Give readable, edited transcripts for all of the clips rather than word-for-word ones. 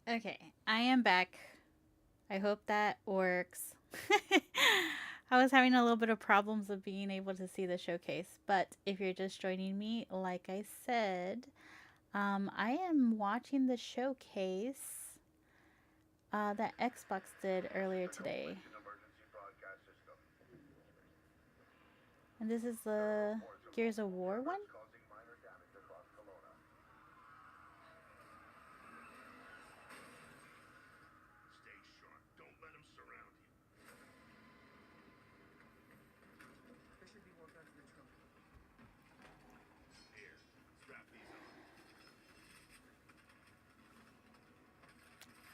Okay, I am back. I hope that works. I was having a little bit of problems of being able to see the showcase, but if you're just joining me, like I said, I am watching the showcase that Xbox did earlier today. And this is the Gears of War one?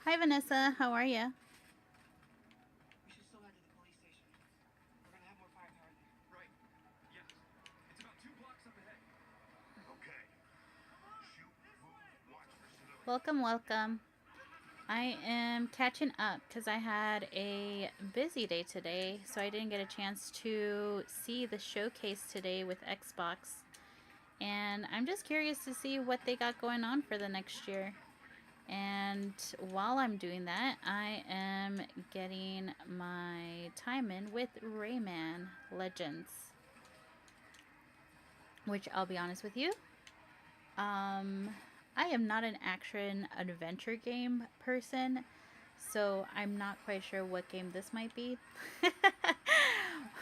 Hi, Vanessa. How are you? Welcome, welcome. I am catching up because I had a busy day today, so I didn't get a chance to see the showcase today with Xbox. And I'm just curious to see what they got going on for the next year. And while I'm doing that, I am getting my time in with Rayman Legends, which I'll be honest with you, um, I am not an action adventure game person, so I'm not quite sure what game this might be.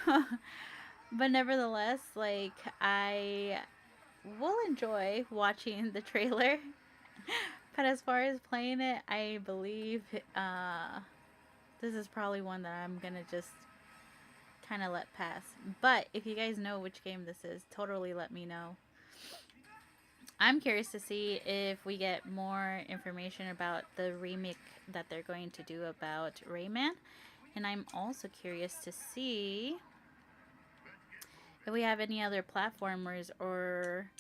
But nevertheless, like, I will enjoy watching the trailer. But as far as playing it, I believe this is probably one that I'm gonna just kind of let pass. But if you guys know which game this is, totally let me know. I'm curious to see if we get more information about the remake that they're going to do about Rayman. And I'm also curious to see if we have any other platformers or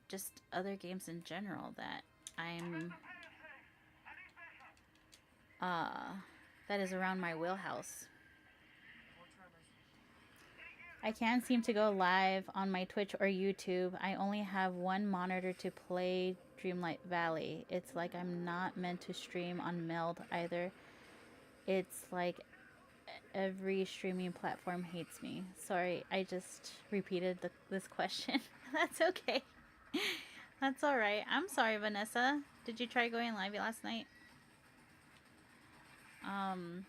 just other games in general that I'm uh that is around my wheelhouse. I can't seem to go live on my Twitch or YouTube. I only have one monitor to play Dreamlight Valley. It's like I'm not meant to stream on Meld either. It's like every streaming platform hates me. Sorry, I just repeated this question. That's okay. That's all right. I'm sorry, Vanessa. Did you try going live last night? Um,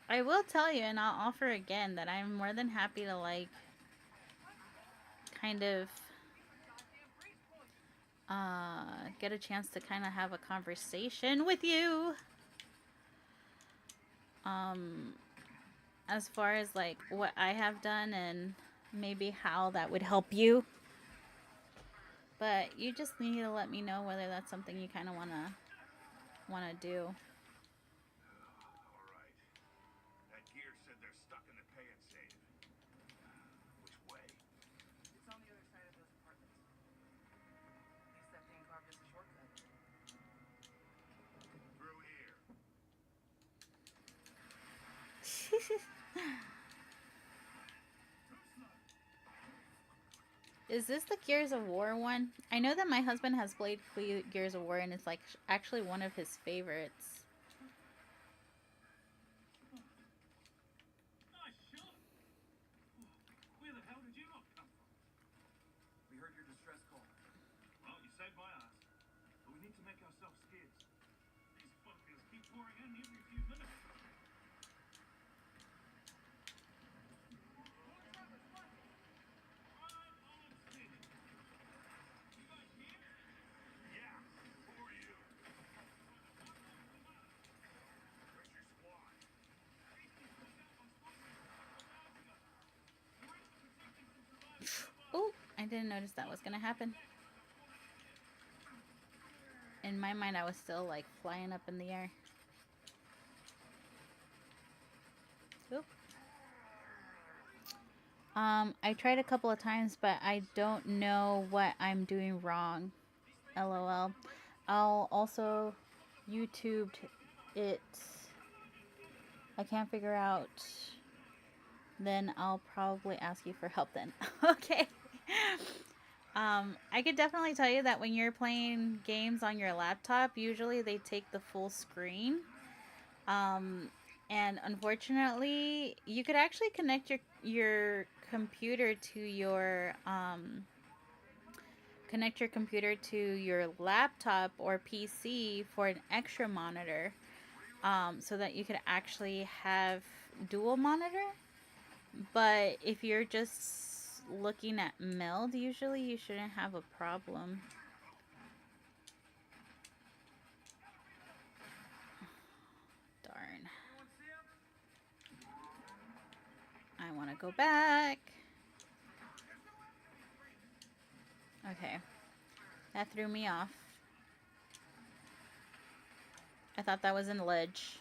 I will tell you, and I'll offer again that I'm more than happy to like kind of get a chance to kind of have a conversation with you. Um, as far as like what I have done and maybe how that would help you. But you just need to let me know whether that's something you kind of wanna do. Is this the Gears of War one? I know that my husband has played Gears of War and it's like actually one of his favorites. Oh, I didn't notice that was gonna happen. In my mind, I was still like flying up in the air. Oop. I tried a couple of times, but I don't know what I'm doing wrong. LOL. I'll also YouTubed it. I can't figure out. Then I'll probably ask you for help then. Okay. I could definitely tell you that when you're playing games on your laptop, usually they take the full screen. Um, and unfortunately, you could actually connect your computer to your laptop or PC for an extra monitor, so that you could actually have dual monitor. But if you're just looking at meld, usually you shouldn't have a problem. Darn. I want to go back. Okay. That threw me off. I thought that was in the ledge.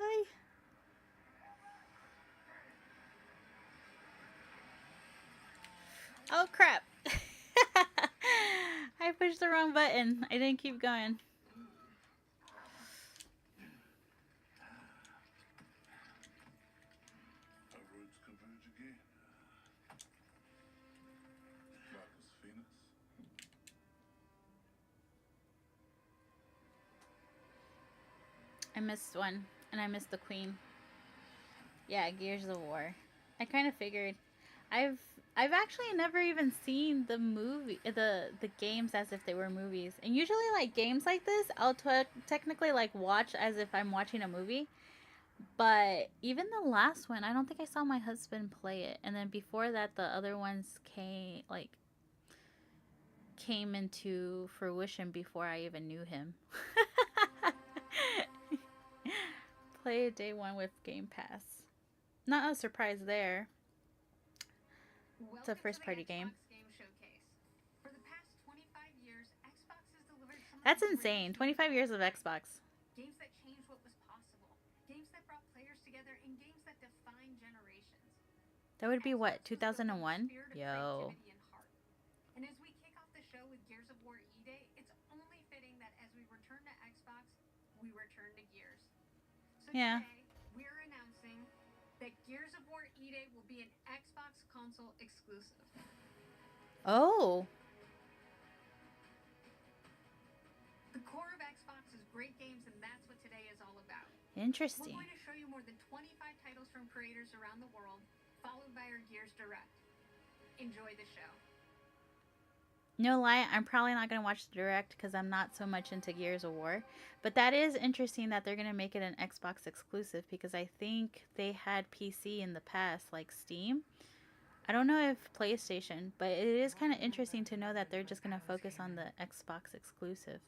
Hi. Oh crap. I pushed the wrong button. I didn't keep going. I missed one, and I missed the queen. Yeah, Gears of War. I kind of figured. I've I've actually never even seen the games as if they were movies. And usually like games like this, I'll technically like watch as if I'm watching a movie. But even the last one, I don't think I saw my husband play it. And then before that, the other ones came into fruition before I even knew him. Play day one with Game Pass. Not a surprise there. It's a first party game. That's insane. 25 years of Xbox. Games that changed what was possible. Games that brought players together and games that defined generations. That would be what, 2001? Yo. And as we kick off the show with Gears of War E-Day, it's only fitting that as we return to Xbox, we return to Gears. So yeah. Today, we're announcing that Gears of War E-Day will be an Xbox console exclusive. Oh. The core of Xbox is great games, and that's what today is all about. Interesting. We're going to show you more than 25 titles from creators around the world, followed by our Gears Direct. Enjoy the show. No lie, I'm probably not going to watch the Direct because I'm not so much into Gears of War. But that is interesting that they're going to make it an Xbox exclusive because I think they had PC in the past, like Steam. I don't know if PlayStation, but it is kind of interesting to know that they're just going to focus on the Xbox exclusive.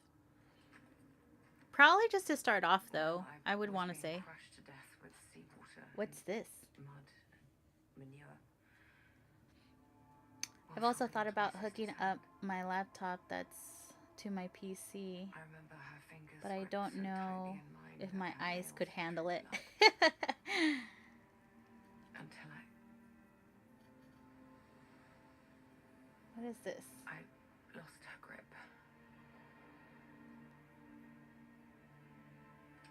Probably just to start off, though, I would want to say. What's this? I've also thought about hooking up my laptop that's to my PC, but I don't know if my eyes could handle it. What is this? I lost her grip.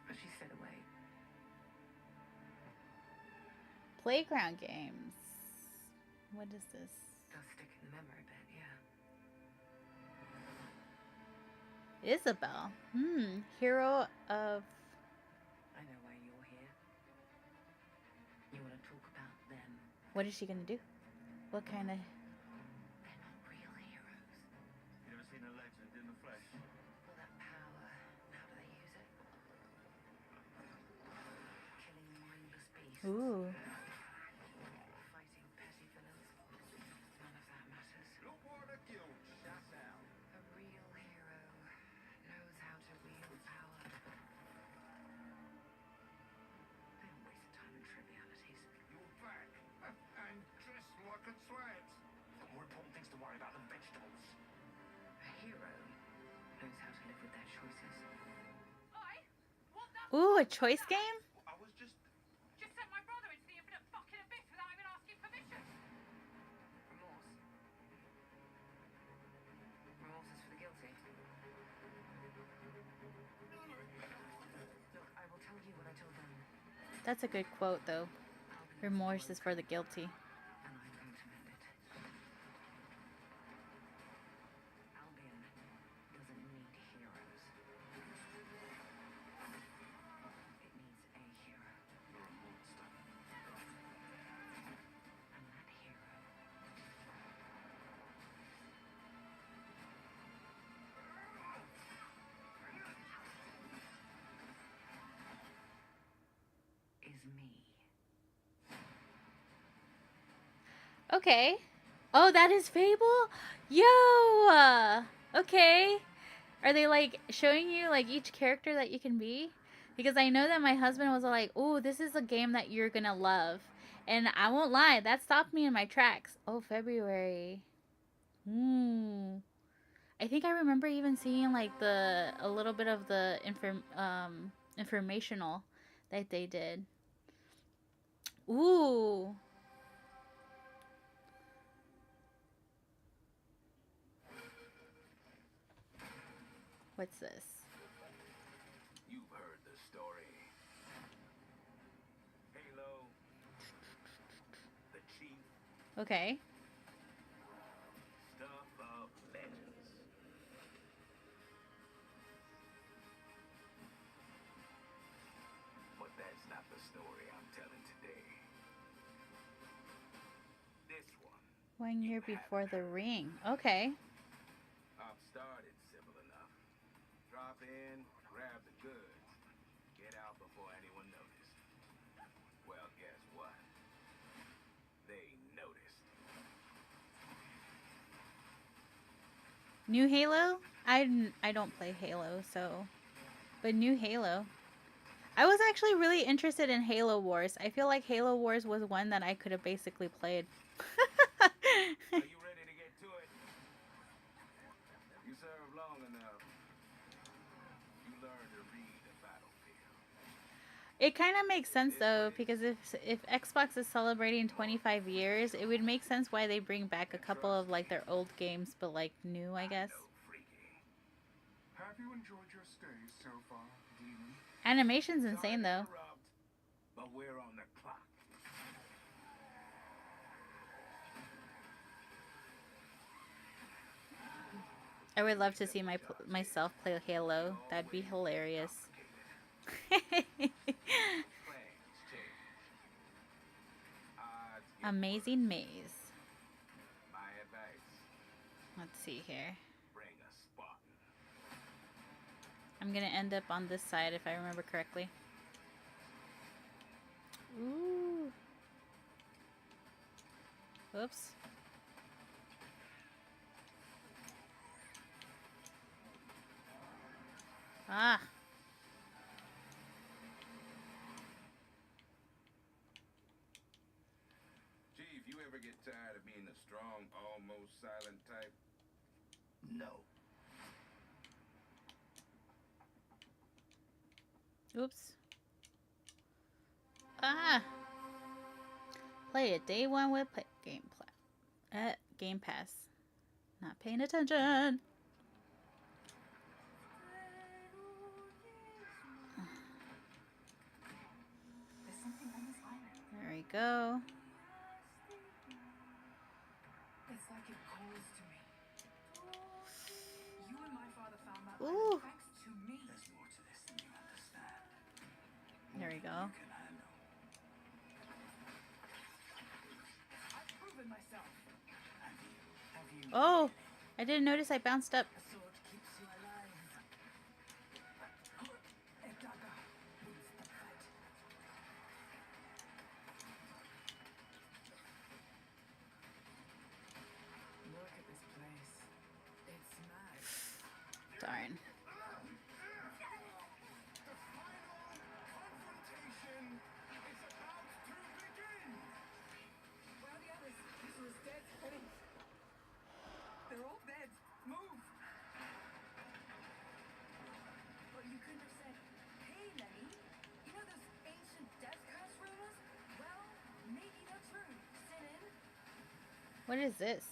But she said away. Playground games. What is this? Does stick in the memory bit, yeah. Isabel. Hero of... I know why you're here. You want to talk about them. What is she going to do? What kind of... They're not real heroes. You ever seen a legend in the flesh? All that power. How do they use it? Killing mindless beasts. Ooh. Fighting petty villains. None of that matters. Look what a guild shut down. A real hero knows how to wield power. Ooh, a choice game? I was just sent my brother into the infinite fucking abyss without even asking permission. Remorse. Remorse is for the guilty. Look, I will tell you what I told them. That's a good quote, though. Remorse is for the guilty. And I'm going to mend it. Albion doesn't need heroes. It needs a hero. You're a monster. And that hero is me. Okay. Oh, that is Fable? Yo! Okay. Are they like showing you like each character that you can be? Because I know that my husband was like, "Oh, this is a game that you're gonna love," and I won't lie, that stopped me in my tracks. Oh, February. Hmm. I think I remember even seeing like a little bit of the informational that they did. Ooh. What's this? You've heard the story. Halo, the chief, Okay. stuff of legends. But that's not the story I'm telling today. This one. 1 year before the ring. Okay. I've started simple enough. Drop in, grab the goods, get out before anyone noticed. Well, guess what? They noticed. New Halo? I don't play Halo, so. But new Halo. I was actually really interested in Halo Wars. I feel like Halo Wars was one that I could have basically played. Are you ready to get to it? You serve long enough. You learn to read the battlefield. It kind of makes sense though, because if Xbox is celebrating 25 years, it would make sense why they bring back a couple of like their old games, but like new, I guess. Have you enjoyed your stay so far, Demon? Animation's insane though. But we're on the clock. I would love to see myself play Halo. That'd be hilarious. Amazing Maze. My advice. Let's see here. Bring a Spartan. I'm gonna end up on this side if I remember correctly. Ooh. Whoops. Ah. Chief, you ever get tired of being the strong, almost silent type? No. Oops. Ah. Play it day one with Game Pass. Not paying attention. There we go. It's like it calls to me. You and my father found that Ooh. thanks to me. There's more to this than you understand. There we go. You can handle. I've proven myself. Have you? Oh, I didn't notice I bounced up. A sword keeps you alive. A dagger wins the fight. Look at this place. It's mad. Darn. Where are the others? This was dead. They're all dead. Move! What is this?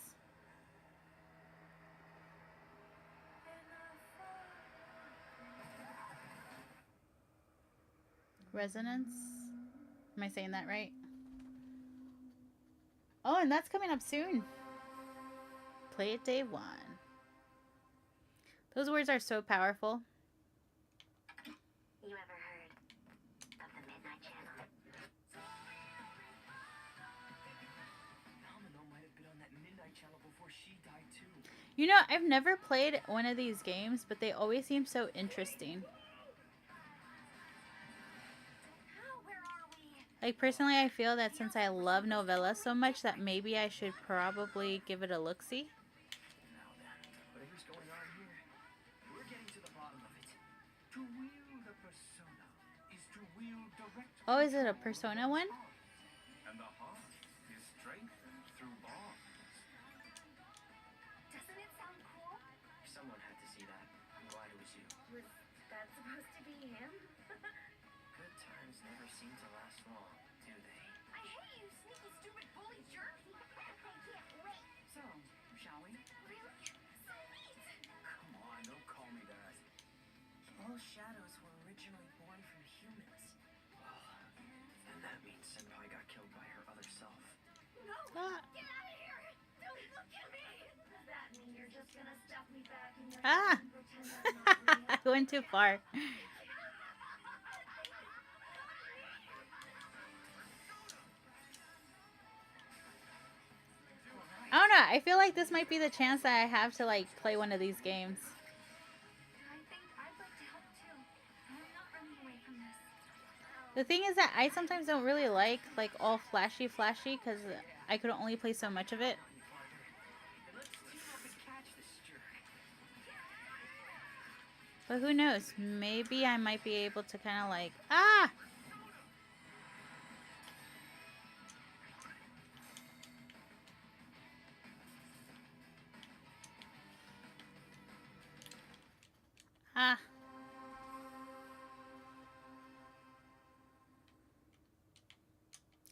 Resonance? Am I saying that right? Oh, and that's coming up soon. Play it day one. Those words are so powerful. You ever heard of the Midnight Channel? Domino might have been on that Midnight Channel before she died too. You know, I've never played one of these games, but they always seem so interesting. Where are we? Like, personally, I feel that since I love novellas so much that maybe I should probably give it a look-see. Now then, whatever's going on here, we're getting to the bottom of it. To wield a persona is to wield direct Oh, is it a control Persona over one? one's heart. And the heart is strengthened through bonds. Doesn't it sound cool? Someone had to see that. I'm glad it was you. Was that supposed to be him? Good times never seem to last long, do they? I hate you, sneaky, stupid bully jerk! I can't wait. So, shall we? Really? So neat! Come on, don't call me that. All shadows were originally born from humans. Well, then that means Senpai got killed by her other self. No! Ah. Get out of here! Don't look at me! Does that mean you're just gonna stuff me back in your Ah. head and pretend I'm not real? I went too far. I don't know. I feel like this might be the chance that I have to like play one of these games. I think I'd like to help too. I'm not running away from this. The thing is that I sometimes don't really like all flashy because I could only play so much of it. And let's team up and catch this jerk. But who knows? Maybe I might be able to kind of like... Ah! Ah.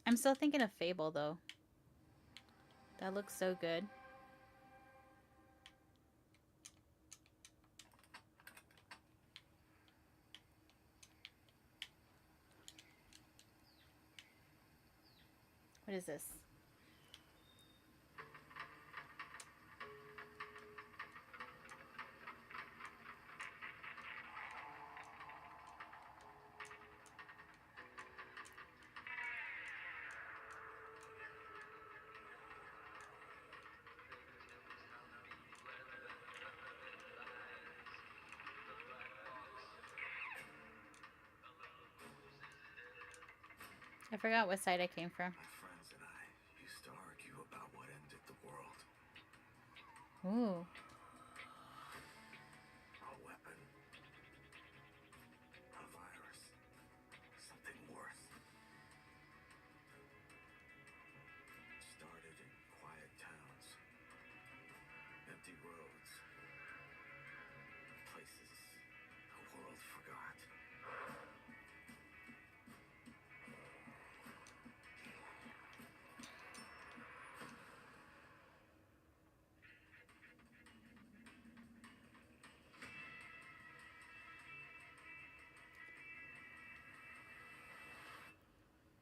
I'm still thinking of Fable, though. That looks so good. What is this? I forgot what side I came from. My friends and I used to argue about what ended the world. Ooh. A weapon. A virus. Something worse. Started in quiet towns. Empty roads. Places the world forgot.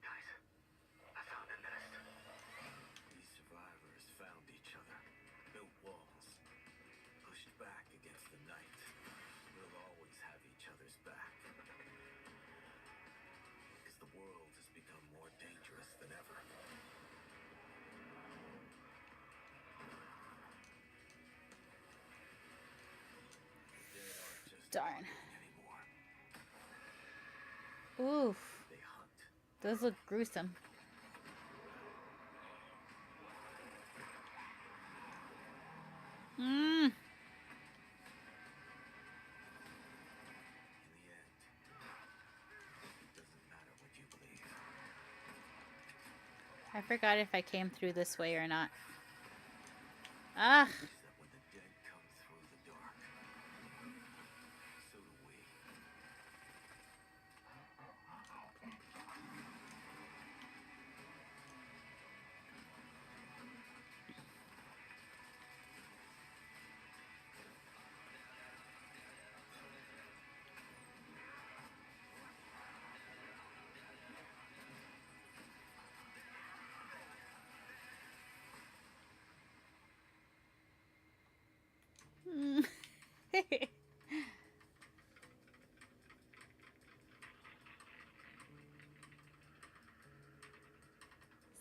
Guys, I found a nest. These survivors found each other, built walls, pushed back against the night. We'll always have each other's back. Because the world has become more dangerous than ever. The dead aren't just Darn. wandering anymore. Oof. They hunt. Those look gruesome. Mmm. In the end, it doesn't matter what you believe. I forgot if I came through this way or not. Ah. It's that when the dead come through the dark, so do we. Mm.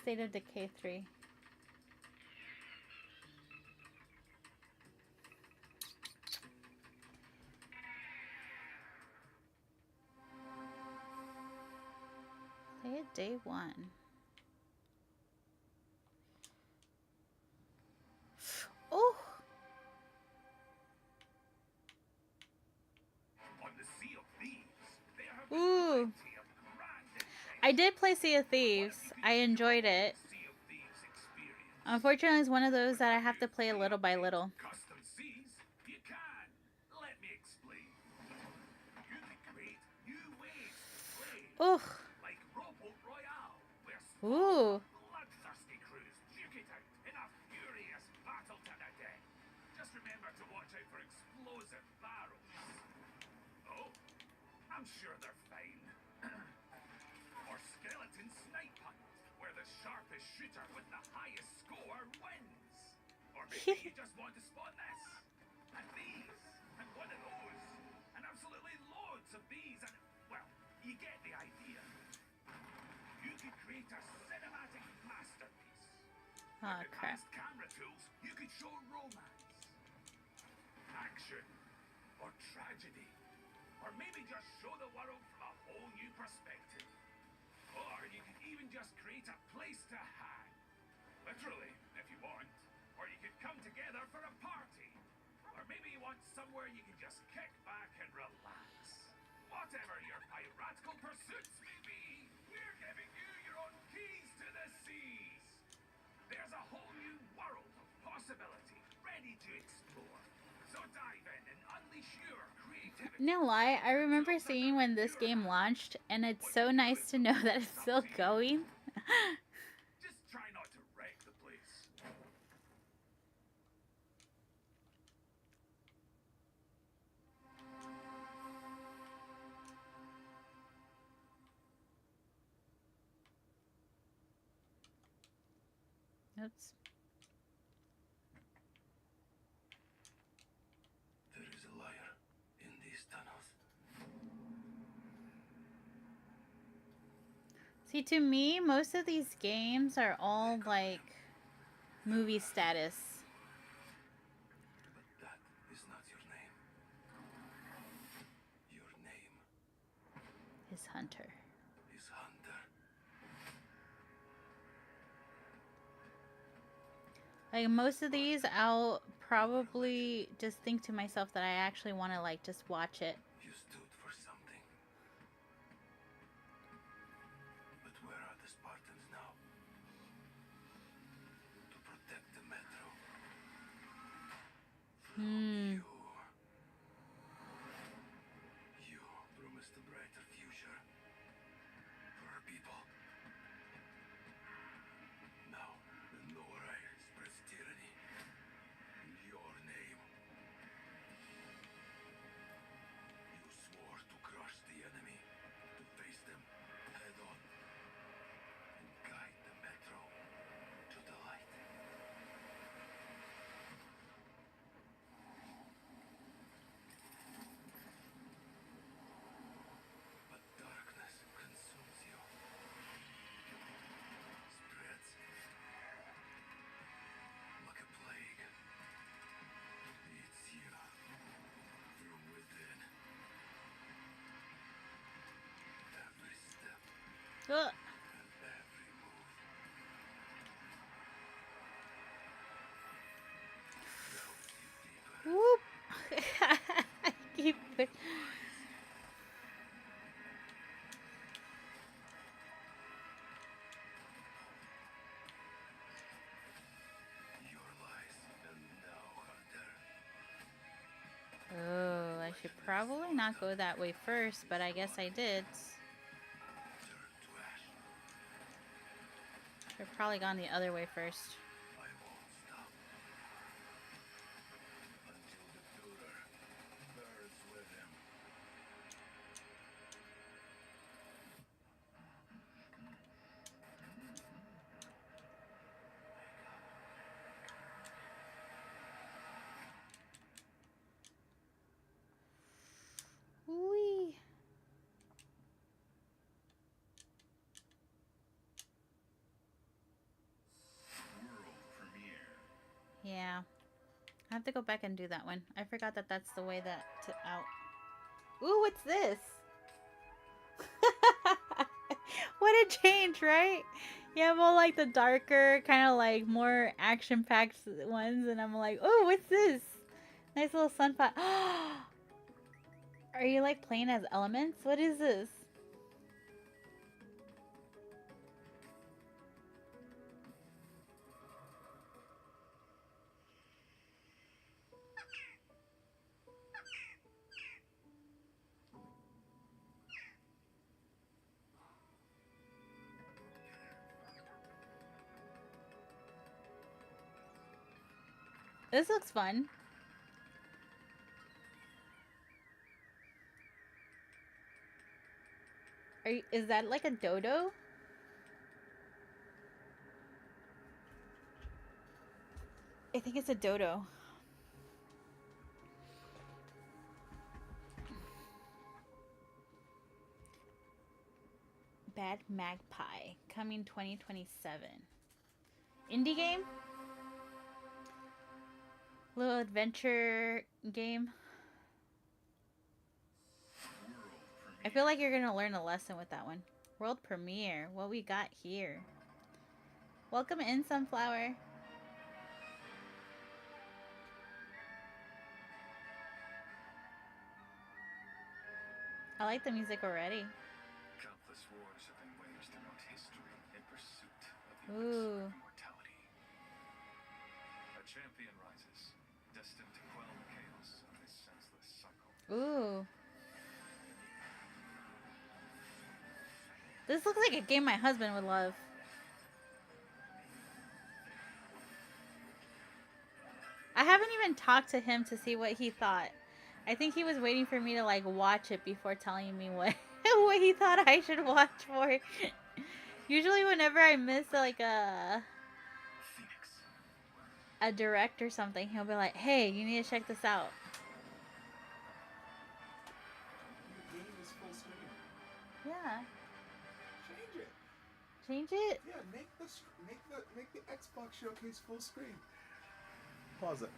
State of Decay 3. Play it day one. Oh! On the Sea of Thieves, there have been Ooh. plenty of grand adventures. I did play Sea of Thieves. I enjoyed it. Sea of Thieves experience. Unfortunately, it's one of those that I have to play little by little. Custom seas? You can. Let me explain. You can create new ways to play. Ooh. Like Rowboat Royale, where Ooh. bloodthirsty crews duke it out in a furious battle to the death. Just remember to watch out for explosive barrels. Oh, I'm sure they're fine. Or Skeleton Snipe Hunt, where the sharpest shooter with the highest score wins. Or maybe you just want to spot this, and these, and one of those, and absolutely loads of these, and, well, you get the idea. You could create a cinematic masterpiece. Oh, With crap. advanced camera tools, you could show romance, action, or tragedy. Or maybe just show the world from a whole new perspective. Or you could even just create a place to hang. Literally, if you want. Or you could come together for a party. Or maybe you want somewhere you can just kick back and relax. Whatever your piratical pursuits may be, we're giving you your own keys to the seas. There's a whole new world of possibility ready to explore. So dive in and unleash your creativity. No lie, I remember seeing when this game launched, and it's so nice to know that it's still going. Just try not to wreck the place. Oops. There is a liar in these tunnels. See, to me, most of these games are all like movie status. But that is not your name. Your name Is Hunter. is Hunter. Like, most of these, I'll probably just think to myself that I actually want to, like, just watch it. You stood for something. But where are the Spartans now? To protect the metro. Hmm. You promised a brighter future for our people. Now, the Norai spreads tyranny in your name. You swore to crush the enemy, to face them head on, and guide the metro to the light. But darkness consumes you. Spreads like a plague. Eats you from within. Every step Ugh. and every move. Drowns you deeper. Whoop. I keep. Your lies and now, Hunter. Oh, I should probably not go that way first, but I guess I did. Turn to ash. Should have probably gone the other way first. I won't stop. Until the Führer burns with him. have to go back and do that one. I forgot that that's the way that to out. Ooh, what's this? What a change, right? You have all like the darker, kind of like more action-packed ones, and I'm like, oh, what's this? Nice little sunpot. Are you like playing as elements? What is this? This looks fun. Is that like a dodo? I think it's a dodo. Bad Magpie, coming 2027. Indie game? Little adventure game. I feel like you're gonna learn a lesson with that one. World premiere. What we got here. Welcome in, Sunflower. I like the music already. Countless wars have been waged throughout history in pursuit of the Ooh. elixir of immortality. A champion rises, destined to quell the chaos of this senseless cycle. Ooh. This looks like a game my husband would love. I haven't even talked to him to see what he thought. I think he was waiting for me to like watch it before telling me what what he thought I should watch for. Usually whenever I miss like a direct or something, he'll be like, "Hey, you need to check this out." The game is full screen. Yeah. Change it. Change it? Yeah, make the Xbox showcase full screen. Pause it.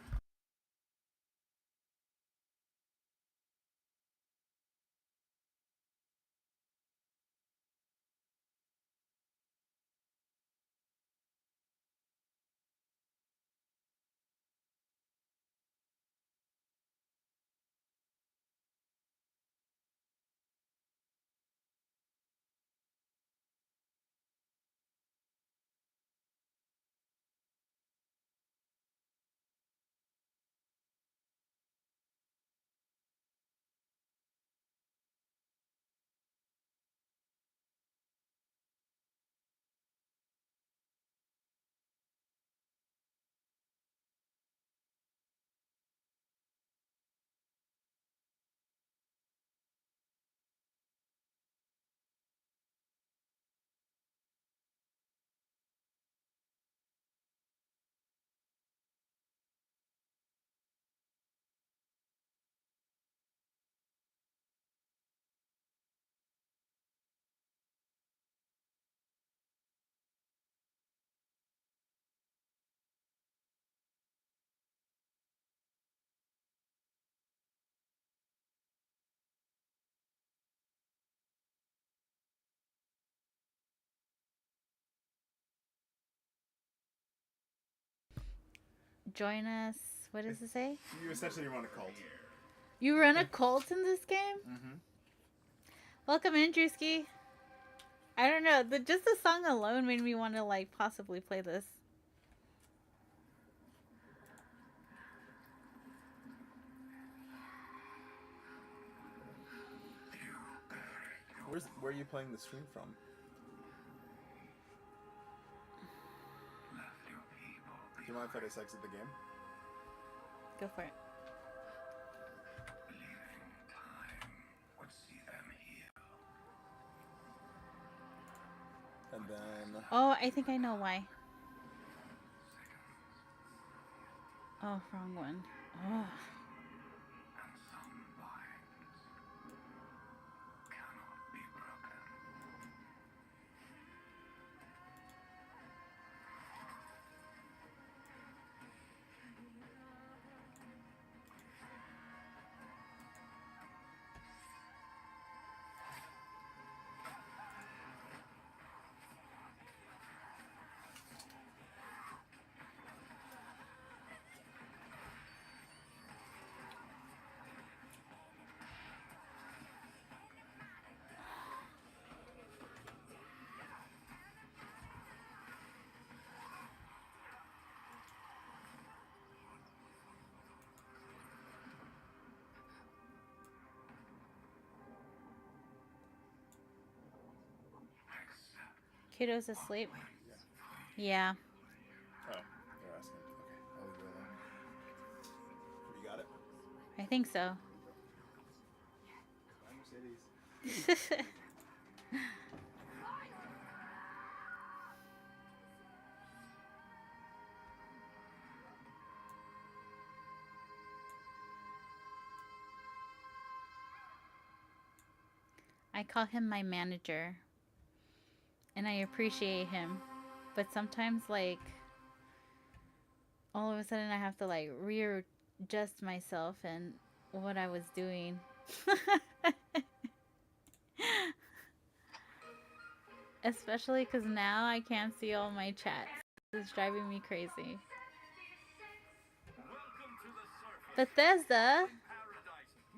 Join us. What does it say? You essentially run a cult. You run a cult in this game? Mm-hmm. Welcome in, Drewski. I don't know. Just the song alone made me want to like possibly play this. Where are you playing the stream from? Do you mind if I just exit the game? Go for it. And then... Oh, I think I know why. Oh, wrong one. Oh. Kiddo's asleep. Yeah. Yeah, Oh, they're asking. Okay, I'll leave it alone. You got it? I think so. Bye, Mercedes. I call him my manager, and I appreciate him. But sometimes, like, all of a sudden, I have to, like, readjust myself and what I was doing. Especially because now I can't see all my chats. It's driving me crazy. Welcome to the surface. Bethesda? Paradise.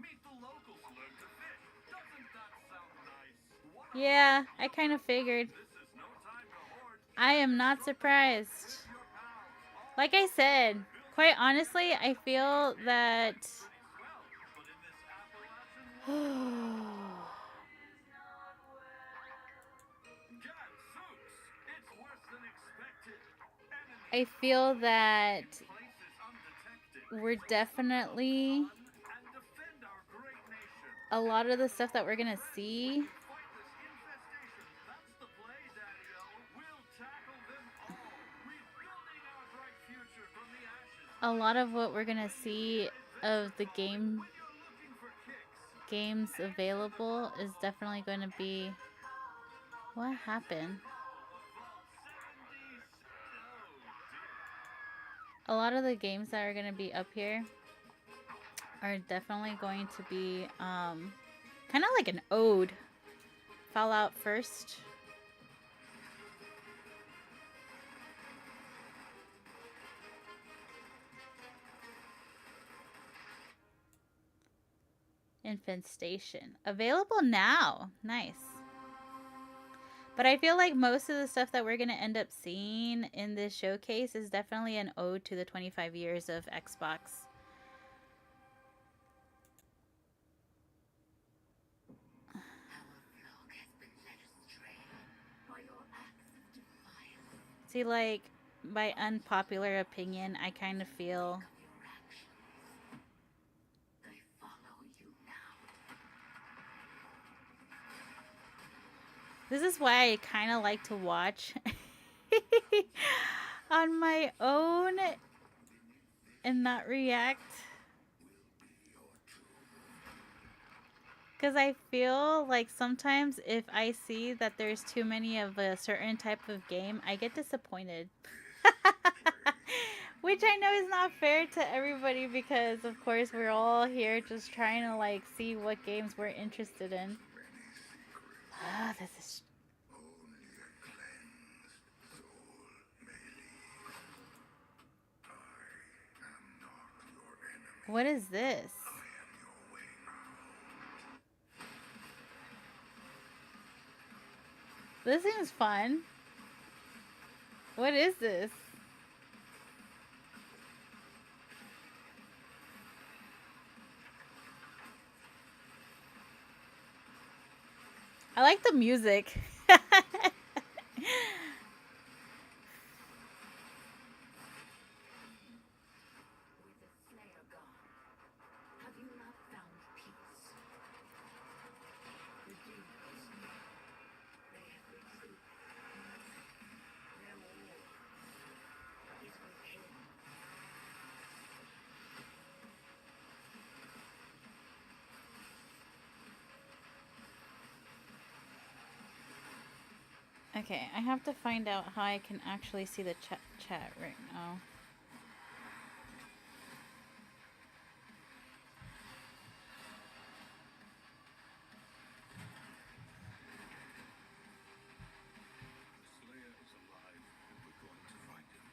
Meet the locals, learn to fish. Doesn't that sound nice? What Yeah, I kind of figured. This is no time to hoard. I am not surprised. Your pals. Like I said, quite honestly, I feel that. Well, but in this Appalachian Gadzooks, it's worse than expected. Enemy I feel that places undetected. we're definitely. And defend our great nation. A lot of the stuff that we're gonna see. Fight this infestation. That's the play, Daddy-O. We'll tackle them all. Rebuilding our bright future from the ashes. A lot of what we're gonna see of the When you're looking for kicks. games available is definitely going to be. What happened? A lot of the games that are going to be up here are definitely going to be kind of like an ode. Fallout first. Infestation. Available now. Nice. But I feel like most of the stuff that we're going to end up seeing in this showcase is definitely an ode to the 25 years of Xbox. See, like, by unpopular opinion, I kind of feel this is why I kind of like to watch on my own and not react. Because I feel like sometimes if I see that there's too many of a certain type of game, I get disappointed. Which I know is not fair to everybody because, of course, we're all here just trying to, like, see what games we're interested in. Ah, this is... What is this? This seems fun. What is this? I like the music. Okay, I have to find out how I can actually see the chat right now. Slayer is alive, and we're going to find him.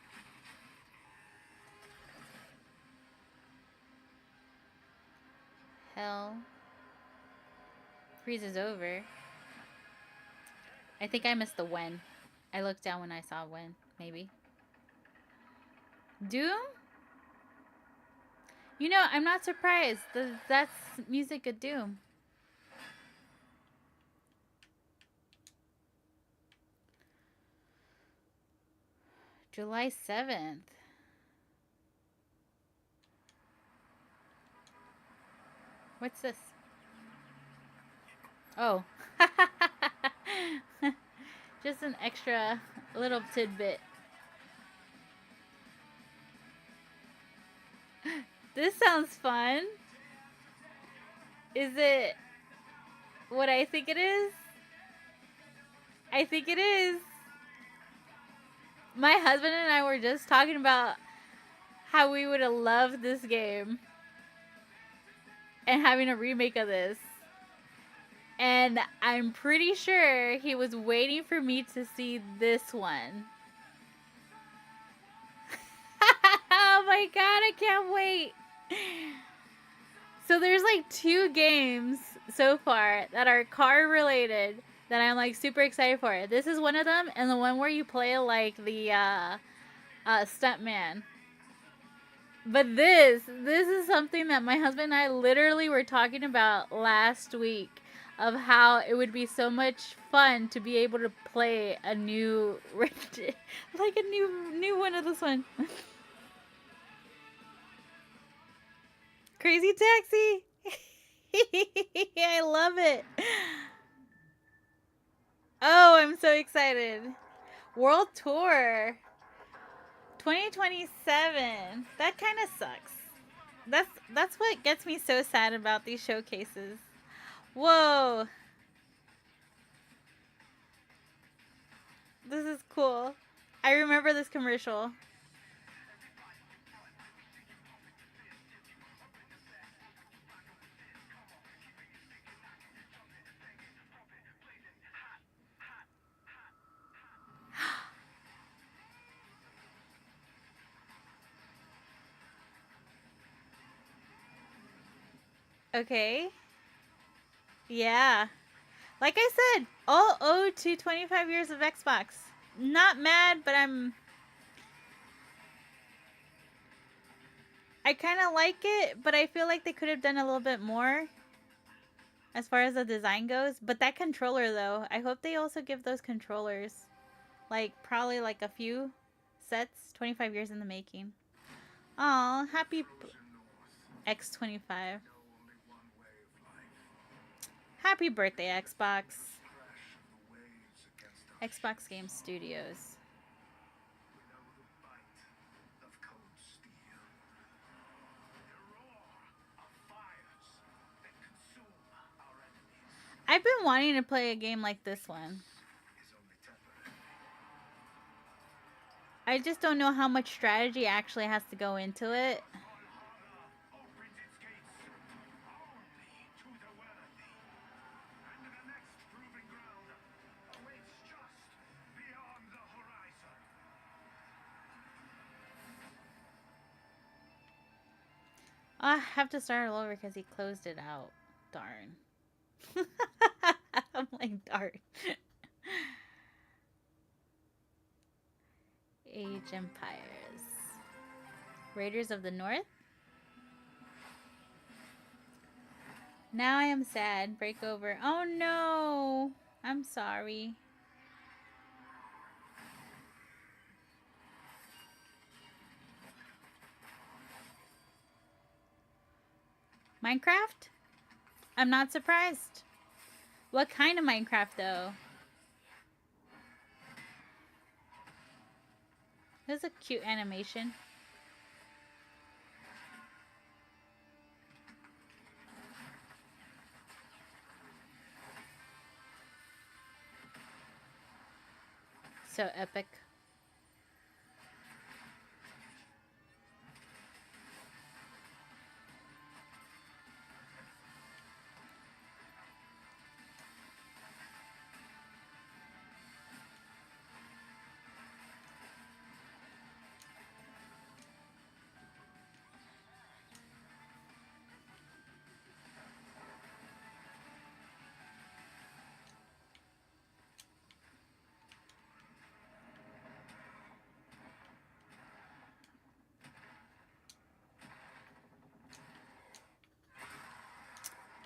Hell. Freeze is over. I think I missed the when. I looked down when I saw when, maybe. Doom? You know, I'm not surprised. That's music of Doom. July 7th. What's this? Oh. Just an extra little tidbit. This sounds fun. Is it what I think it is? I think it is. My husband and I were just talking about how we would have loved this game and having a remake of this. And I'm pretty sure he was waiting for me to see this one. Oh my god, I can't wait. So there's like 2 games so far that are car related that I'm like super excited for. This is one of them, and the one where you play like the stuntman. But this is something that my husband and I literally were talking about last week, of how it would be so much fun to be able to play a new like a new one of this one. Crazy Taxi. I love it. Oh, I'm so excited. World Tour 2027. That kind of sucks. That's what gets me so sad about these showcases. Whoa. This is cool. I remember this commercial. Okay. Yeah. Like I said, all owed to 25 years of Xbox. Not mad, but I kind of like it, but I feel like they could have done a little bit more as far as the design goes. But that controller, though, I hope they also give those controllers, like, probably like a few sets, 25 years in the making. Aw, happy X25. Happy birthday, Xbox. Xbox Game Studios. I've been wanting to play a game like this one. I just don't know how much strategy actually has to go into it. I have to start all over because he closed it out. Darn. I'm like, darn. Age Empires. Raiders of the North? Now I am sad. Break over. Oh no! I'm sorry. Minecraft? I'm not surprised. What kind of Minecraft though? This is a cute animation. So epic.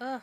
Ugh.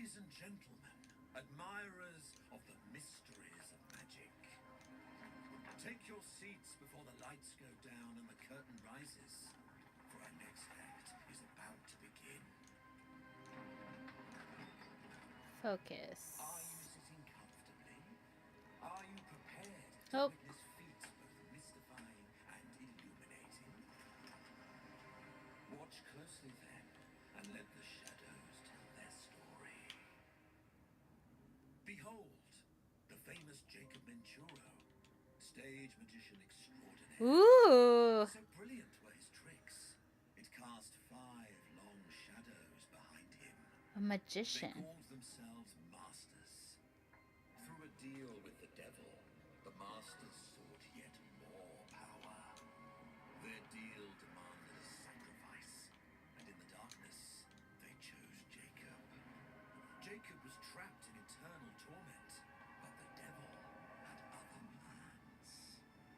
Ladies and gentlemen, admirers of the mysteries of magic, take your seats before the lights go down and the curtain rises, for our next act is about to begin. Focus. Are you sitting comfortably? Are you prepared to Oh. witness feats both mystifying and illuminating? Watch closely then, and let the shadows tell their story. Behold, the famous Jacob Menturo, stage magician extraordinaire. Ooh. So brilliant were his tricks, it cast 5 long shadows behind him. A They magician. called themselves masters. Through a deal with the devil, the masters sought yet more power. Their deal demanded a sacrifice, and in the darkness, they chose Jacob. Jacob was trapped in eternal torment, but the devil had other plans.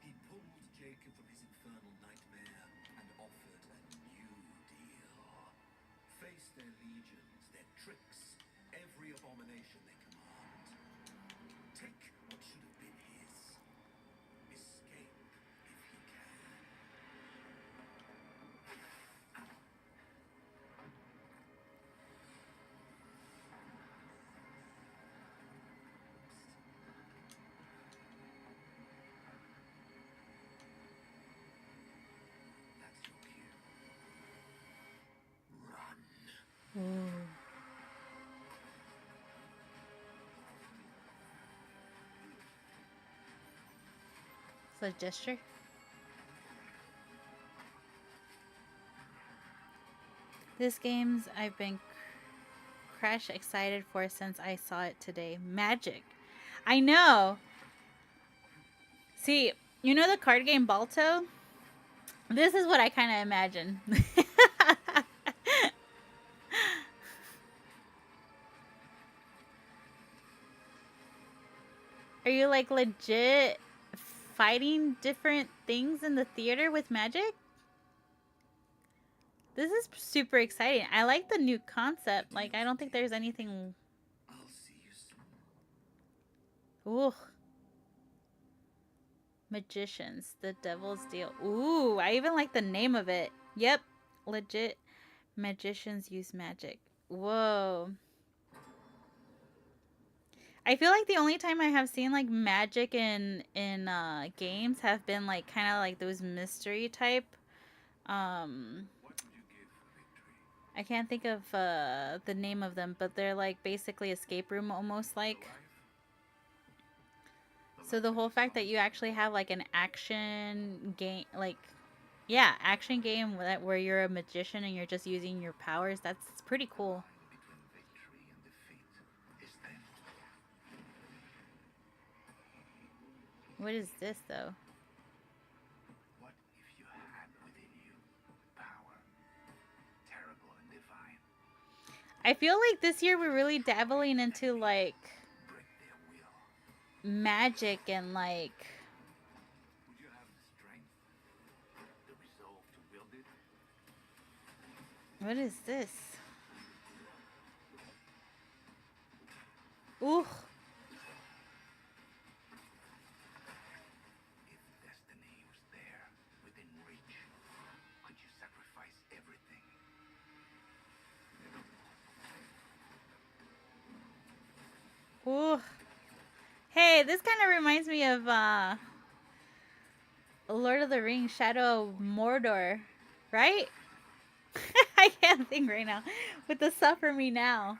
He pulled Jacob from his infernal nightmare and offered a new deal. Face their legions, their tricks, every abomination they command. Take what should have been his. Escape if he can. That's your cue. Run. Ooh. It's a gesture. This game's I've been crash excited for since I saw it today. Magic. I know. See, you know the card game Balto? This is what I kind of imagine. Are you like legit fighting different things in the theater with magic? This is super exciting. I like the new concept. Like, I don't think there's anything. I'll see you soon. Ooh. Magicians, the devil's deal. Ooh, I even like the name of it. Yep, legit. Magicians use magic. Whoa. I feel like the only time I have seen like magic in games have been like kind of like those mystery type. What would you give for victory? I can't think of the name of them, but they're like basically escape room almost like. Life? So the whole fact that you actually have like an action game, like, yeah, action game where you're a magician and you're just using your powers, that's pretty cool. Between victory and defeat is thin. What is this though? What if you had within you power, terrible and divine? I feel like this year we're really dabbling into like Break their will. magic and like, Would you have the strength, the resolve to wield it? what is this? Ooh. If destiny was there, within reach, could you sacrifice everything? Ooh. Hey, this kind of reminds me of Lord of the Rings, Shadow of Mordor, right? I can't think right now. With the Suffer Me Now.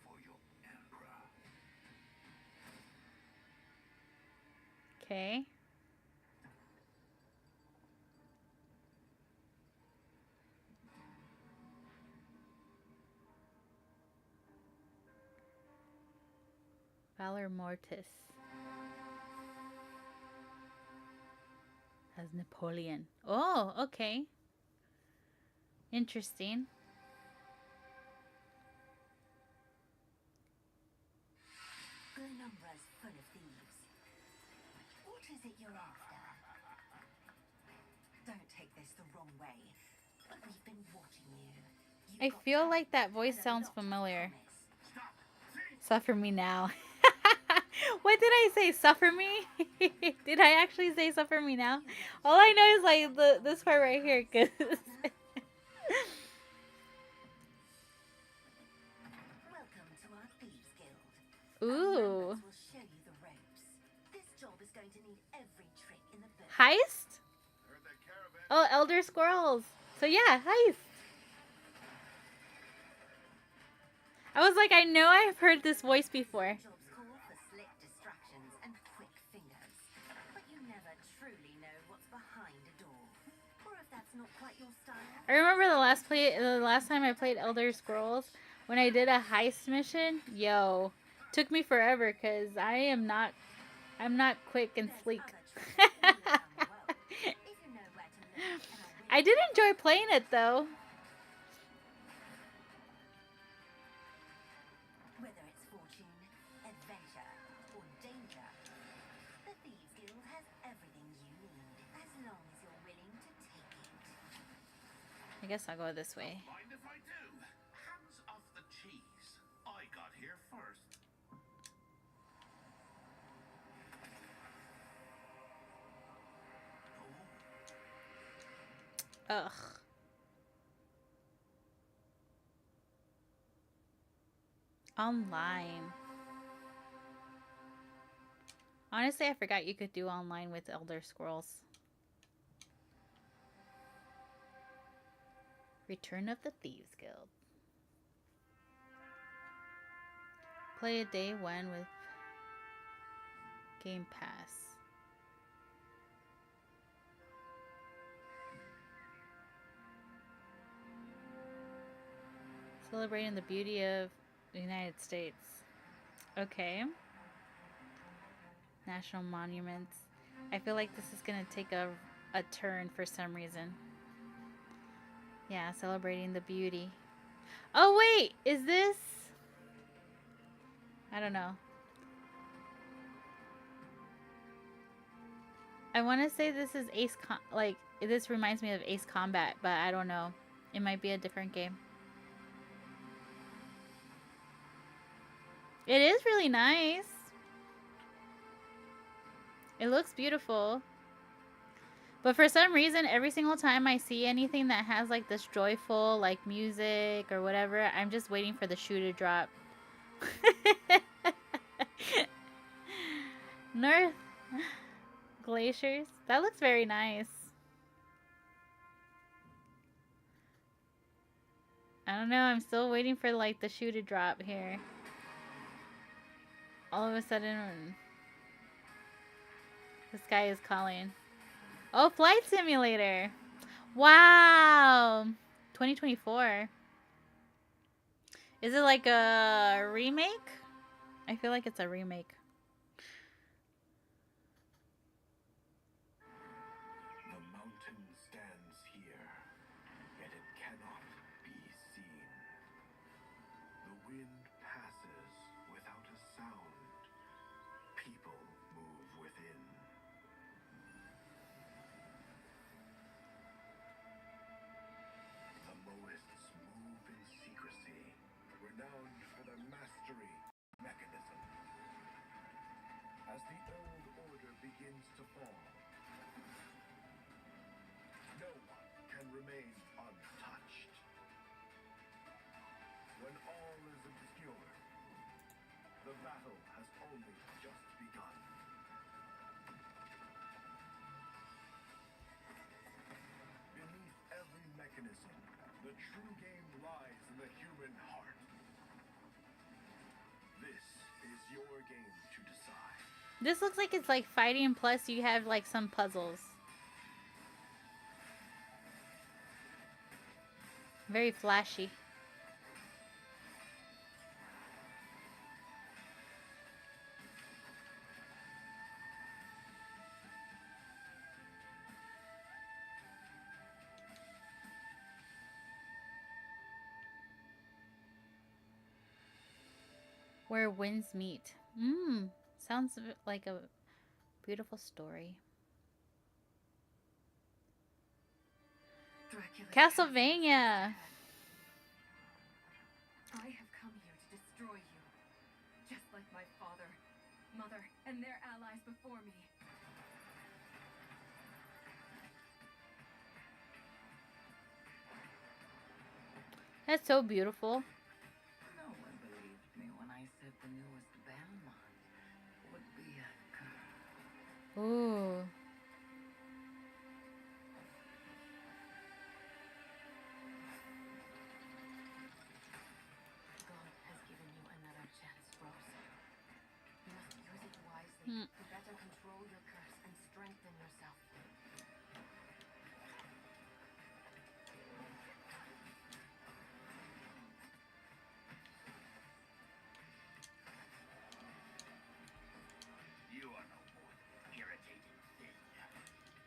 For your emperor. Okay. Valor Mortis. As Napoleon. Oh, okay. Interesting. Glenumbra's full of thieves. What is it you're after? We've been watching you. I You've got feel talent like that voice and a sounds lot of familiar. promise. Suffer me now. What did I say? Suffer me? Did I actually say suffer me now? All I know is like this part right here. Cause Welcome to our Thieves Guild. ooh, Will show you the ropes. This job is going to need every trick in the book. heist? Heard that caravan. Oh, Elder Squirrels. So yeah, heist. I was like, I know I've heard this voice before. Jobs call for slick distractions and quick fingers. But you never truly know what's behind a door. Or if that's not quite your style. I remember the last time I played Elder Scrolls when I did a heist mission. Yo, took me forever because I'm not quick and There's sleek. other tricks all around the world. If you know where to look and are willing I did enjoy playing it though. whether it's fortune, adventure, or danger, the Thieves Guild has everything you need, as long as you're willing to take it. I guess I'll go this way. Mind if I do? Hands off the cheese. I got here first. Ugh. Online. Honestly, I forgot you could do online with Elder Scrolls. Return of the Thieves Guild. Play a day one with Game Pass. Celebrating the beauty of the United States. Okay. National monuments. I feel like this is gonna take a turn for some reason. Yeah, celebrating the beauty. Oh wait, is this? I don't know. I want to say this is like this reminds me of Ace Combat, but I don't know. It might be a different game. It is really nice. It looks beautiful. But for some reason, every single time I see anything that has like this joyful like music or whatever, I'm just waiting for the shoe to drop. North Glaciers. That looks very nice. I don't know. I'm still waiting for like the shoe to drop here. All of a sudden, the sky is calling. Oh, Flight Simulator. Wow. 2024. Is it like a remake? I feel like it's a remake. The mountain stands here, yet it cannot be seen. The wind passes without a sound. People move within. The Moists move in secrecy, renowned for their mastery of mechanism. As the old order begins to fall, no one can remain untouched. When all is obscure, the battle has only just begun. Beneath every mechanism, the true game lies in the human heart. This is your game to decide. This looks like it's like fighting plus you have like some puzzles. Very flashy. Where winds meet. Sounds like a beautiful story. Dracula's Castlevania. I have come here to destroy you, just like my father, mother, and their allies before me. That's so beautiful. No one believed me when I said the newest Belmont would be a girl. Ooh. God has given you another chance, Rose. You must use it wisely Hmm. to better control your curse and strengthen yourself. You are no more than an irritating thing.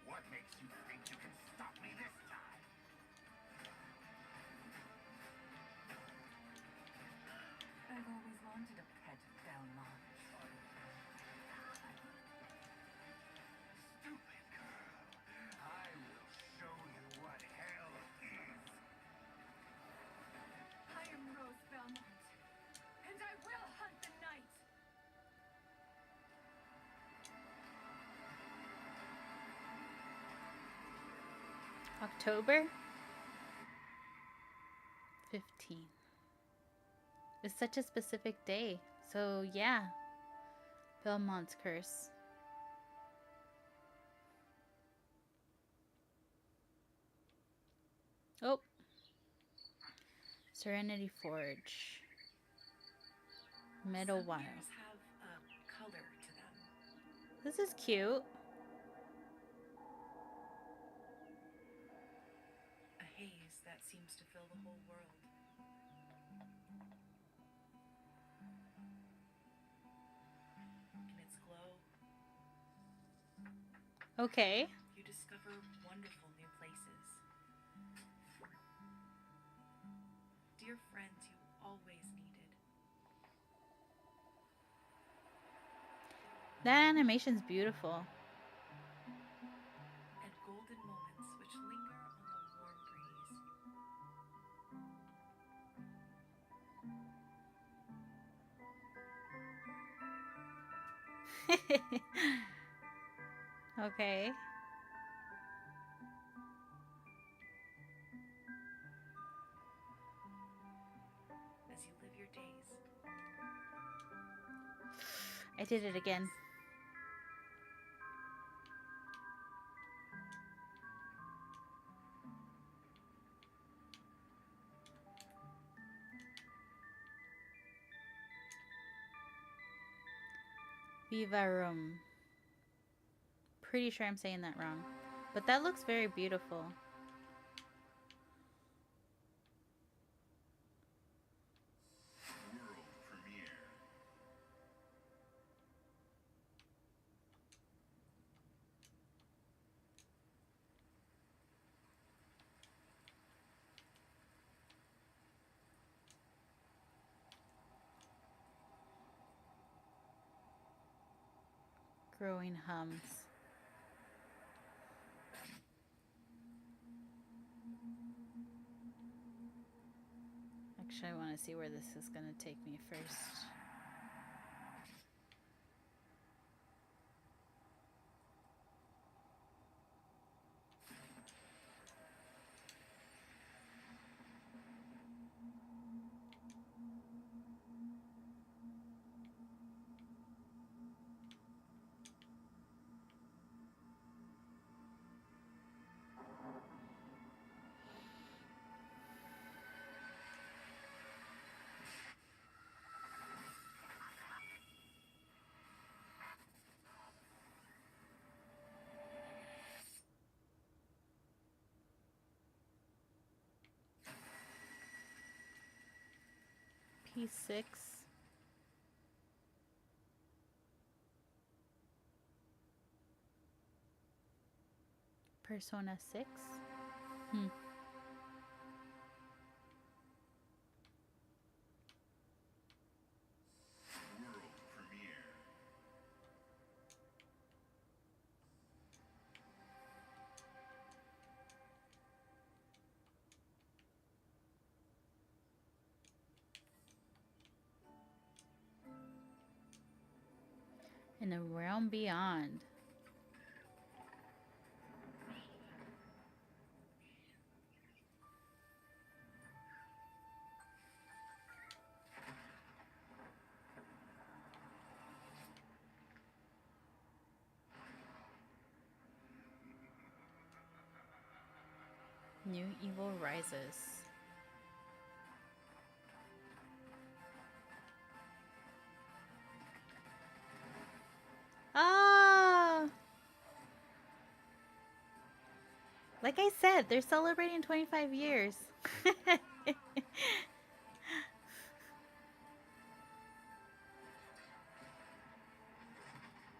What makes you think you can stop me this time? I've always wanted a pet Belmont. Stupid girl. I will show you what hell is. I am Rose Belmont, and I will hunt the night! October 15th. It's such a specific day. So, yeah. Belmont's Curse. Oh. Serenity Forge. Meadow Some Wild. years have a color to them. This is cute. A haze that seems to fill the whole world. In its glow, Okay. you discover wonderful new places. Dear friends you always needed. That animation's beautiful. And golden moments which linger on the warm breeze. Okay. As you live your days. I did it again. Viva Room. Pretty sure I'm saying that wrong. But that looks very beautiful. World premiere. Growing hums. Actually, I want to see where this is going to take me first. P6. Persona 6. Hmm. World premiere. In a realm beyond. New evil rises. Ah! Like I said, they're celebrating 25 years.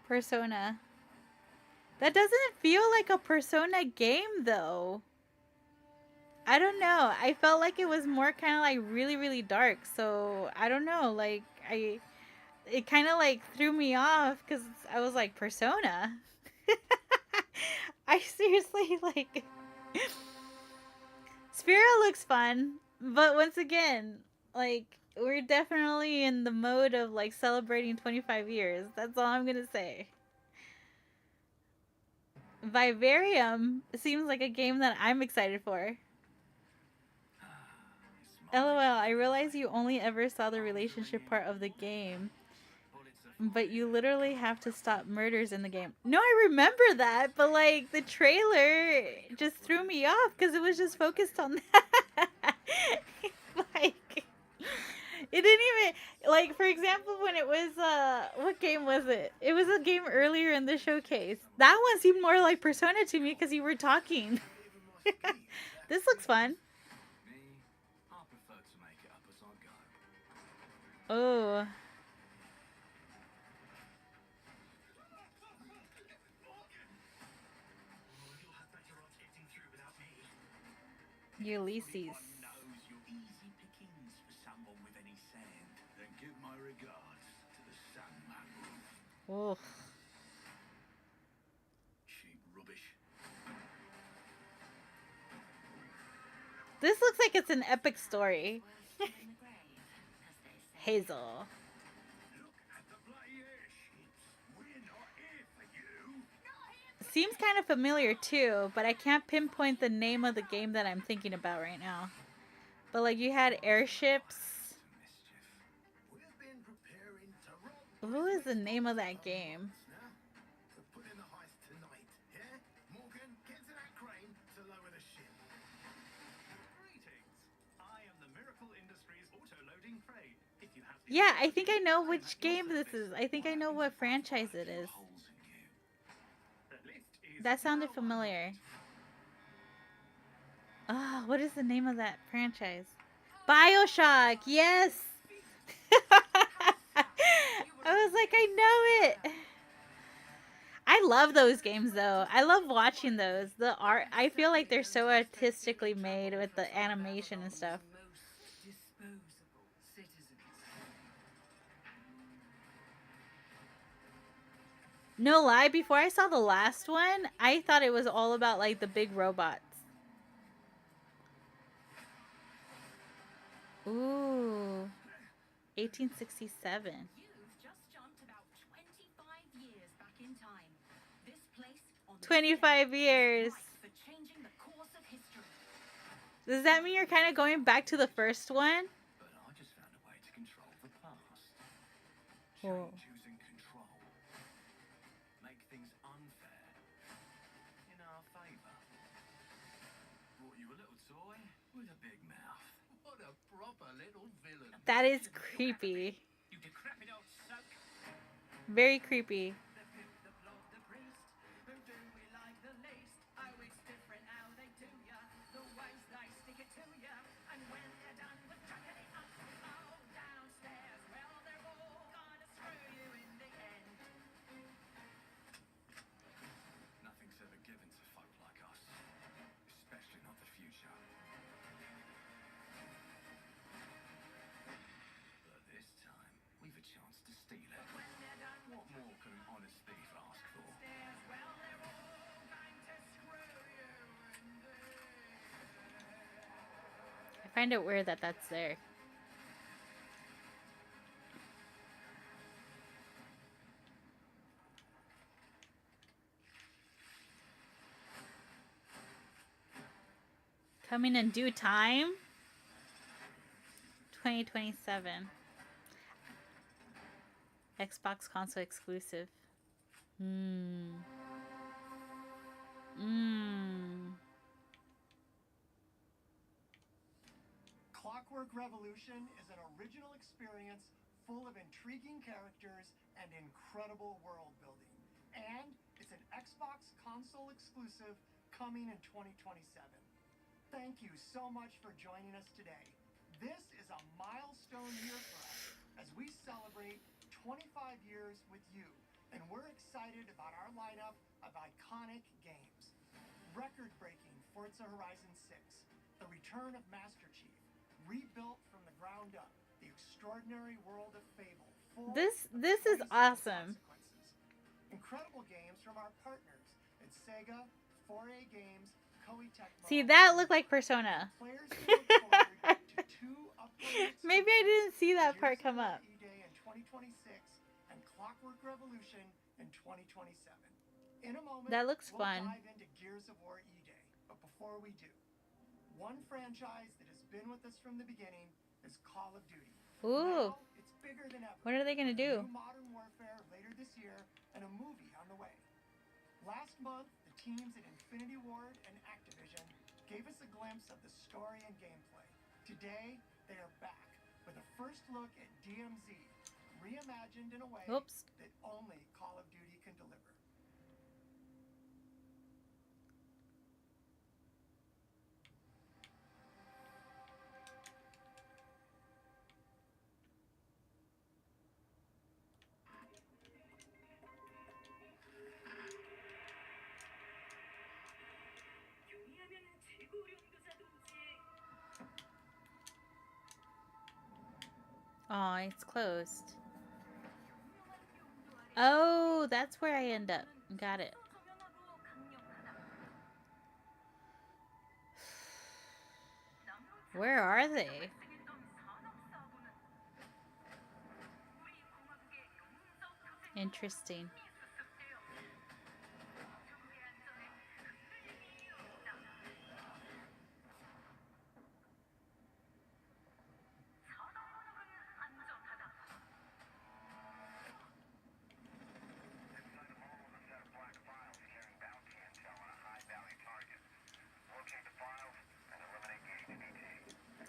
Persona. That doesn't feel like a Persona game, though. I don't know. I felt like it was more kind of like really, really dark. So I don't know. Like it kind of like threw me off because I was like Persona. I seriously like. Sphera looks fun, but once again, like we're definitely in the mode of like celebrating 25 years. That's all I'm gonna say. Vivarium seems like a game that I'm excited for. LOL, I realize you only ever saw the relationship part of the game, but you literally have to stop murders in the game. No, I remember that, but like the trailer just threw me off because it was just focused on that. Like, it didn't even, like, for example, when it was, what game was it? It was a game earlier in the showcase. That one seemed more like Persona to me because you were talking. This looks fun. I prefer to make it up as I go. Oh. You'll have better odds getting through without me. Ulysses. Everyone knows you're easy pickings for someone with any sand. Then give my regards to the Sandman. Oh. Cheap rubbish. This looks like it's an epic story. Hazel. Look at the bloody airships. We're not here for you. Seems kind of familiar too, but I can't pinpoint the name of the game that I'm thinking about right now. But like you had airships. We've been preparing to rob. Who is the name of that game? Now, we're putting the heist tonight. Yeah? Morgan, get to that crane to lower the ship. Greetings. I am the Miracle Industries auto-loading crane. If you have Yeah, I think I know which game this is. I think I know what franchise it is. That sounded familiar. Ah, what is the name of that franchise? BioShock, yes! I was like, I know it. I love those games though. I love watching those. The art, I feel like they're so artistically made with the animation and stuff. No lie, before I saw the last one, I thought it was all about like the big robots. Ooh. 1867. You've just jumped about 25 years back in time. This place on this 25 day years. is ripe for changing the course of history. Does that mean you're kind of going back to the first one? But I just found a way to control the past. Whoa. Change using control. Make things unfair. In our favor. Brought you a little toy with a big mouth. What a proper little villain. That is creepy. You decrepit old soak. Very creepy. The pimp, the plod, the priest. Who do we like the least? Oh, it's different how they do ya. The ways they stick it to ya. And when they're done with chucking it up, oh, downstairs, well, they're all gonna screw you in the end. Nothing's ever given to folk like us. Especially not the future. But this time, we've a chance to steal it. What more can an honest thief ask for? I find it weird that that's there. Coming in due time. 2027. Xbox console exclusive. Mmm. Mmm. Clockwork Revolution is an original experience full of intriguing characters and incredible world building. And it's an Xbox console exclusive coming in 2027. Thank you so much for joining us today. This is a milestone year for us as we celebrate 25 years with you, and we're excited about our lineup of iconic games. Record-breaking Forza Horizon 6, the return of Master Chief, rebuilt from the ground up, the extraordinary world of Fable. This is awesome. Incredible games from our partners at Sega, 4A Games, Koei Tecmo. See, that looked like Persona. Players can look forward to 2 upgraded Maybe I didn't see that part come Gears of up. War E-Day in 2026 and Clockwork Revolution in 2027. In a moment, That looks we'll fun. dive into Gears of War E-Day. But before we do, one franchise that has been with us from the beginning is Call of Duty. Ooh. Now, it's bigger than ever. What are they going to do? New Modern Warfare later this year and a movie on the way. Last month, the teams at Infinity Ward and Activision gave us a glimpse of the story and gameplay. Today, they are back with a first look at DMZ, reimagined in a way that only Call of Duty can deliver. Oh, it's closed. Oh, that's where I end up. Got it. Where are they? Interesting.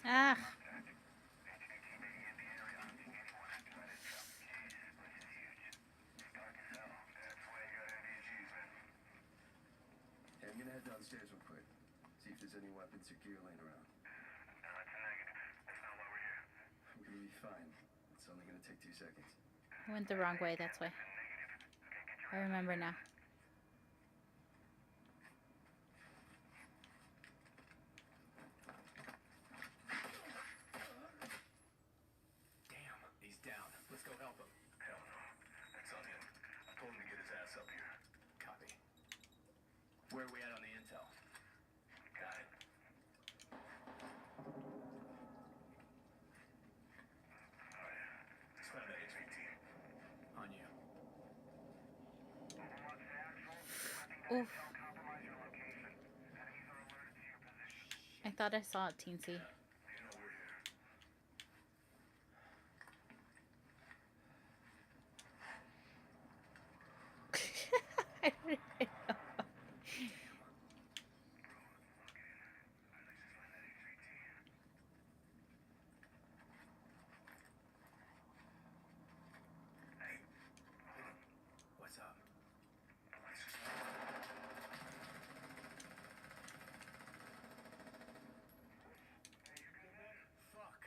Ah. Hey, I'm gonna head downstairs real quick. See if there's any weapons or gear laying around. No, that's a negative. That's not why we're here. We're gonna be fine. It's only gonna take 2 seconds. I went the wrong way, that's why. I remember now. Damn, he's down. Let's go help him. Hell no. That's on him. I told him to get his ass up here. Copy. Where are we at on the intel? Got it. Just found that HVT. On you. Oof. I thought I saw it, Teensy. I don't know. What's up? Fuck.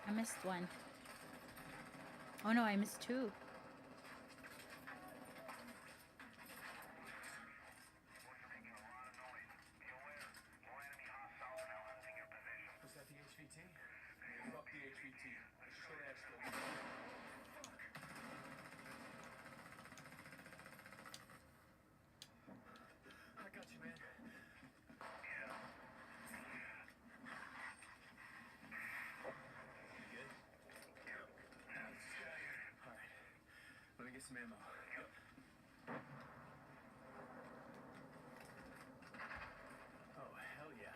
I missed one. Oh no, I missed 2. Was that the HVT? Fuck the HVT. Let's just go to exfil. Fuck. I got you, man. some ammo. Oh, hell yeah.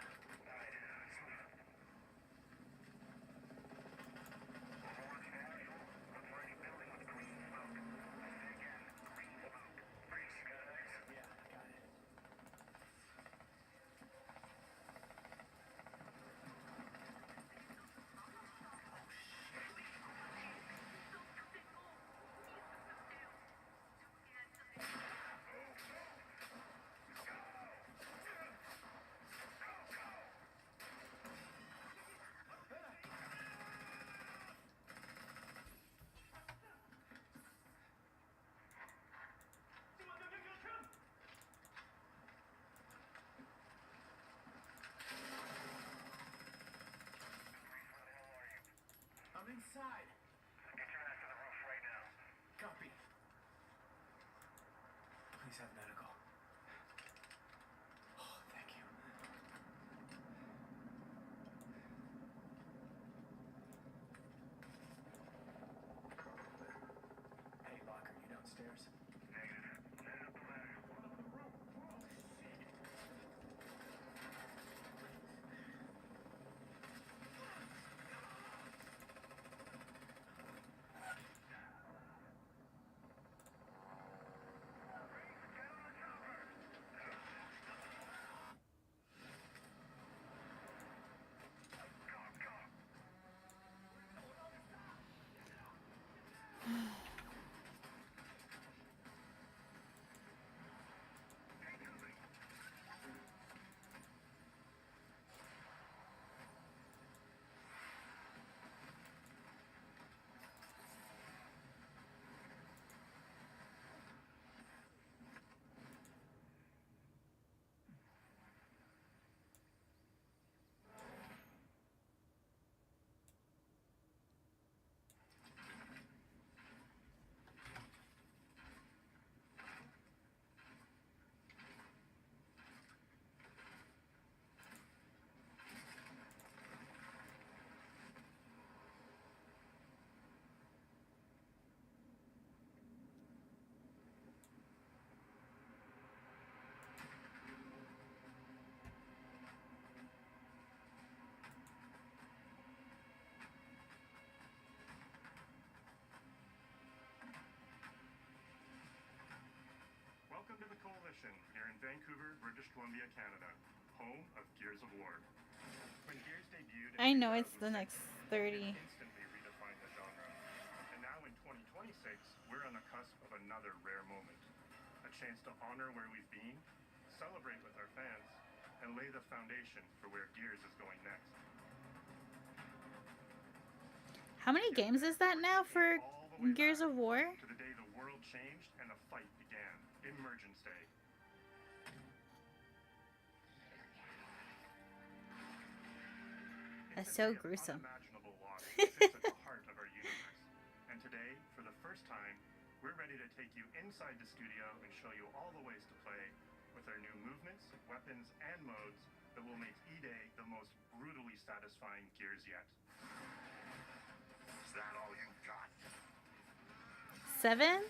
Yeah, got it. I'm inside. Get your ass to the roof right now. Copy. Please have medical. Oh, thank you. Hey, Locker, you downstairs? Negative. Head up the ladder. Welcome to the Coalition, here in Vancouver, British Columbia, Canada, home of Gears of War. When Gears debuted I in know it's the 2006, next it 30. instantly redefined the genre. And now in 2026, we're on the cusp of another rare moment. A chance to honor where we've been, celebrate with our fans, and lay the foundation for where Gears is going next. How many games is that now for All the way Gears back of War? to the day the world changed and the fight began, Emergence Day. That's It's a so day of gruesome. unimaginable loss that sits at the heart of our universe. And today, for the first time, we're ready to take you inside the studio and show you all the ways to play with our new movements, weapons, and modes that will make E-Day the most brutally satisfying Gears yet. Is that all you got? 7?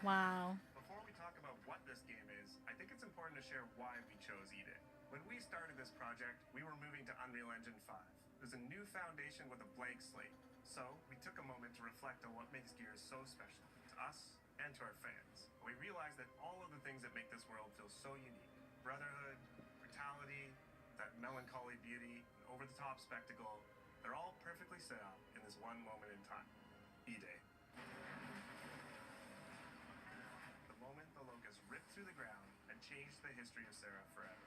Wow. Before we talk about what this game is, I think it's important to share why we chose E-Day. When we started this project, we were moving to Unreal Engine 5. It was a new foundation with a blank slate. So we took a moment to reflect on what makes Gears so special to us and to our fans. We realized that all of the things that make this world feel so unique, brotherhood, brutality, that melancholy beauty, and over-the-top spectacle, they're all perfectly set up in this one moment in time, E-Day. The moment the Locust ripped through the ground and changed the history of Seraph forever.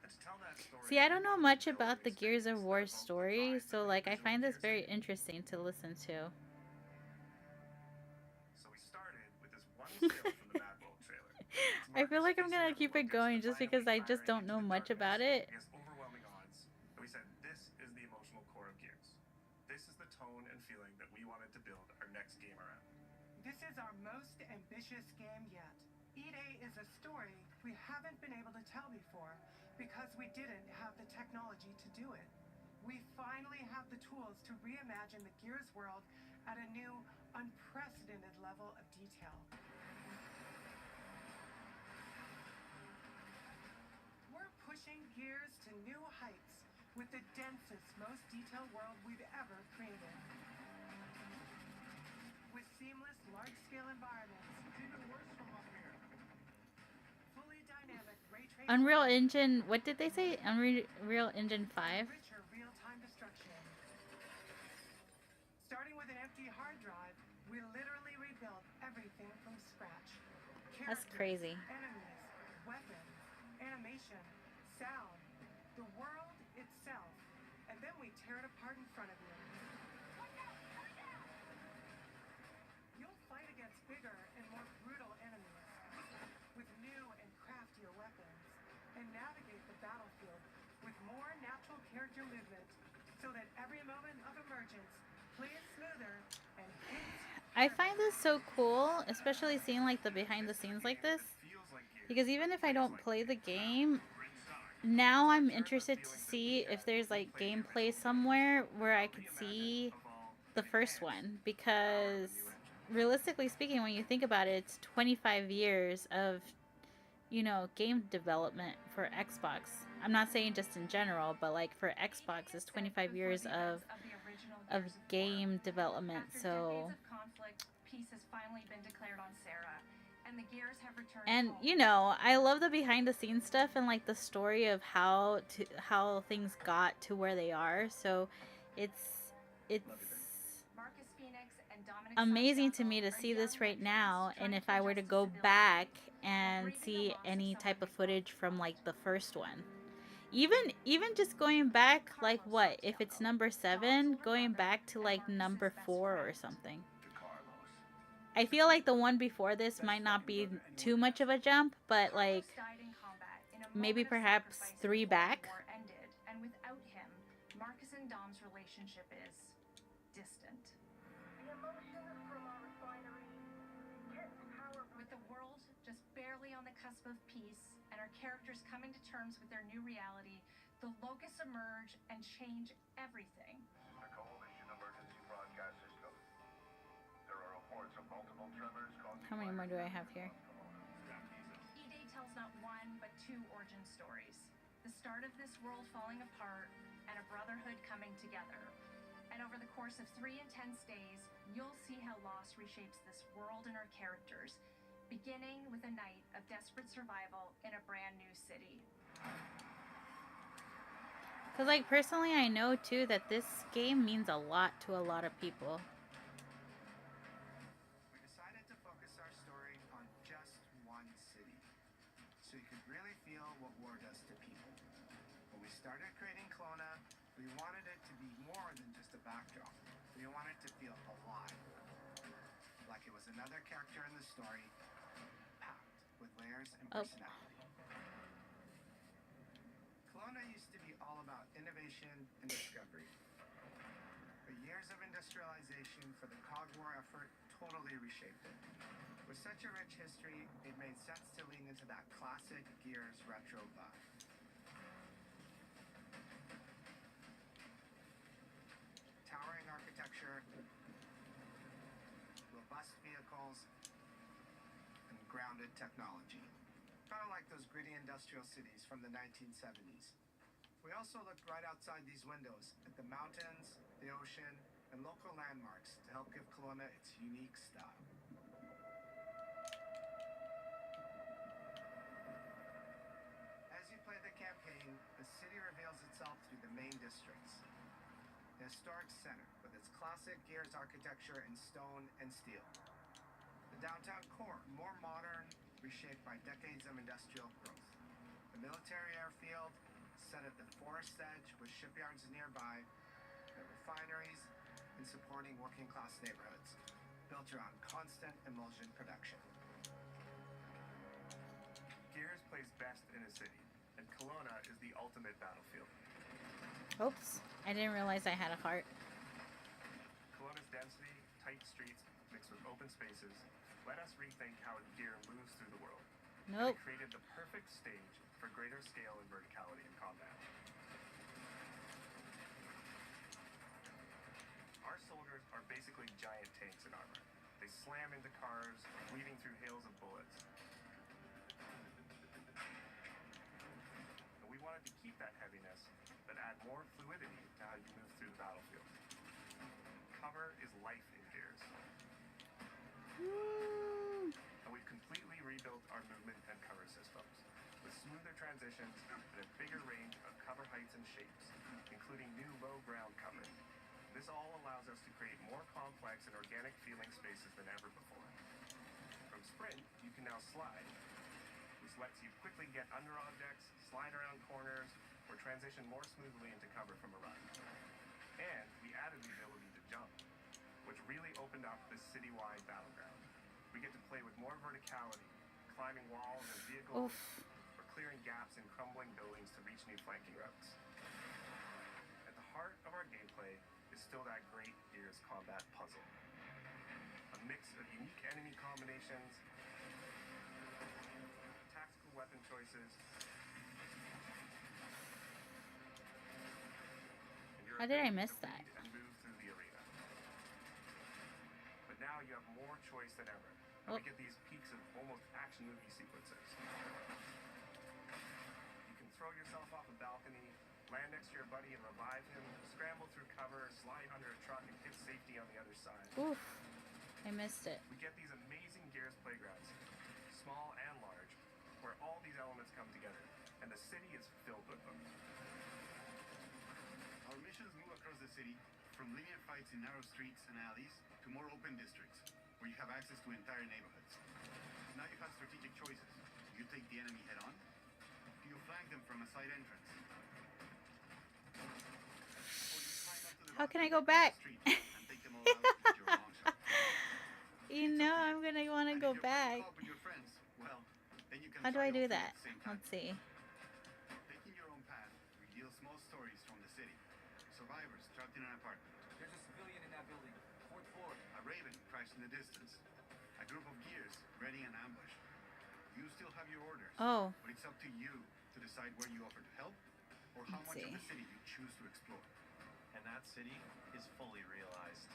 And to tell that story, See, I don't know much we built about an the Gears of experience War that both story, provides so the like I original find this Gears very game. interesting to listen to. So we started with this one still from the Mad World trailer. It's I feel Marcus like I'm facing gonna down keep the it Locust going and just finally because I just firing don't into know the much darkness about it. against overwhelming odds. And we said, this is the emotional core of Gears. This is the tone and feeling that we wanted to build our next game around. This is our most ambitious game yet. E-Day is a story we haven't been able to tell before because we didn't have the technology to do it. We finally have the tools to reimagine the Gears world at a new, unprecedented level of detail. We're pushing gears to new heights with the densest, most detailed world we've ever created. With seamless, large-scale environments, It's even worse from up here. fully dynamic ray tracing, Unreal Engine, what did they say? Unreal Engine 5? richer real-time destruction. Starting with an empty hard drive, we literally rebuild everything from scratch. That's Characters, crazy. enemies, weapons, animation, sound, the world itself. And then we tear it apart in front of you. You'll fight against bigger and more brutal enemies with new and craftier weapons and navigate the battlefield with more natural character movement so that every moment of emergence plays smoother and hits I find this so cool, especially seeing like the behind the scenes like this. Because even if I don't play the game, now I'm interested to see if there's like gameplay somewhere where I could see the first one. Because realistically speaking, when you think about it, it's 25 years of, you know, game development for Xbox. I'm not saying just in general, but like for Xbox, it's 25 years of game development. So, Peace has finally been declared on Sarah, and the Gears have returned and home. you know, I love the behind the scenes stuff and like the story of how things got to where they are. So, it's Marcus Phoenix and Dominic amazing to Sciascia me to are see young this right legends now. trying And to if bring I were to justice go villainy back while and grieving the see loss of any someone type of they footage loved from most. like the first one, even just going back, like what if it's number 7, going back to like number 4 or something. I feel like the one before this might not be too much of a jump, but like Carlos died in combat in a maybe moment of perhaps sacrifice 3 before back. the war ended, and without him, Marcus and Dom's relationship is distant. The emotion from our refinery gets power. With the world just barely on the cusp of peace and our characters coming to terms with their new reality, the locusts emerge and change everything. The Coalition Emergency Broadcast System. There are reports of multiple tremors causing... How many more do I have here? E-Day tells not one, but 2 origin stories. The start of this world falling apart and a brotherhood coming together. And over the course of 3 intense days, you'll see how loss reshapes this world and our characters, beginning with a night of desperate survival in a brand new city. Because like personally I know too that this game means a lot to a lot of people. We decided to focus our story on just one city, so you could really feel what war does to people. When we started creating Kelowna, we wanted it to be more than just a backdrop. We wanted it to feel alive, like it was another character in the story, packed with layers and personality. Kelowna used to be all about innovation and discovery. But years of industrialization for the Cog War effort totally reshaped it. With such a rich history, it made sense to lean into that classic Gears retro vibe. Towering architecture, robust vehicles, and grounded technology. Kind of like those gritty industrial cities from the 1970s. We also looked right outside these windows at the mountains, the ocean, and local landmarks to help give Kelowna its unique style. As you play the campaign, the city reveals itself through the main districts. The historic center, with its classic Gears architecture in stone and steel. The downtown core, more modern, reshaped by decades of industrial growth. The military airfield, set at the forest edge with shipyards nearby, the refineries, and supporting working-class neighborhoods, built around constant emulsion production. Gears plays best in a city, and Kelowna is the ultimate battlefield. Oops, I didn't realize I had a heart. Kelowna's density, tight streets, mixed with open spaces, let us rethink how a gear moves through the world. Nope. It created the perfect stage for greater scale and verticality in combat. Our soldiers are basically giant tanks in armor. They slam into cars, weaving through hails of bullets. And we wanted to keep that heaviness, but add more fluidity to how you move through the battlefield. Cover is life in Gears. And we've completely rebuilt our movement and cover systems, with smoother transitions and a bigger range of cover heights and shapes, including new low ground cover. This all allows us to create more complex and organic feeling spaces than ever before. From Sprint, you can now slide, which lets you quickly get under objects, slide around corners, or transition more smoothly into cover from a run. And we added the ability to jump, which really opened up this citywide battleground. We get to play with more verticality, climbing walls and vehicles, or clearing gaps in crumbling buildings to reach new flanking routes. At the heart of our gameplay is still that great Gears combat puzzle. A mix of unique enemy combinations, tactical weapon choices, and your How did I ability miss to that? read and move through the arena. But now you have more choice than ever, and we get these peaks of almost action movie sequences. You can throw yourself off a balcony, land next to your buddy and revive him, scramble through cover, slide under a truck, and hit safety on the other side. Oof. I missed it. We get these amazing Gears playgrounds, small and large, where all these elements come together, and the city is filled with them. Our missions move across the city, from linear fights in narrow streets and alleys to more open districts, where you have access to entire neighborhoods. Now you have strategic choices. Do you take the enemy head on? Do you flank them from a side entrance? How can I go back? You know I'm gonna want to go back. How do I do that? Let's see. Taking your own path reveals small stories from the city. Survivors trapped in an apartment. There's a civilian in that building. 4th floor. A Raven crashed in the distance. A group of Gears ready an ambush. You still have your orders. Oh. But it's up to you to decide where you offer to help or how much of the city you choose to explore. And that city is fully realized.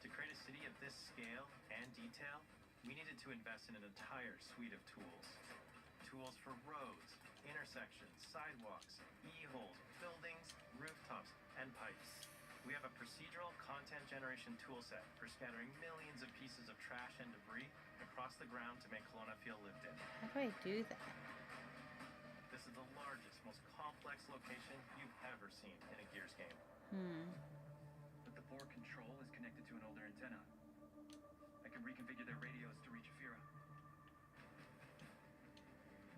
To create a city of this scale and detail, we needed to invest in an entire suite of tools. Tools for roads, intersections, sidewalks, e-holes, buildings, rooftops, and pipes. We have a procedural content generation toolset for scattering millions of pieces of trash and debris across the ground to make Kelowna feel lived in. How do I do that? This is the largest, most complex location you've ever seen in a Gears game. But the board control is connected to an older antenna. I can reconfigure their radios to reach Afira.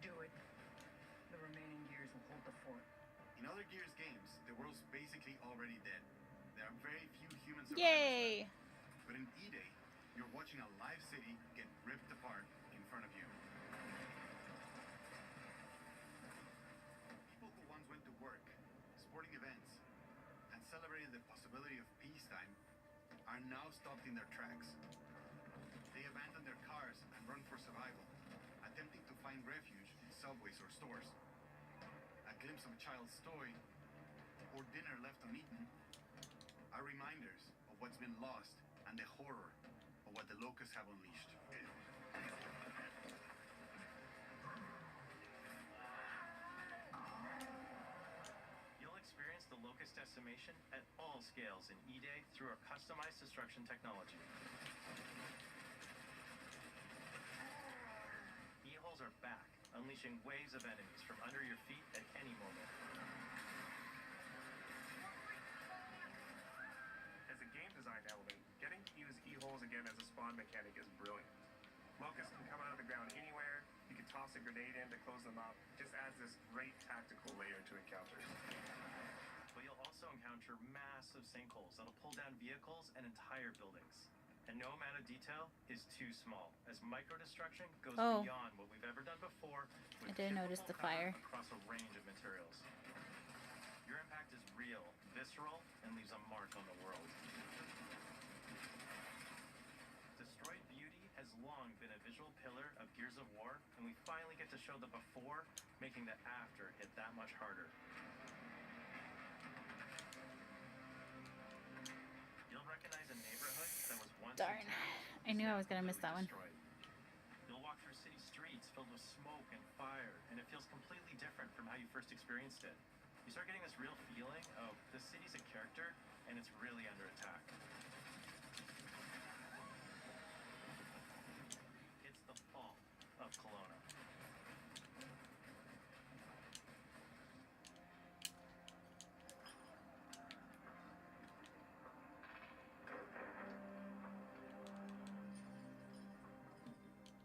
Do it. The remaining Gears will hold the fort. In other Gears games, the world's basically already dead. There are very few human survivors. Yay! But in E-Day, you're watching a live city get ripped apart in front of you. People who once went to work, sporting events, and celebrated the possibility of peacetime are now stopped in their tracks. They abandon their cars and run for survival, attempting to find refuge in subways or stores. A glimpse of a child's toy or dinner left uneaten are reminders of what's been lost and the horror of what the locusts have unleashed. You'll experience the locust decimation at all scales in E-Day through our customized destruction technology. E-holes are back, unleashing waves of enemies from under your feet at any moment. As a game design element, getting to use e-holes again as a spawn mechanic is brilliant. Locusts can come out of the ground anywhere, you can toss a grenade in to close them up, just adds this great tactical layer to encounters. But you'll also encounter massive sinkholes that'll pull down vehicles and entire buildings. And no amount of detail is too small, as micro-destruction goes beyond what we've ever done before. I didn't notice the fire. Across a range of materials. Your impact is real, visceral, and leaves a mark on the world. Destroyed Beauty has long been a visual pillar of Gears of War, and we finally get to show the before, making the after hit that much harder. You'll recognize a neighborhood Darn. I knew I was gonna miss that one. Destroyed. You'll walk through city streets filled with smoke and fire, and it feels completely different from how you first experienced it. You start getting this real feeling of the city's a character, and it's really under attack. It's the fall of Kelowna.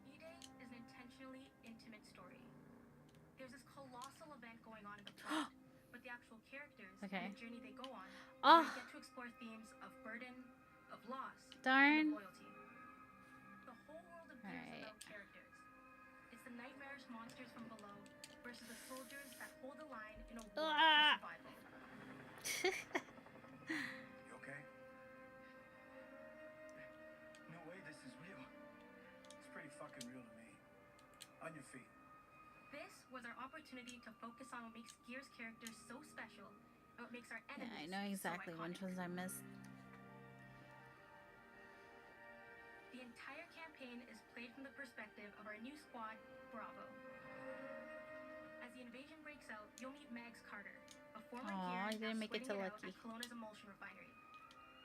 E-Day is an intentionally intimate story. There's this colossal event going on in the plot, but the actual characters Okay. and the journey they go on, Oh. they get to explore themes of burden, of loss, Darn. and of loyalty. The whole world of Gears is about characters. It's the nightmarish monsters from below versus the soldiers that hold the line in a war for survival. You okay? No way this is real. It's pretty fucking real to me. On your feet. This was our opportunity to focus on what makes Gears characters so special and what makes our enemies Yeah, I know exactly so which ones I missed. The entire campaign is played from the perspective of our new squad, Bravo. As the invasion breaks out, you'll meet Mags Carter, a former Aw, I Gear didn't make it to sweating Lucky. out at Kelowna's emulsion refinery.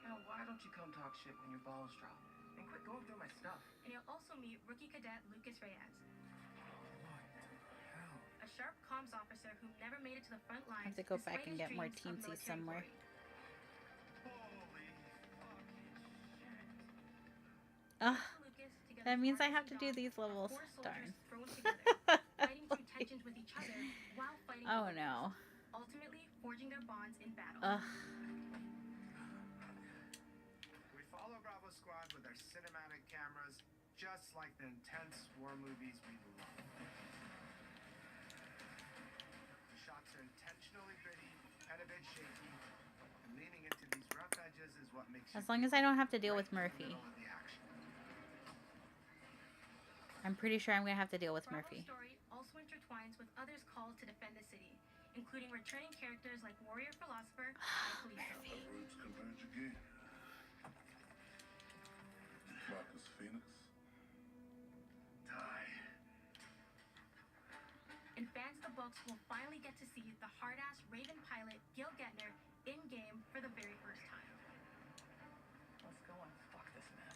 Now, why don't you come talk shit when your balls drop? And quit going through my stuff. And you'll also meet rookie cadet Lucas Reyes, What the hell? a sharp comms officer who never made it to the front I lines. have to go despite back and his get more dreams of teensy military somewhere. glory. Ugh. Lucas, together That with means I Marcus have and to do Dom, these are levels. four soldiers Darn. thrown together, fighting through tensions with each other while fighting Oh the no. Lucas, ultimately forging their bonds in battle. Ugh. We follow Bravo Squad with our cinematic cameras, just like the intense war movies we love. The shots are intentionally gritty and a bit shaky, and leaning into these rough edges is what makes As you long as I don't have to deal with Murphy. middle of the action. I'm pretty sure I'm gonna have to deal with Bravo's Murphy. story also intertwines with others called to defend the city, including returning characters like Warrior Philosopher and Kalisto. Roots converge again. Marcus Phoenix. Die. And fans of the books will finally get to see the hard-ass Raven pilot Gil Gettner in-game for the very first time. Let's go and fuck this mess.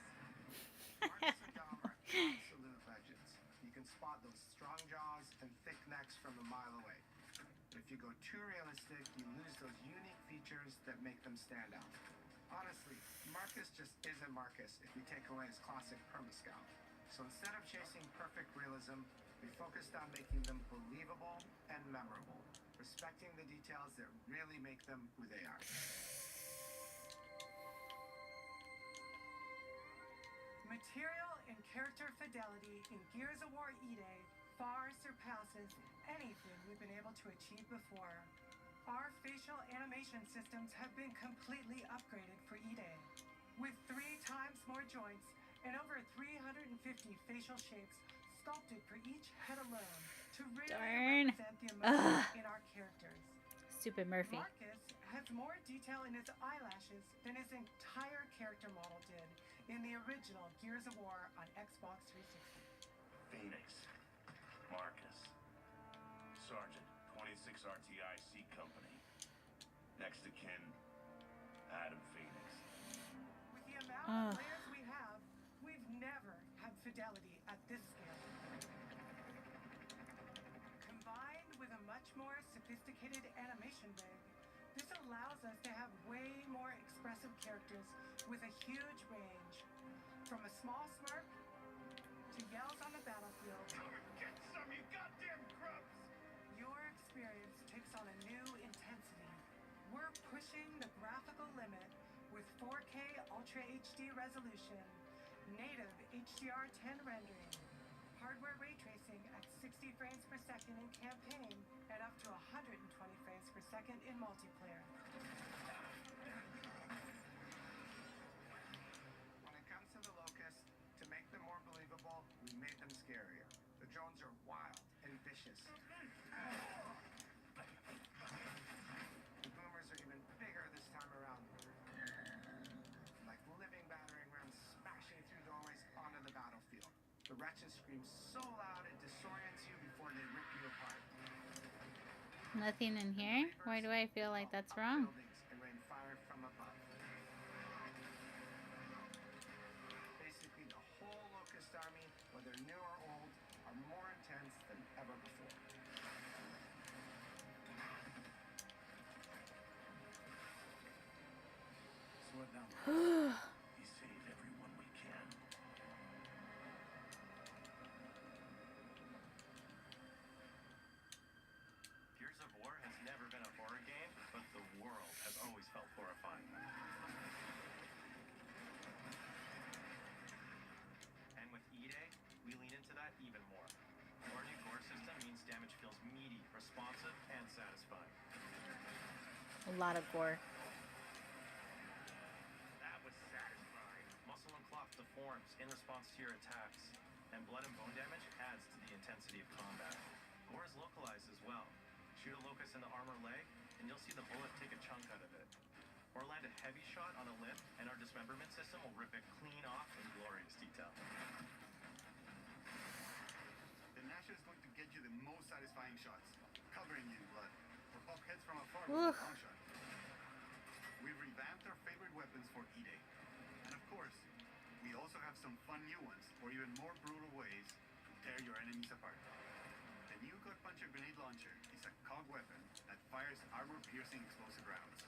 Marcus and Dom are absolute legends. You can spot those strong jaws and thick necks from a mile away. But if you go too realistic, you lose those unique features that make them stand out. Honestly, Marcus just isn't Marcus if you take away his classic perma-scout. So instead of chasing perfect realism, we focused on making them believable and memorable, respecting the details that really make them who they are. Material and character fidelity in Gears of War E-Day far surpasses anything we've been able to achieve before. Our facial animation systems have been completely upgraded for E-Day, with 3 times more joints and over 350 facial shapes sculpted for each head alone to really Darn. represent the emotion in our characters. Stupid Murphy. Marcus has more detail in his eyelashes than his entire character model did in the original Gears of War on Xbox 360. Phoenix. Marcus. Sergeant, 26 RTIC Company. Next to kin, Adam Phoenix. With the amount of layers we have, we've never had fidelity at this scale. Combined with a much more sophisticated animation rig, this allows us to have way more expressive characters with a huge range. From a small smirk to yells on the battlefield. Get some, you goddamn grubs! Your experience takes on a new intensity. We're pushing the graphical limit with 4K Ultra HD resolution, native HDR10 rendering, hardware ray tracing at 60 frames per second in campaign, and up to 120 frames per second in multiplayer. When it comes to the Locusts, to make them more believable, we made them scarier. The drones are wild and vicious. The boomers are even bigger this time around. Like living battering rams smashing Ratchet screams so loud it disorients you before they rip you apart. Nothing in here? Why do I feel like that's wrong? Buildings and rain fire from above. Basically, the whole Locust Army, whether new or old, are more intense than ever before. Slow it down. We save everyone we can. Gears of War has never been a horror game, but the world has always felt horrifying. And with E-Day, we lean into that even more. Our new gore system means damage feels meaty, responsive, and satisfying. A lot of gore. That was satisfying. Muscle and cloth deforms in response to your attacks, and blood and bone damage adds to the intensity of combat. Gore is localized as well. Shoot a locust in the armor leg, and you'll see the bullet take a chunk out of it. Or land a heavy shot on a limb, and our dismemberment system will rip it clean off in glorious detail. The Gnasher is going to get you the most satisfying shots, covering you in blood, or pop heads from afar with a long shot. We've revamped our favorite weapons for E-Day. And of course, we also have some fun new ones, or even more brutal ways to tear your enemies apart. The new Gut Puncher grenade launcher is a cog weapon that fires armor-piercing explosive rounds.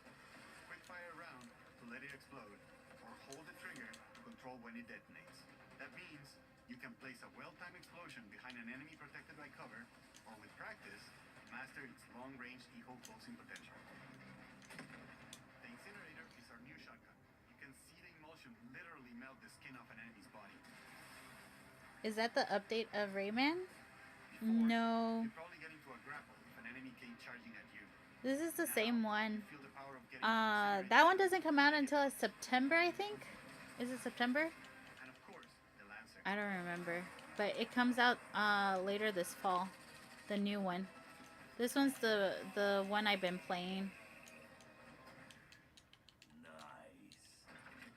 Quick fire a round to let it explode, or hold the trigger to control when it detonates. That means you can place a well-timed explosion behind an enemy protected by cover, or with practice, master its long-range eco closing potential. The Incinerator is our new shotgun. You can see the emulsion literally melt the skin off an enemy's body. Is that the update of Rayman? No. You'd probably get into a grapple if an enemy came charging at you. This is the same one. Feel the power of getting That one doesn't come out until September, I think. Is it September? And of course, the Lancer. I don't remember. But it comes out later this fall. The new one. This one's the one I've been playing. The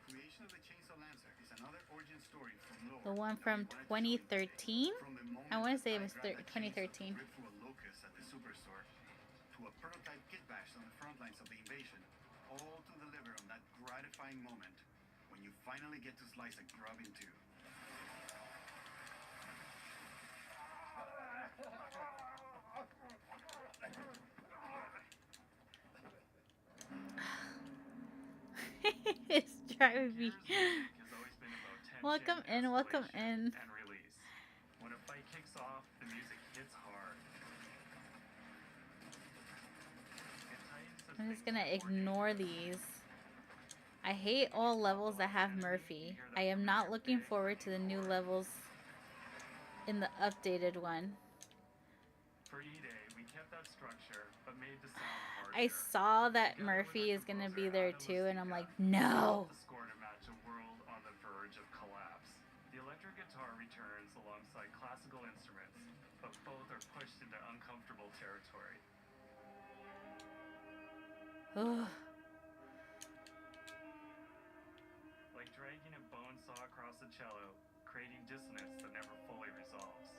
creation of the Chainsaw Lancer is another origin story from lore. The one from 2013? I want to say it was 2013. Ripped through a locust at the superstore, to a prototype kit bash on the front lines of the invasion, all to deliver on that gratifying moment when you finally get to slice a grub in two. It's driving me. Welcome in, welcome in. And release. When a fight kicks off, the music hits hard. I'm just gonna ignore these. I hate all levels that have Murphy. I am not looking forward to the new levels in the updated one. For E-Day, we kept that structure, but made the sound harder. I saw that Murphy is gonna be there too, and I'm like, no! The score to match a world on the verge of collapse. The electric guitar returns alongside classical instruments, but both are pushed into uncomfortable territory. Ugh. Like dragging a bone saw across a cello, creating dissonance that never fully resolves.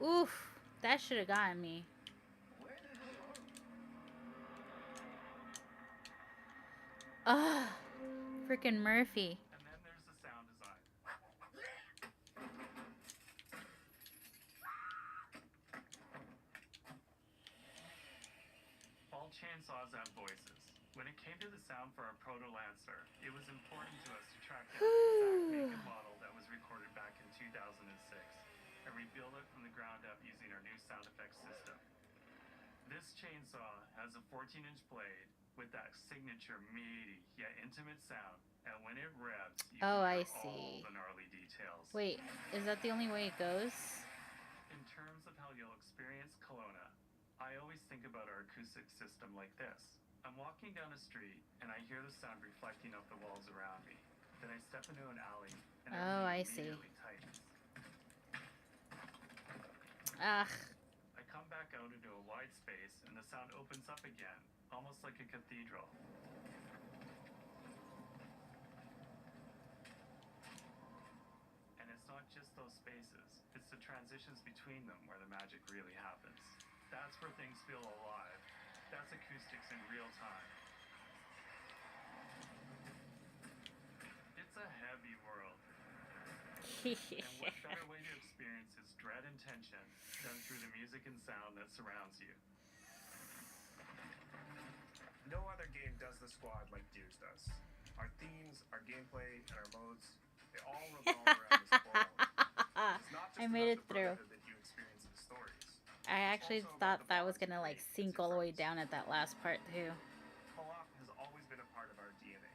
Oof, that should have gotten me. Ugh, freaking Murphy. And then there's the sound design. All chainsaws have voices. When it came to the sound for our Proto Lancer, it was important to us to track down the exact make and model that was recorded back in 2006 and rebuild it from the ground up using our new sound effects system. This chainsaw has a 14-inch blade with that signature meaty yet intimate sound, and when it revs, you I hear see. all the gnarly details. Wait, is that the only way it goes? In terms of how you'll experience Kelowna, I always think about our acoustic system like this. I'm walking down a street and I hear the sound reflecting off the walls around me. Then I step into an alley and I everything see. immediately tightens. Ugh. I come back out into a wide space and the sound opens up again, almost like a cathedral. spaces. It's the transitions between them where the magic really happens. That's where things feel alive. That's acoustics in real time. It's a heavy world. And what better way to experience its dread and tension than through the music and sound that surrounds you? No other game does the squad like Gears does. Our themes, our gameplay, and our modes, they all revolve around this core element. It's not just I made about it the through. brotherhood that you experience in the stories. I actually thought that was gonna like sink all the way down at that last part too. Co-op has always been a part of our DNA.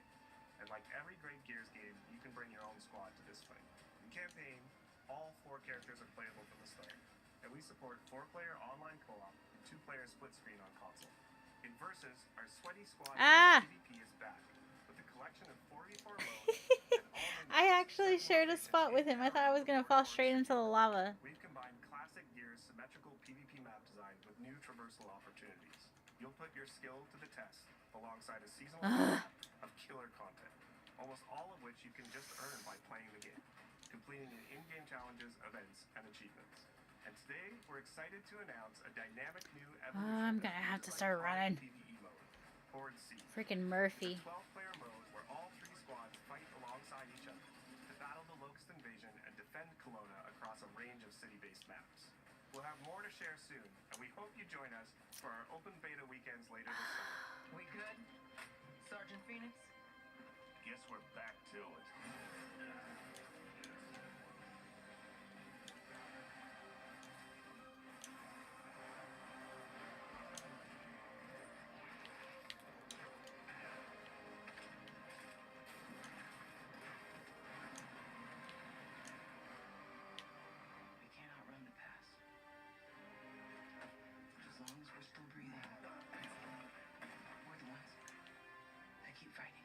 And like every great Gears game, you can bring your own squad to this fight. In campaign, all 4 characters are playable from the start. And we support 4-player online co-op and 2-player split screen on console. In Versus, our sweaty squad PvP is back with a collection of 4v4 modes and all I actually shared a spot with him. I thought I was gonna fall straight into the lava. We've combined classic Gears symmetrical PvP map design with new traversal opportunities. You'll put your skill to the test alongside a seasonal map of killer content, almost all of which you can just earn by playing the game, completing in-game challenges, events, and achievements. And today, we're excited to announce a dynamic new evolution. I'm gonna have to start running. PvE mode, Horde Siege. Freaking Murphy. It's a 12-player mode where all 3 squads fight alongside each other to battle the Locust Invasion and defend Kelowna across a range of city-based maps. We'll have more to share soon, and we hope you join us for our open beta weekends later this summer. We good, Sergeant Phoenix? Guess we're back to it. We can't outrun the past. But as long as we're still breathing, we're the ones that keep fighting.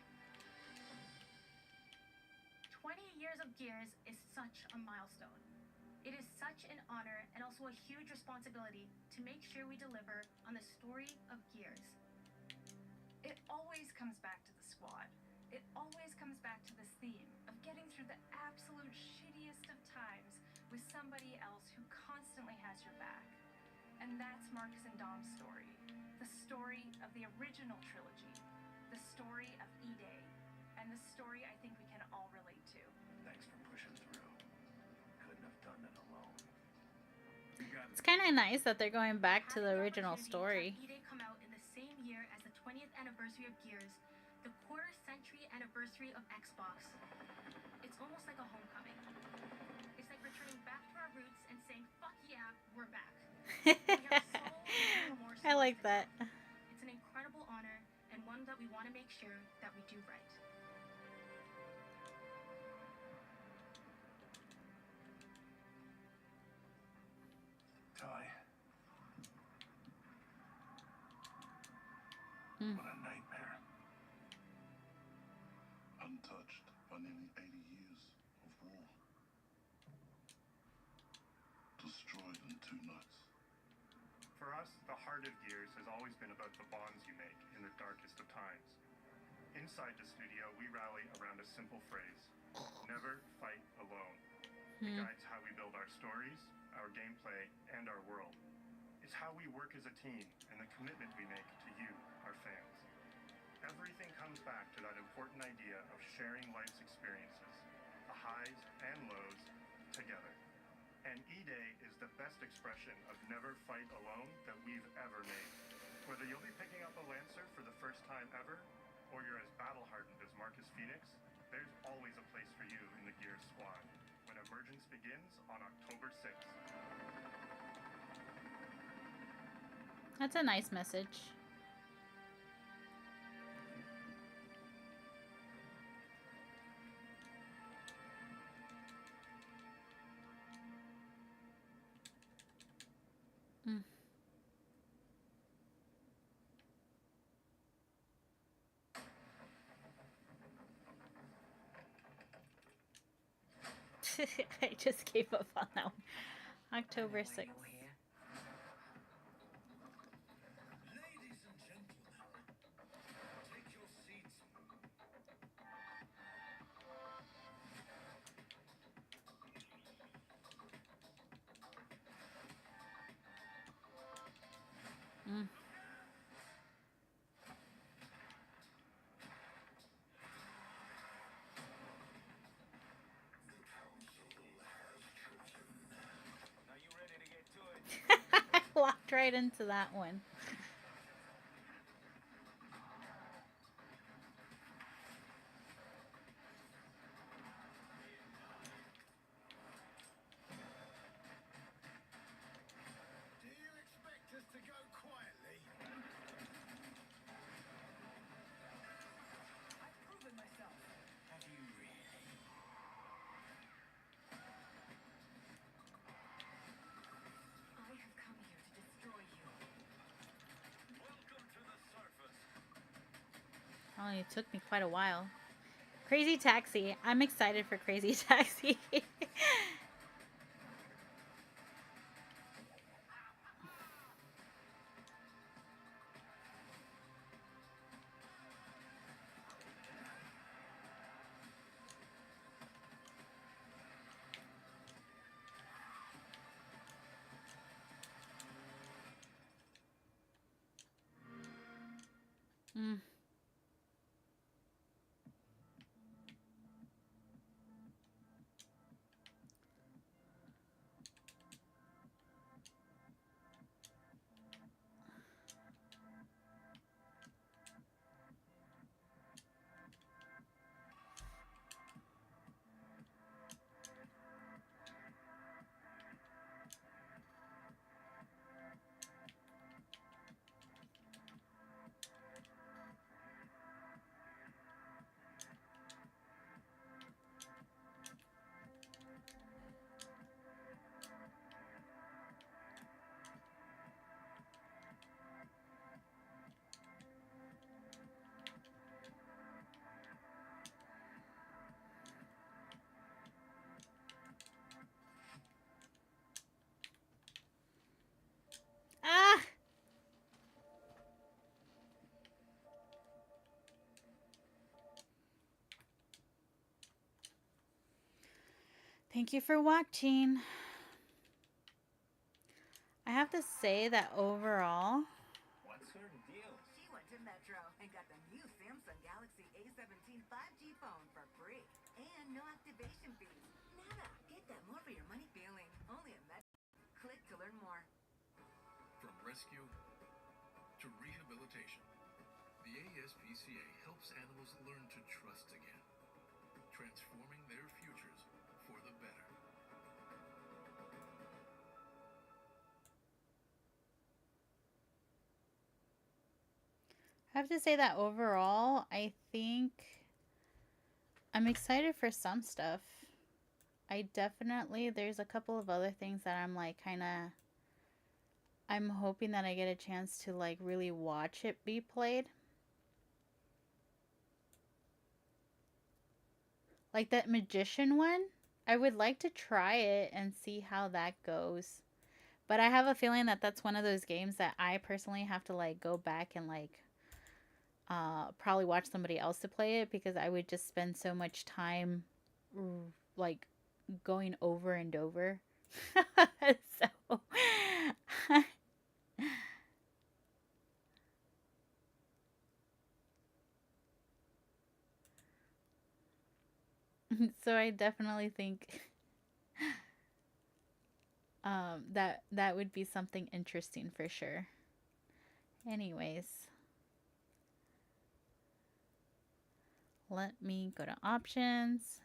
20 years of Gears is such a milestone. It is such an honor and also a huge responsibility to make sure we deliver on the story of Gears. It always comes back to the squad. It always comes back to this theme of getting through the absolute shittiest of times with somebody else who constantly has your back. And that's Marcus and Dom's story. The story of the original trilogy. The story of E-Day. And the story I think we can all relate to. Thanks for pushing through. Couldn't have done it alone. It's kind of nice that they're going back to the original story. E-Day come out in the same year as the 20th anniversary of Gears, the quarter-century anniversary of Xbox. It's almost like a homecoming. It's like returning back to our roots and saying, "Fuck yeah, we're back." I like that. It's an incredible honor and one that we want to make sure that we do right. Ty. What a nightmare. Untouched by nearly 80 years of war. Destroyed in 2 nights. For us, the heart of Gears has always been about the bonds you make in the darkest of times. Inside the studio, we rally around a simple phrase: never fight alone. It guides how we build our stories, our gameplay, and our world. It's how we work as a team and the commitment we make to you, our fans. Everything comes back to that important idea of sharing life's experiences, the highs and lows, together. And E-Day is the best expression of never fight alone that we've ever made. Whether you'll be picking up a Lancer for the first time ever, or you're as battle-hardened as Marcus Phoenix, there's always a place for you in the Gears squad when Emergence begins on October 6th. That's a nice message. I just gave up on that one. October 6th. Ladies and gentlemen, take your seats. Mm. Now you ready to get to it? I walked right into that one. Do you expect us to go quietly? I've proven myself. Have you really? I have come here to destroy you. Welcome to the surface. Oh, it took me quite a while. Crazy Taxi. I'm excited for Crazy Taxi. Mm. Ah! Thank you for watching. I have to say that overall, What's her deal? She went to Metro and got the new Samsung Galaxy A17 5G phone for free. And no activation fees. Nada. Get that more for your money feeling. Only at Metro. Click to learn more. From rescue to rehabilitation, the ASPCA helps animals learn to trust again, transforming their futures for the better. I have to say that overall, I think I'm excited for some stuff. I definitely, there's a couple of other things that I'm like kind of, I'm hoping that I get a chance to like really watch it be played. Like that magician one, I would like to try it and see how that goes. But I have a feeling that that's one of those games that I personally have to like go back and like probably watch somebody else to play it, because I would just spend so much time like going over and over. So so I definitely think that that would be something interesting for sure. Anyways, let me go to options.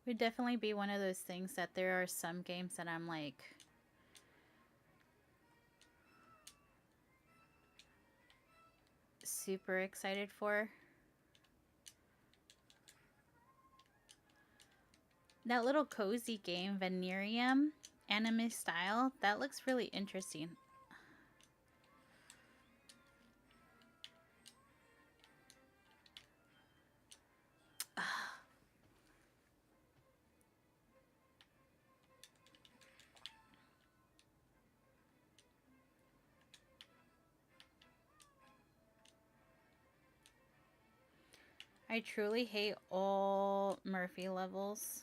Would definitely be one of those things that there are some games that I'm like super excited for. That little cozy game, Venerium, anime style, that looks really interesting. I truly hate all Murphy levels.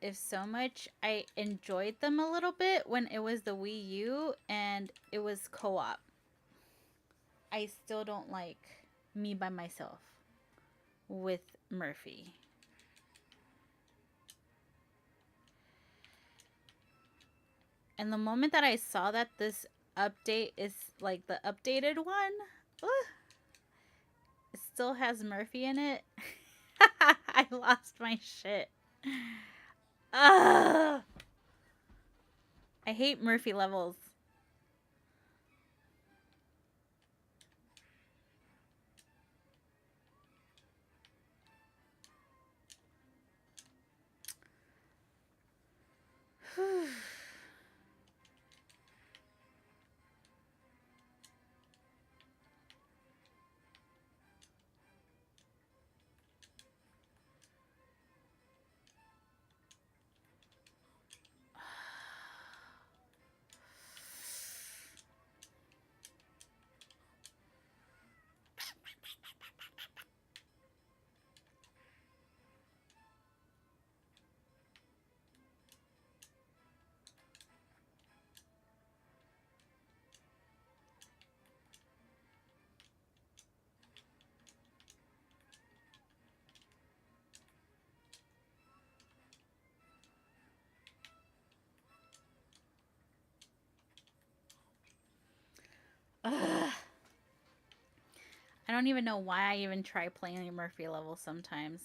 If so much, I enjoyed them a little bit when it was the Wii U and it was co-op. I still don't like me by myself with Murphy. And the moment that I saw that this update is like the updated one, it still has Murphy in it. I lost my shit. Ugh. I hate Murphy levels. Ugh. I don't even know why I even try playing the Murphy level sometimes.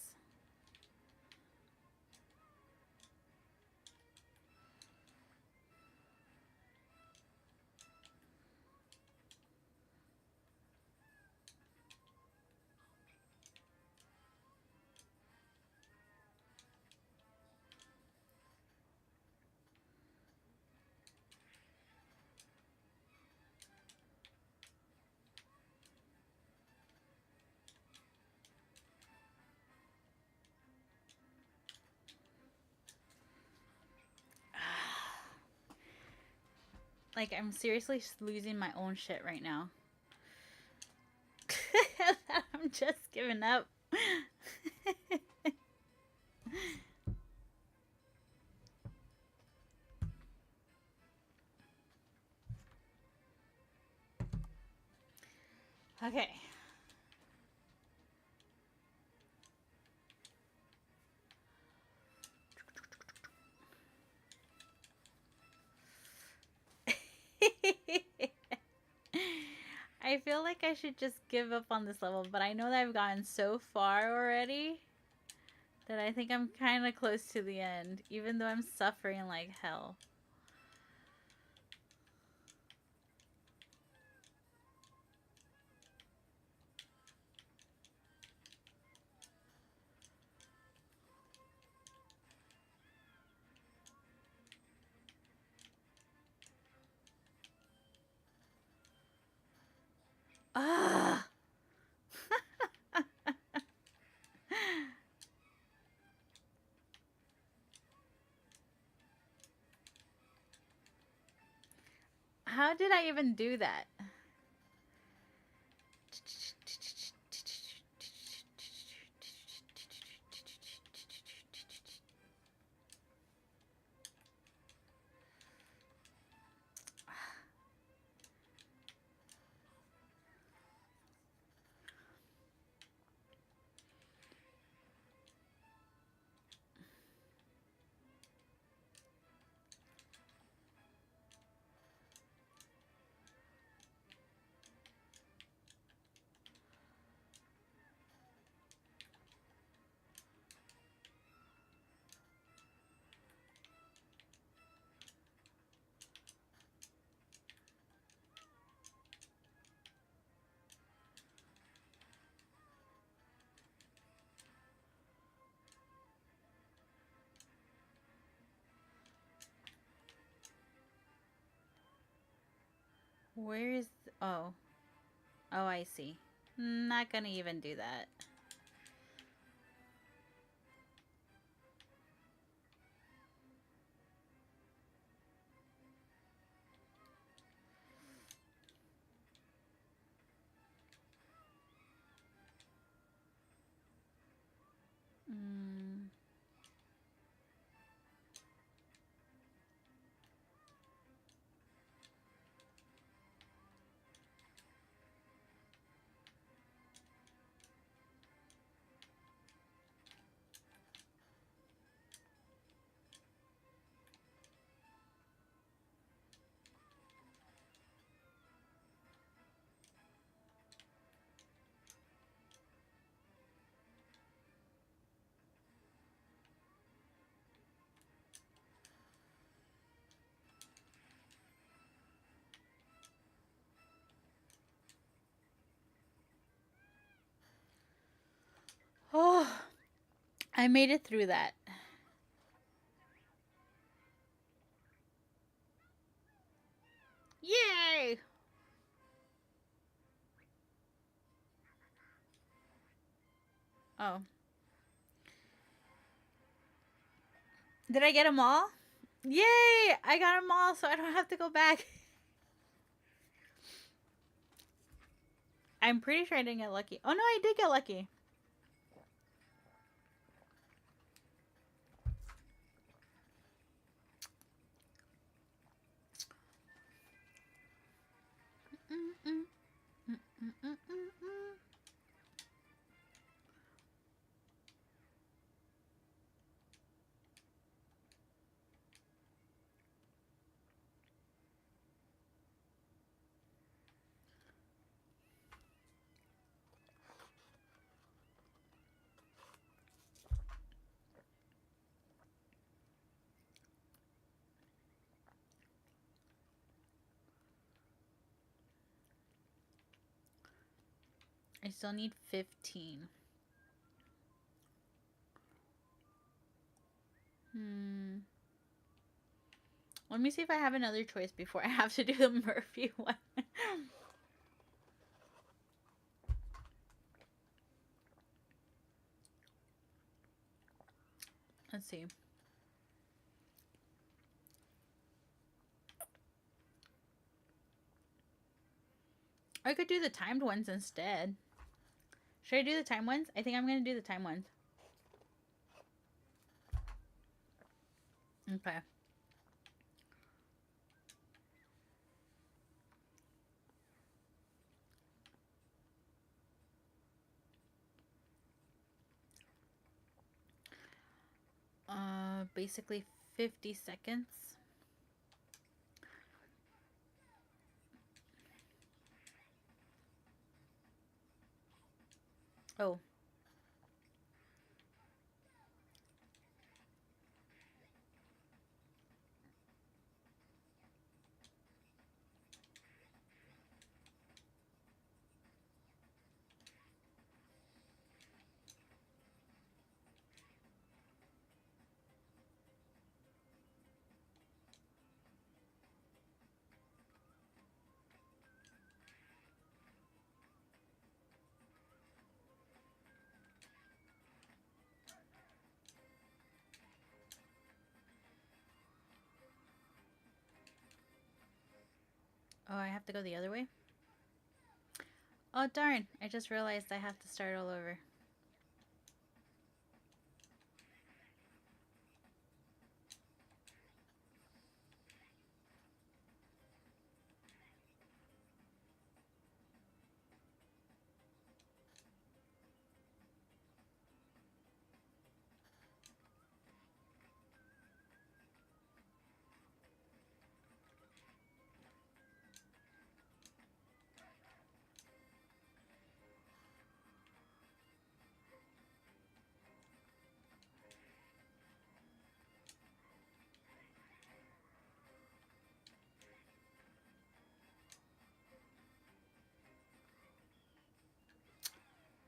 Like, I'm seriously losing my own shit right now. I'm just giving up. Okay. I feel like I should just give up on this level, but I know that I've gotten so far already that I think I'm kind of close to the end, even though I'm suffering like hell. Ah! How did I even do that? Where is... Oh. Oh, I see. Not gonna even do that. Mm. Oh, I made it through that. Yay! Oh. Did I get them all? Yay! I got them all, so I don't have to go back. I'm pretty sure I didn't get lucky. Oh no, I did get lucky. Mm-mm. Mm-mm-mm-mm-mm. I still need 15. Let me see if I have another choice before I have to do the Murphy one. Let's see. I could do the timed ones instead. Should I do the timed ones? I think I'm going to do the timed ones. Okay. Basically 50 seconds. Oh. Oh, I have to go the other way? Oh, darn. I just realized I have to start all over.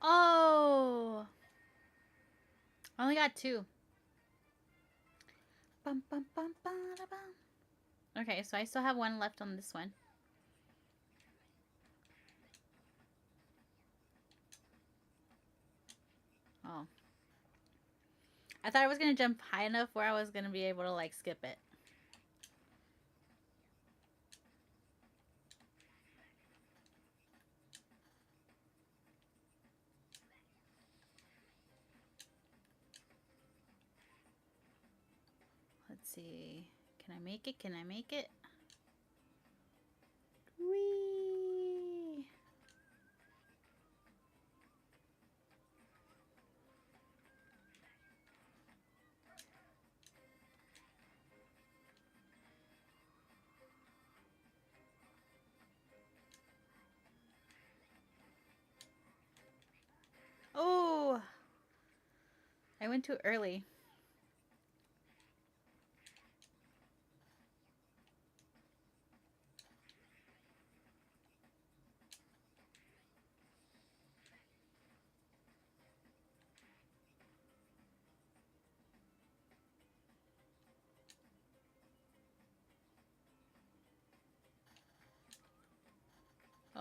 Oh! I only got 2. Bum, bum, bum, bum, bum. Okay, so I still have 1 left on this one. I thought I was gonna jump high enough where I was gonna be able to like skip it. Let's see. Can I make it? Can I make it? Whee! Oh! I went too early.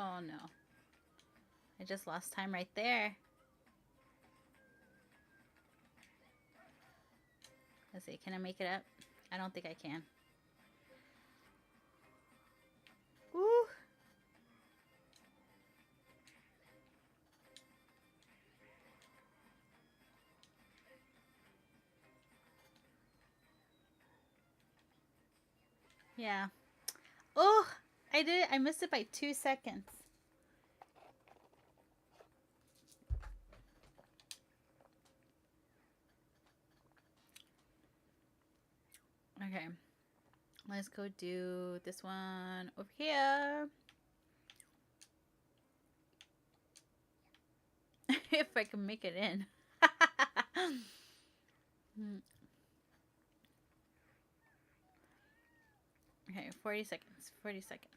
Oh no. I just lost time right there. Let's see. Can I make it up? I don't think I can. Woo! Yeah. Oh! I did it. I missed it by 2 seconds. Okay. Let's go do this one over here. If I can make it in. Okay, 40 seconds. 40 seconds.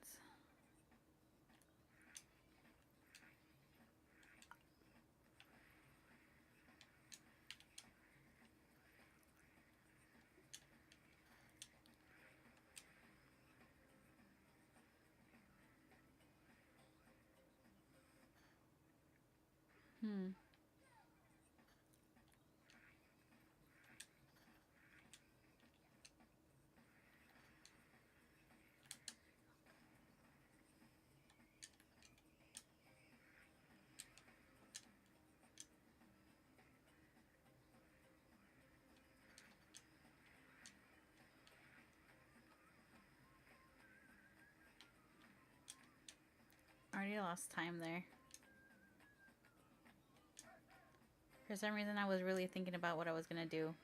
Hmm. Already lost time there. For some reason, I was really thinking about what I was gonna do.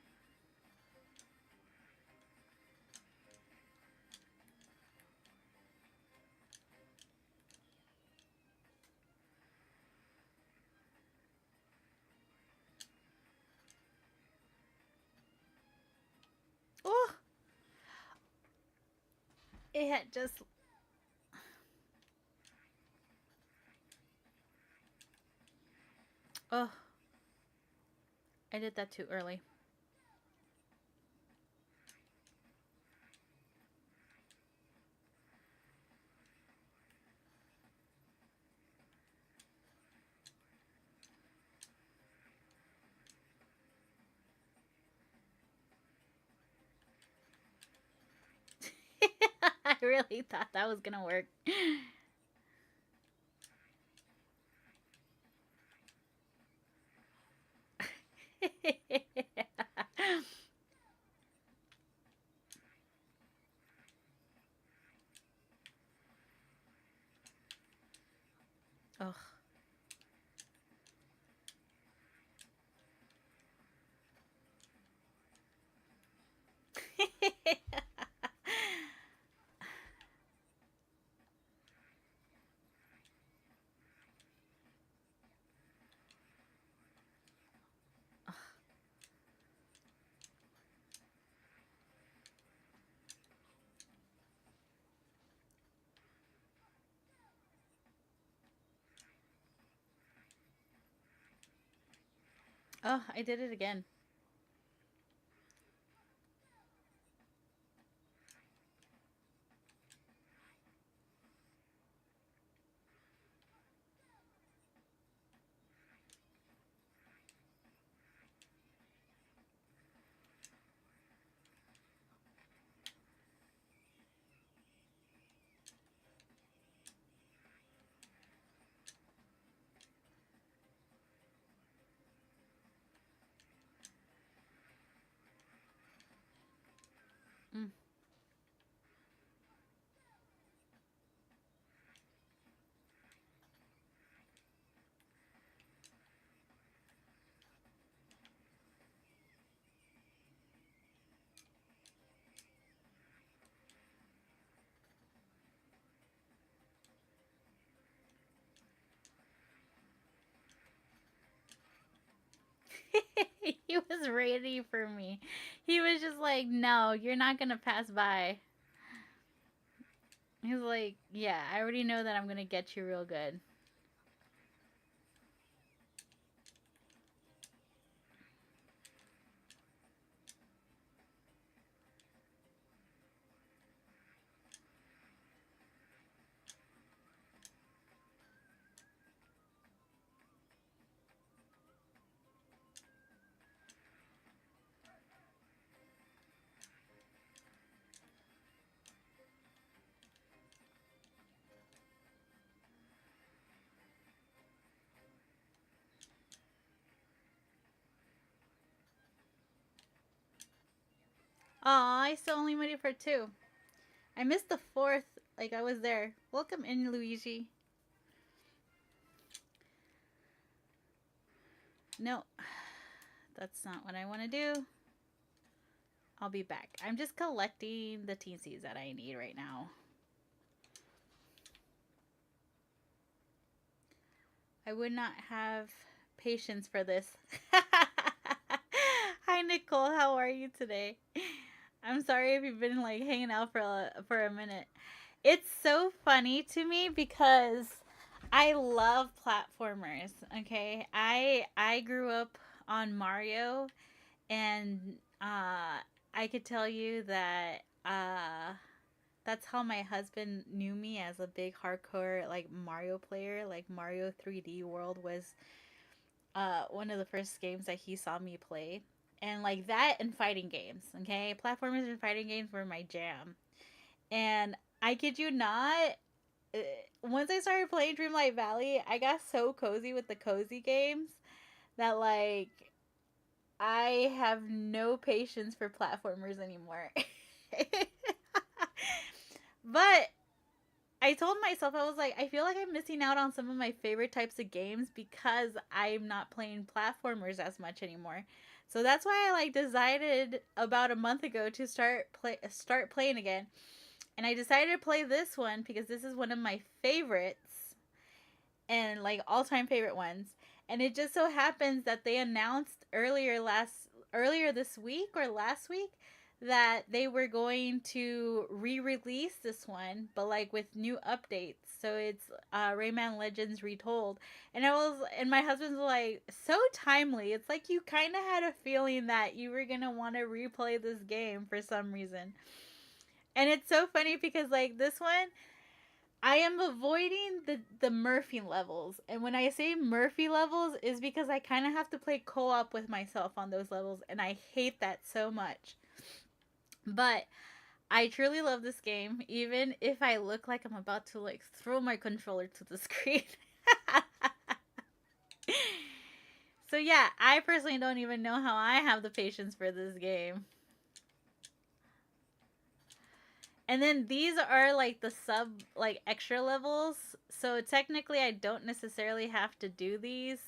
Oh! It had just... Oh. I did that too early. I really thought that was gonna work. Ugh. Oh, I did it again. was ready for me. He was just like, no, you're not going to pass by. He's like, yeah, I already know that I'm going to get you real good. Aw, I still only made it for 2. I missed the 4th, like I was there. Welcome in, Luigi. No, that's not what I want to do. I'll be back. I'm just collecting the teensies that I need right now. I would not have patience for this. Hi, Nicole. How are you today? I'm sorry if you've been like hanging out for a minute. It's so funny to me because I love platformers. Okay, I grew up on Mario, and I could tell you that that's how my husband knew me, as a big hardcore like Mario player. Like Mario 3D World was one of the first games that he saw me play. And like that and fighting games, okay? Platformers and fighting games were my jam. And I kid you not, uh, once I started playing Dreamlight Valley, I got so cozy with the cozy games that like I have no patience for platformers anymore. But I told myself, I was like, I feel like I'm missing out on some of my favorite types of games because I'm not playing platformers as much anymore. So that's why I like decided about a month ago to start playing again. And I decided to play this one because this is one of my favorites, and like all-time favorite ones. And it just so happens that they announced earlier this week or last week that they were going to re-release this one, but like with new updates. So it's Rayman Legends Retold, and my husband's like, so timely. It's like you kind of had a feeling that you were gonna want to replay this game for some reason, and it's so funny because like this one, I am avoiding the Murphy levels. And when I say Murphy levels is because I kind of have to play co-op with myself on those levels, and I hate that so much. But I truly love this game, even if I look like I'm about to like throw my controller to the screen. So yeah, I personally don't even know how I have the patience for this game. And then these are like the like extra levels. So technically I don't necessarily have to do these.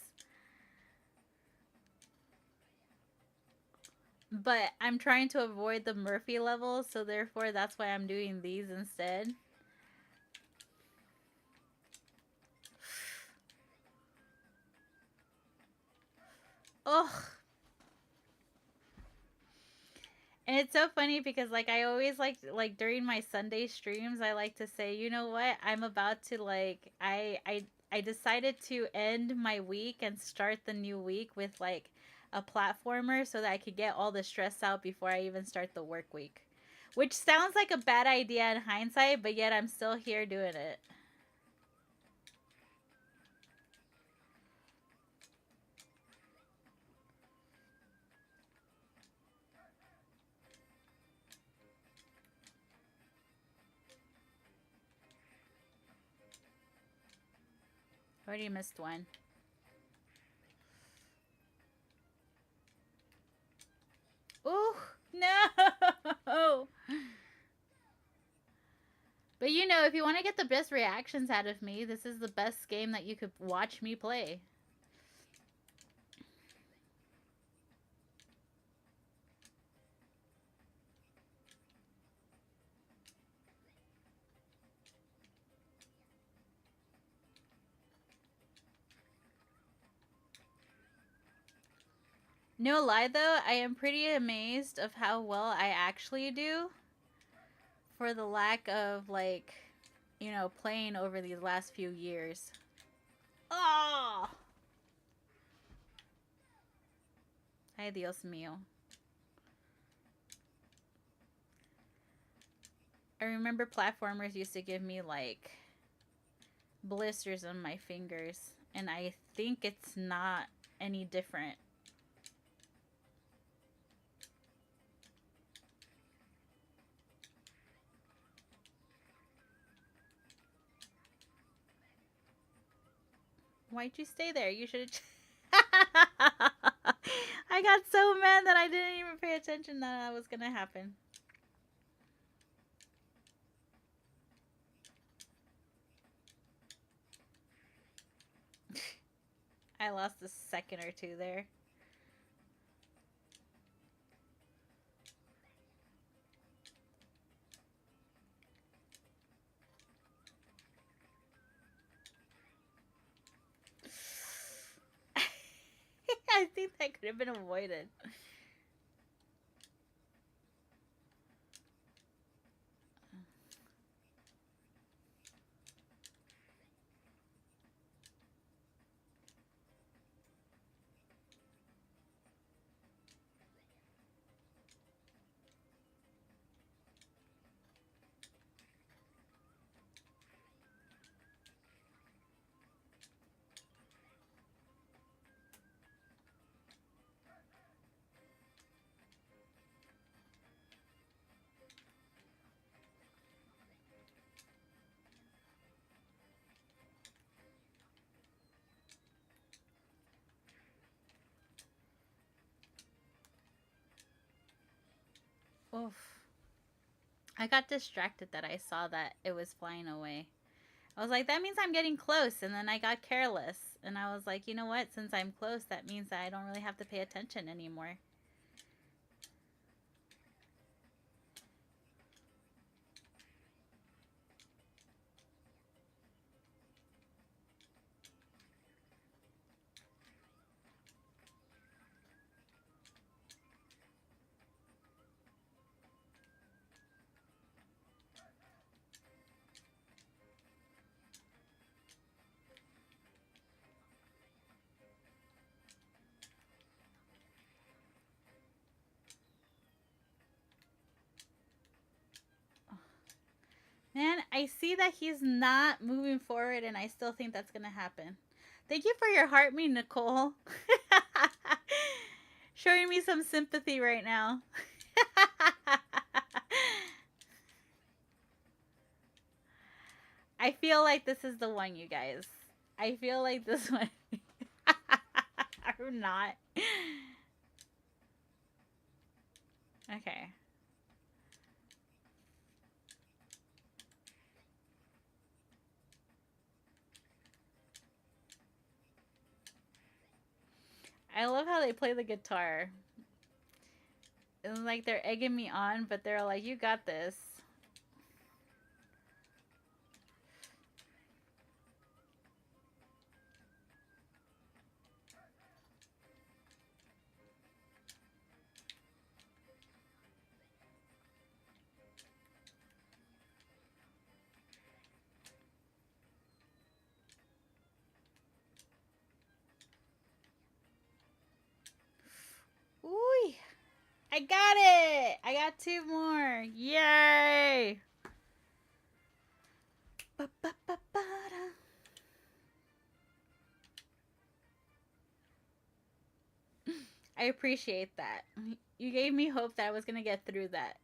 But I'm trying to avoid the Murphy levels, so therefore that's why I'm doing these instead. Ugh. And it's so funny because like I always like during my Sunday streams I like to say, you know what? I'm about to like I decided to end my week and start the new week with like a platformer so that I could get all the stress out before I even start the work week. Which sounds like a bad idea in hindsight, but yet I'm still here doing it. Already missed one. Ooh, no! But you know, if you want to get the best reactions out of me, this is the best game that you could watch me play. No lie though, I am pretty amazed of how well I actually do for the lack of like, playing over these last few years. Oh, ay Dios mío. I remember platformers used to give me like blisters on my fingers, and I think it's not any different. Why'd you stay there? You should have. I got so mad that I didn't even pay attention that that was gonna happen. I lost a second or two there. I think that could have been avoided. Oof. I got distracted that I saw that it was flying away. I was like, that means I'm getting close. And then I got careless. And I was like, you know what? Since I'm close, that means that I don't really have to pay attention anymore. Man, I see that he's not moving forward, and I still think that's going to happen. Thank you for your heart, me, Nicole. Showing me some sympathy right now. I feel like this is the one, you guys. I feel like this one. Or not. Okay. I love how they play the guitar. It's like they're egging me on, but they're like, you got this. Ooh, I got it! I got two more. Yay! I appreciate that. You gave me hope that I was gonna get through that.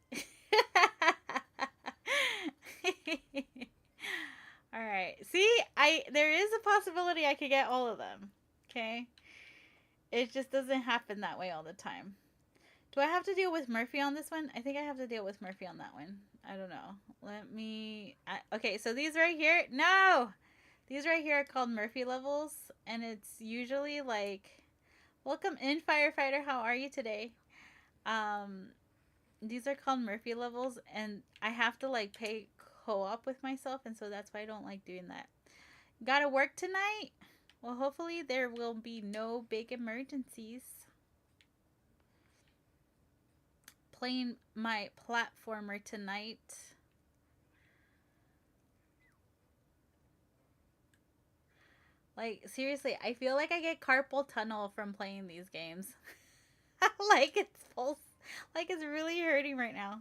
All right. See, there is a possibility I could get all of them. Okay? It just doesn't happen that way all the time. Do I have to deal with Murphy on this one? I think I have to deal with Murphy on that one. I don't know. Let me. Okay, so these right here. No! These right here are called Murphy levels, and it's usually like. Welcome in, firefighter. How are you today? Um, these are called Murphy levels, and I have to like pay co-op with myself, and so that's why I don't like doing that. Gotta work tonight? Well, hopefully there will be no big emergencies. playing my platformer tonight. Like, seriously, I feel like I get carpal tunnel from playing these games. Like it's pulse, like it's really hurting right now.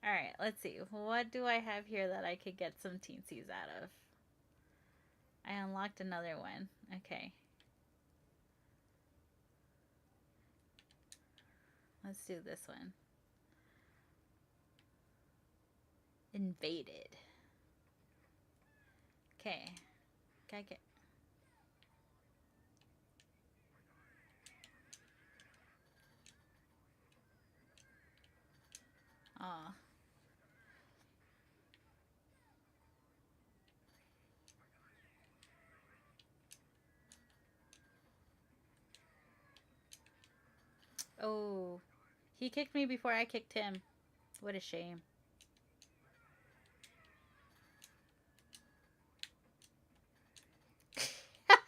All right, let's see. What do I have here that I could get some teensies out of? I unlocked another one. Okay. Let's do this one. Invaded. Okay. Gotta get. Aw. Oh. He kicked me before I kicked him. What a shame.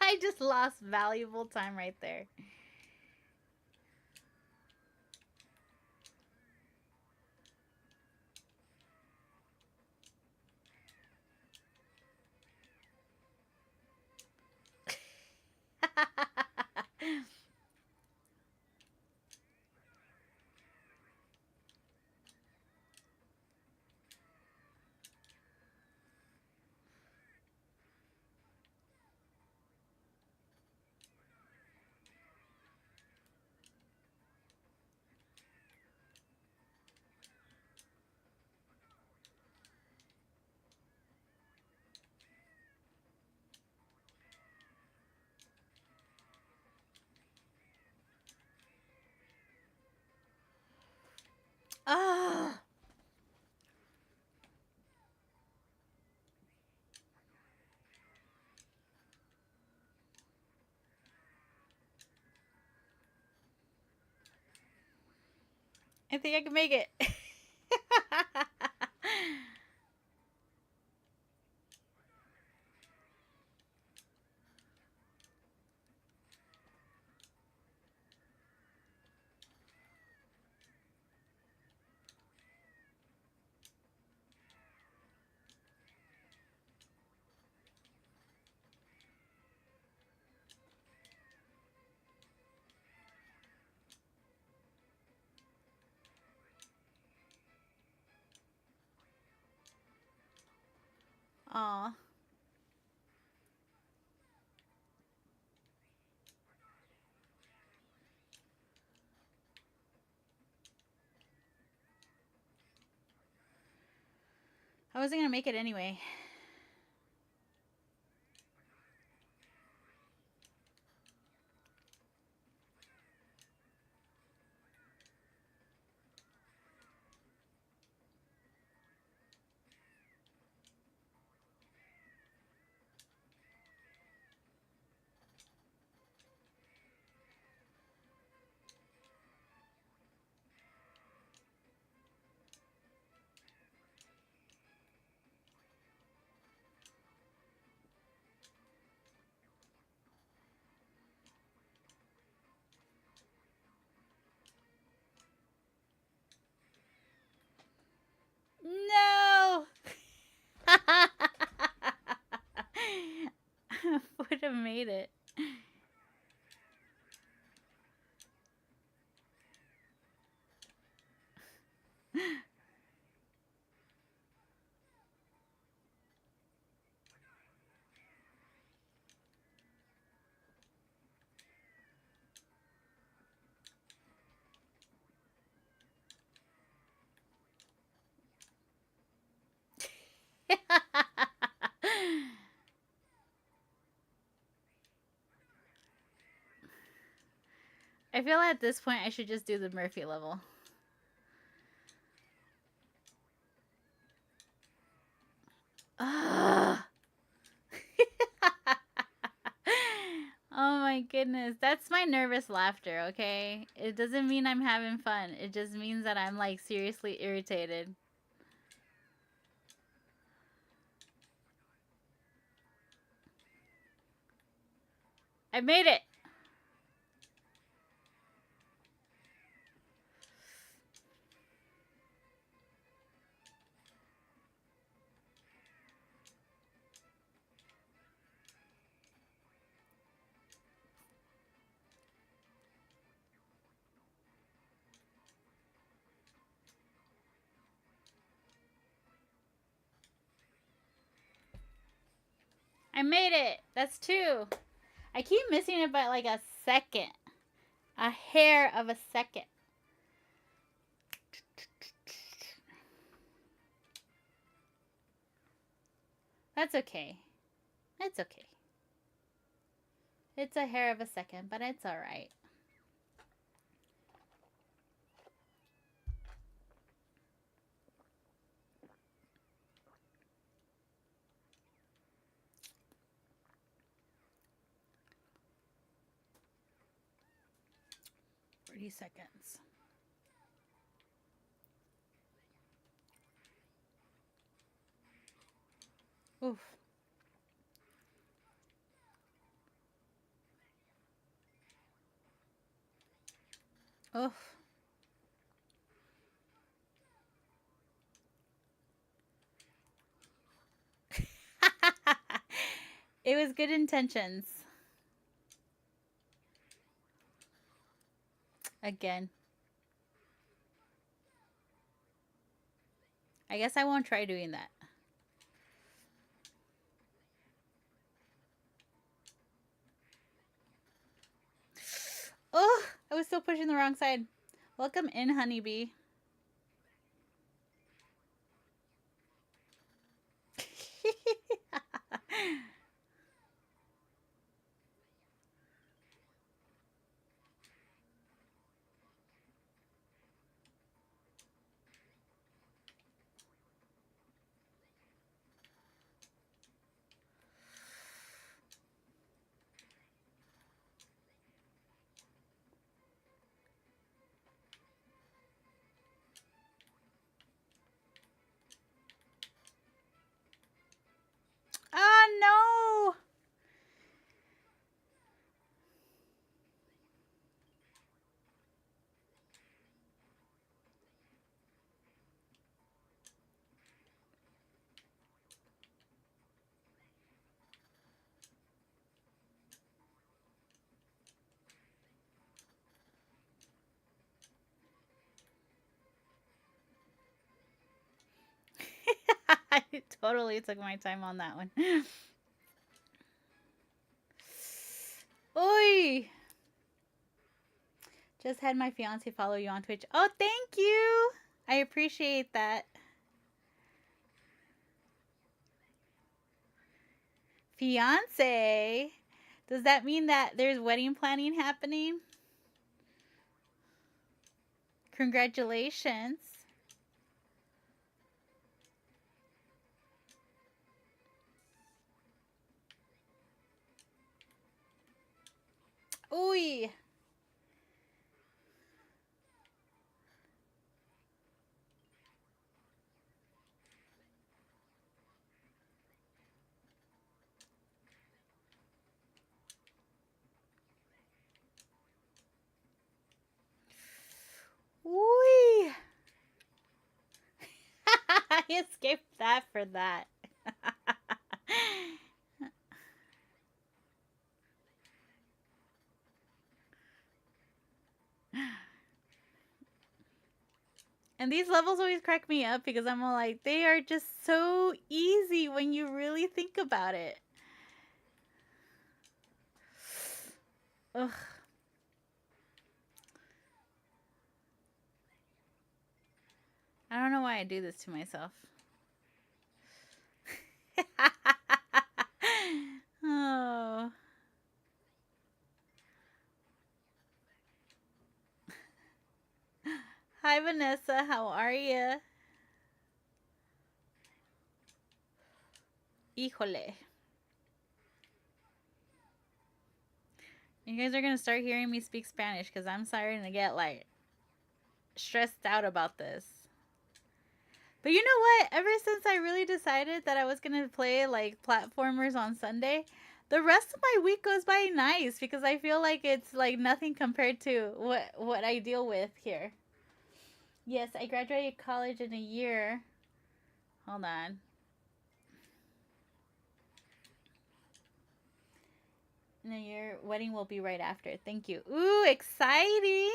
I just lost valuable time right there. Ah. I think I can make it. Aw. I wasn't gonna make it anyway. No! Would have made it. I feel at this point I should just do the Murphy level. Ugh. Oh my goodness. That's my nervous laughter, okay? It doesn't mean I'm having fun. It just means that I'm like seriously irritated. I made it. I made it. That's 2. I keep missing it by like a second. A hair of a second. That's okay. It's okay. It's a hair of a second, but it's alright. Seconds. Oof. Oof. It was good intentions. Again. I guess I won't try doing that. Oh, I was still pushing the wrong side. Welcome in, honeybee. Oh, no. I totally took my time on that one. Oi! Just had my fiance follow you on Twitch. Oh, thank you! I appreciate that. Fiance? Does that mean that there's wedding planning happening? Congratulations. Ooh. Ooh. I escaped that for that. And these levels always crack me up because I'm all like, they are just so easy when you really think about it. Ugh. I don't know why I do this to myself. Oh. Hi, Vanessa. How are you? Híjole. You guys are going to start hearing me speak Spanish because I'm starting to get, like, stressed out about this. But you know what? Ever since I really decided that I was going to play, like, platformers on Sunday, the rest of my week goes by nice because I feel like it's, like, nothing compared to what I deal with here. Yes, I graduated college in a year. Hold on. In a year, wedding will be right after. Thank you. Ooh, exciting!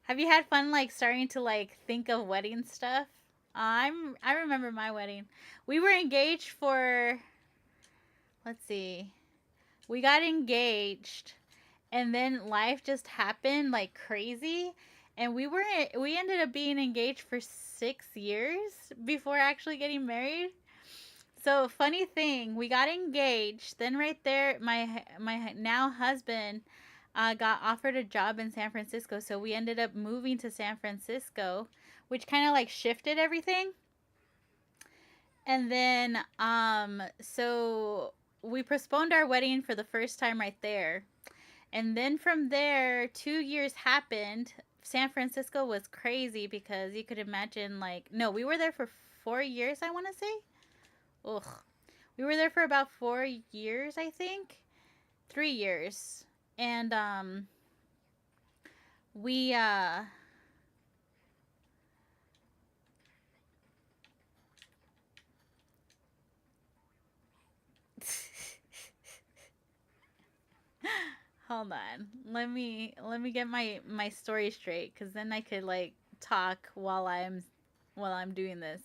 Have you had fun, like, starting to, like, think of wedding stuff? I remember my wedding. We were engaged for, let's see. We got engaged and then life just happened like crazy, and we ended up being engaged for 6 years before actually getting married. So funny thing, we got engaged. Then right there, my now husband got offered a job in San Francisco. So we ended up moving to San Francisco, which kind of like shifted everything. And then so we postponed our wedding for the first time right there. And then from there, 2 years happened. San Francisco was crazy because you could imagine, like, no, we were there for 4 years, I want to say. Ugh. We were there for about 4 years, I think. 3 years. And we hold on. Let me get my story straight, cuz then I could like talk while I'm doing this.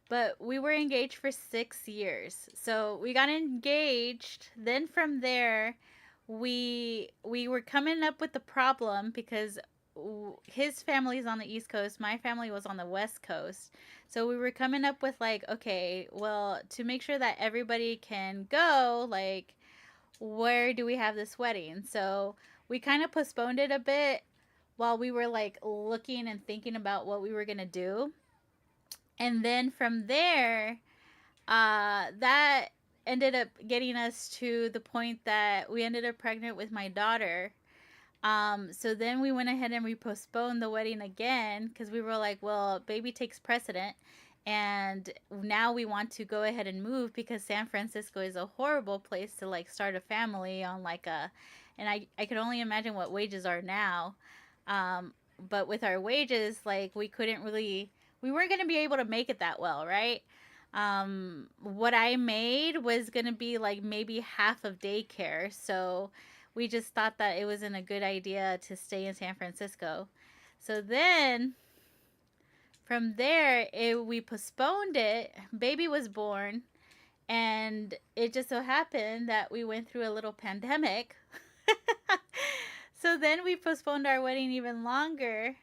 But we were engaged for 6 years. So we got engaged. Then from there, we were coming up with the problem because his family's on the East Coast, my family was on the West Coast. So we were coming up with like, okay, well, to make sure that everybody can go, like, where do we have this wedding? So we kind of postponed it a bit while we were like looking and thinking about what we were gonna do. And then from there, that ended up getting us to the point that we ended up pregnant with my daughter. So then we went ahead and we postponed the wedding again because we were like, well, baby takes precedent. And now we want to go ahead and move because San Francisco is a horrible place to like start a family on like a, and I could only imagine what wages are now. Um, but with our wages, like we weren't going to be able to make it that well, right? What I made was going to be like maybe half of daycare. So we just thought that it wasn't a good idea to stay in San Francisco. So then from there, we postponed it. Baby was born, and it just so happened that we went through a little pandemic. So then we postponed our wedding even longer.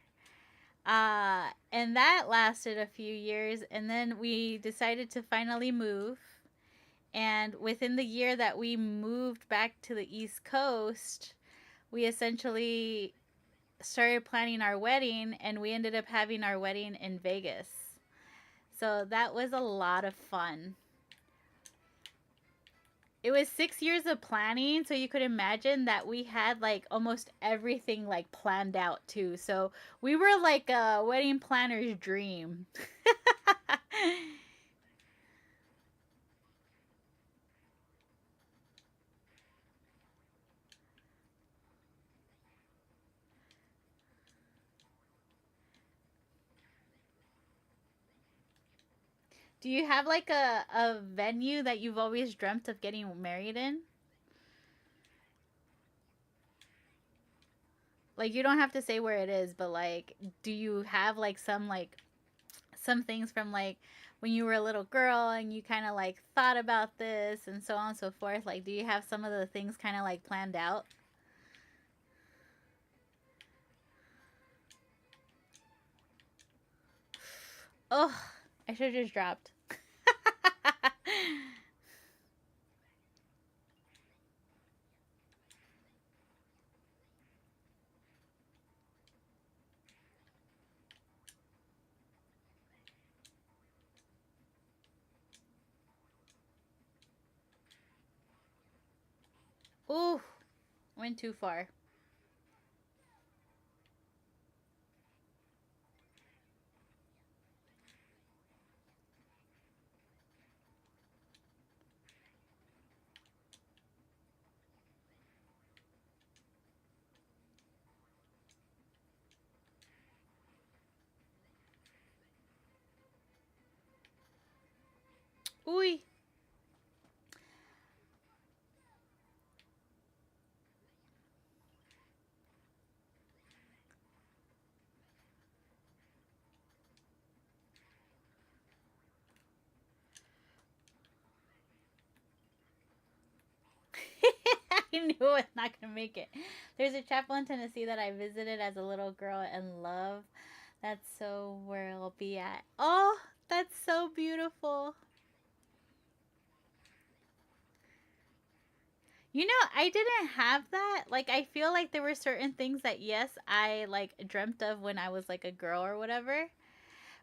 And that lasted a few years, and then we decided to finally move. And within the year that we moved back to the East Coast, we essentially started planning our wedding, and we ended up having our wedding in Vegas. So that was a lot of fun. It was 6 years of planning, so you could imagine that we had like almost everything like planned out too. So we were like a wedding planner's dream. Do you have like a venue that you've always dreamt of getting married in? Like, you don't have to say where it is, but like, do you have like some things from like when you were a little girl and you kind of like thought about this and so on and so forth? Like, do you have some of the things kind of like planned out? Oh, I should have just dropped. Ooh, went too far. Ooh. knew I was not gonna make it. There's a chapel in Tennessee that I visited as a little girl and love. That's so where I'll be at. Oh, that's so beautiful. You know, I didn't have that. Like, I feel like there were certain things that, yes, I like dreamt of when I was like a girl or whatever.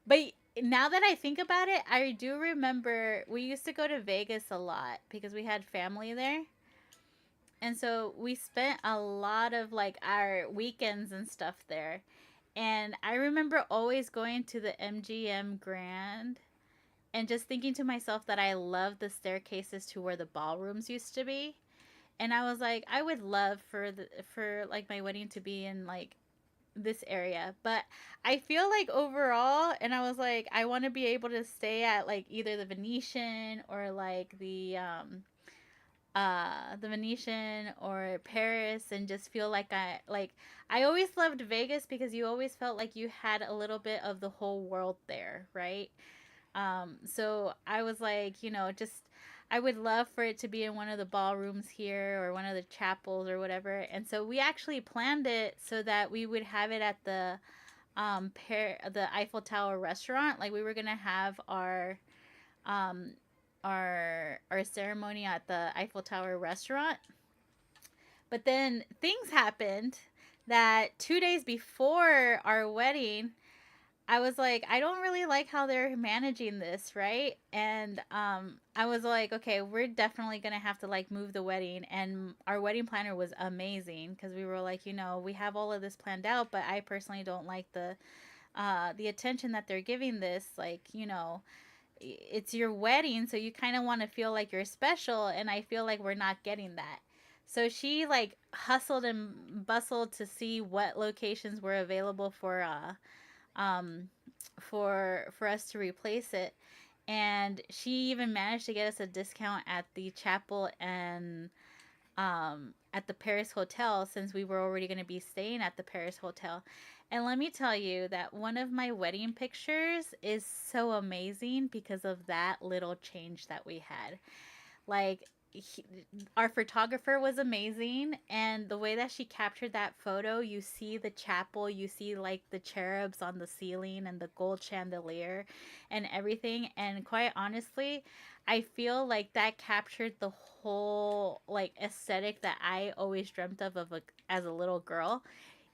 But now that I think about it, I do remember we used to go to Vegas a lot because we had family there. And so we spent a lot of like our weekends and stuff there. And I remember always going to the MGM Grand and just thinking to myself that I love the staircases to where the ballrooms used to be. And I was like, I would love for like my wedding to be in like this area. But I feel like overall, and I was like, I want to be able to stay at like either the Venetian or like the Venetian or Paris, and just feel like I always loved Vegas because you always felt like you had a little bit of the whole world there, right? So I was like, just I would love for it to be in one of the ballrooms here or one of the chapels or whatever. And so we actually planned it so that we would have it at the Eiffel Tower restaurant. Like we were gonna have um our ceremony at the Eiffel Tower restaurant. But then things happened that 2 days before our wedding, I was like, I don't really like how they're managing this, right? And I was like, okay, we're definitely gonna have to like move the wedding. And our wedding planner was amazing because we were like, we have all of this planned out, but I personally don't like the attention that they're giving this. Like, it's your wedding, so you kind of want to feel like you're special, and I feel like we're not getting that. So she like hustled and bustled to see what locations were available um for us to replace it, and she even managed to get us a discount at the chapel and at the Paris Hotel, since we were already going to be staying at the Paris Hotel. And let me tell you that one of my wedding pictures is so amazing because of that little change that we had. Like, he, our photographer was amazing, and the way that she captured that photo, you see the chapel, you see like the cherubs on the ceiling and the gold chandelier and everything. And quite honestly, I feel like that captured the whole like aesthetic that I always dreamt of as a little girl,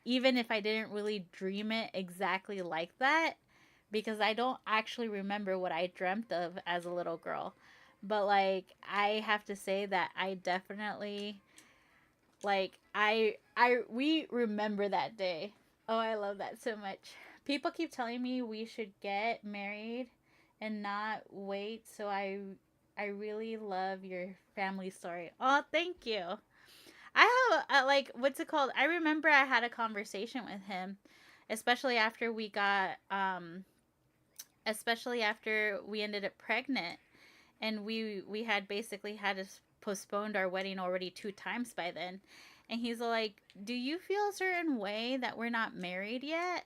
even if I didn't really dream it exactly like that, because I don't actually remember what I dreamt of as a little girl. But like I have to say that I definitely like I we remember that day. Oh, I love that so much. People keep telling me we should get married and not wait, so I really love your family story. Oh, thank you. I have like what's it called? I remember I had a conversation with him, especially after we got especially after we ended up pregnant, and we had basically had to postponed our wedding already 2 times by then. And he's like, "Do you feel a certain way that we're not married yet?"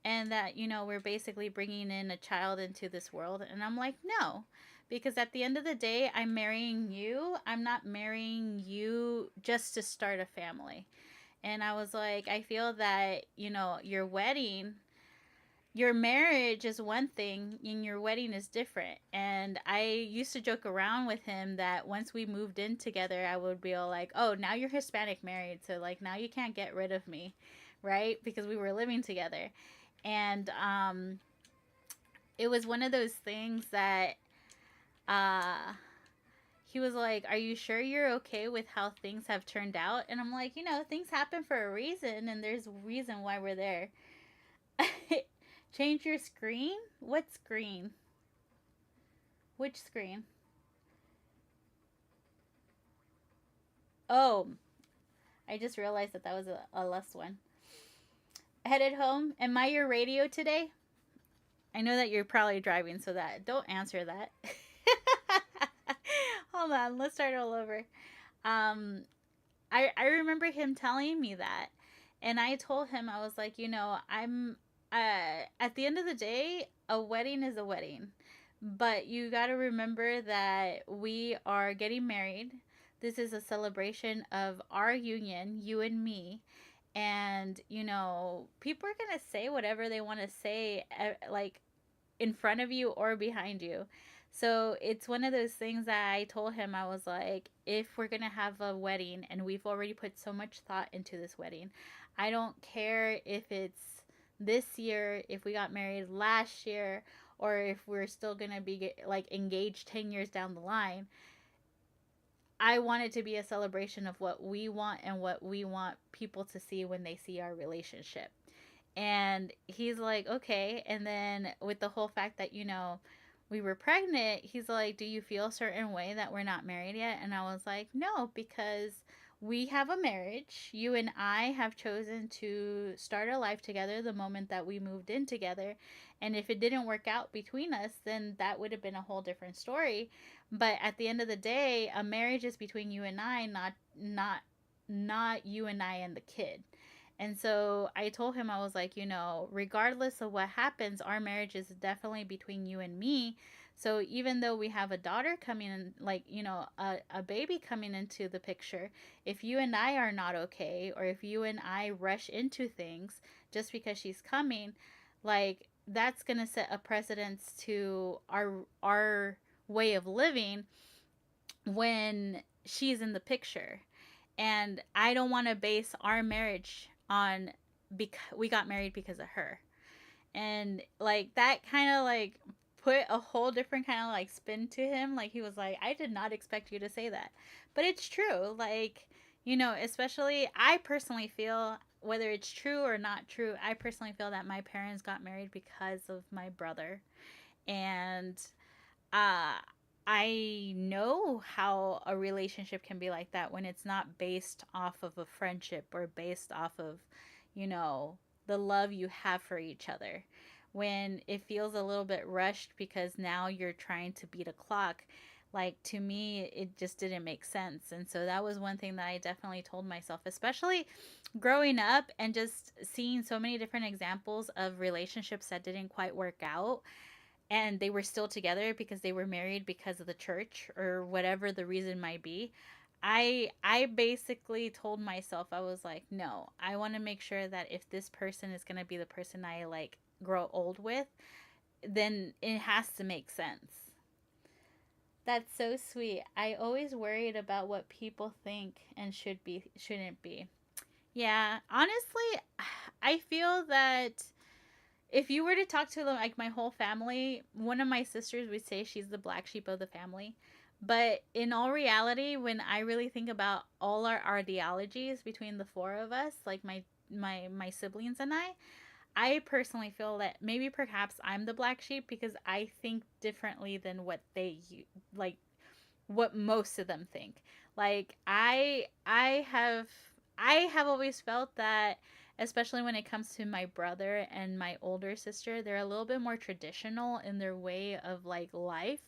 And that we're basically bringing in a child into this world. And I'm like, no, because at the end of the day, I'm marrying you. I'm not marrying you just to start a family. And I was like, I feel that your wedding, your marriage is one thing and your wedding is different. And I used to joke around with him that once we moved in together, I would be all like, oh, now you're Hispanic married, so like now you can't get rid of me, right? Because we were living together. And it was one of those things that uh he was like, "Are you sure you're okay with how things have turned out?" And I'm like, things happen for a reason, and there's a reason why we're there. Change your screen? What screen? Which screen? Oh, I just realized that was a less one. Headed home. Am I your radio today? I know that you're probably driving, so that don't answer that. Hold on, let's start all over. Um, I remember him telling me that, and I told him, I was like, I'm at the end of the day, a wedding is a wedding, but you got to remember that we are getting married. This is a celebration of our union, you and me. And, people are going to say whatever they want to say, like in front of you or behind you. So it's one of those things that I told him. I was like, if we're going to have a wedding and we've already put so much thought into this wedding, I don't care if it's this year, if we got married last year, or if we're still going to be like engaged 10 years down the line. I want it to be a celebration of what we want and what we want people to see when they see our relationship. And he's like, okay. And then with the whole fact that, we were pregnant, he's like, do you feel a certain way that we're not married yet? And I was like, no, because we have a marriage. You and I have chosen to start a life together the moment that we moved in together. And if it didn't work out between us, then that would have been a whole different story. But at the end of the day, a marriage is between you and I, not you and I and the kid. And so I told him, I was like, regardless of what happens, our marriage is definitely between you and me. So even though we have a daughter coming in, like, a baby coming into the picture, if you and I are not okay, or if you and I rush into things just because she's coming, like, that's going to set a precedence to our way of living when she's in the picture. And I don't want to base our marriage on because we got married because of her. And like that kind of like put a whole different kind of like spin to him. Like he was like, I did not expect you to say that. But it's true. Like, especially I personally feel, whether it's true or not true, I personally feel that my parents got married because of my brother. And uh I know how a relationship can be like that when it's not based off of a friendship or based off of, you know, the love you have for each other. When it feels a little bit rushed because now you're trying to beat a clock, like to me, it just didn't make sense. And so that was one thing that I definitely told myself, especially growing up and just seeing so many different examples of relationships that didn't quite work out, and they were still together because they were married because of the church or whatever the reason might be. I basically told myself, I was like, no, I want to make sure that if this person is going to be the person I like grow old with, then it has to make sense. That's so sweet. I always worried about what people think and shouldn't be. Yeah, honestly, I feel that if you were to talk to like my whole family, one of my sisters would say she's the black sheep of the family. But in all reality, when I really think about all our ideologies between the four of us, like my siblings and I personally feel that maybe perhaps I'm the black sheep because I think differently than what like what most of them think. Like I have always felt that, especially when it comes to my brother and my older sister, they're a little bit more traditional in their way of like life,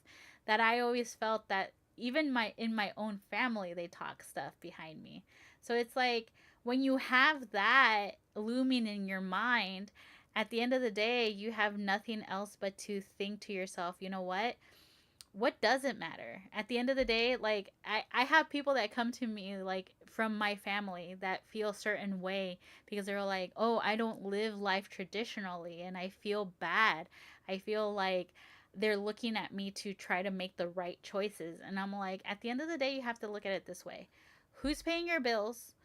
that I always felt that even my in my own family they talk stuff behind me. So it's like when you have that looming in your mind, at the end of the day, you have nothing else but to think to yourself, you know what doesn't matter at the end of the day. Like I have people that come to me like from my family that feel certain way because they're like, oh, I don't live life traditionally and I feel bad. I feel like they're looking at me to try to make the right choices, and I'm like, at the end of the day, you have to look at it this way: who's paying your bills,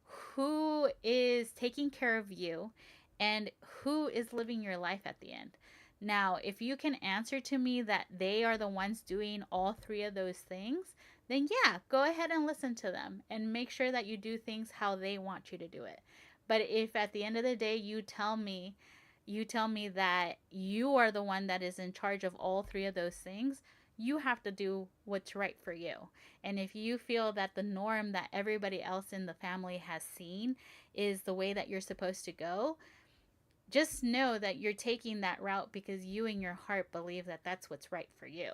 who is taking care of you, and who is living your life at the end. Now, if you can answer to me that they are the ones doing all three of those things, then yeah, go ahead and listen to them and make sure that you do things how they want you to do it. But if at the end of the day you tell me that you are the one that is in charge of all three of those things, you have to do what's right for you. And if you feel that the norm that everybody else in the family has seen is the way that you're supposed to go, just know that you're taking that route because you in your heart believe that that's what's right for you.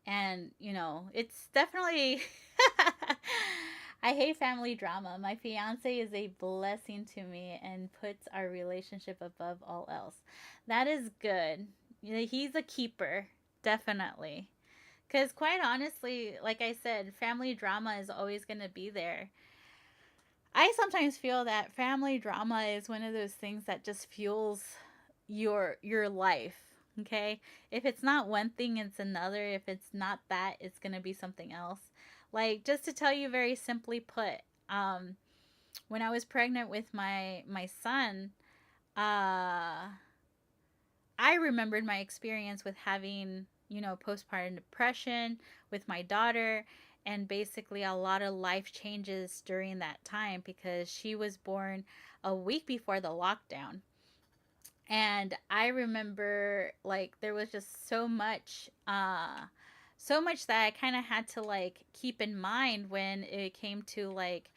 And, it's definitely. I hate family drama. My fiance is a blessing to me and puts our relationship above all else. That is good. He's a keeper, definitely. Because quite honestly, like I said, family drama is always going to be there. I sometimes feel that family drama is one of those things that just fuels your life. Okay? If it's not one thing, it's another. If it's not that, it's going to be something else. Like just to tell you very simply put, um when I was pregnant with my son, uh I remembered my experience with having, postpartum depression with my daughter, and basically a lot of life changes during that time because she was born a week before the lockdown. And I remember like there was just so much that I kind of had to like keep in mind when it came to like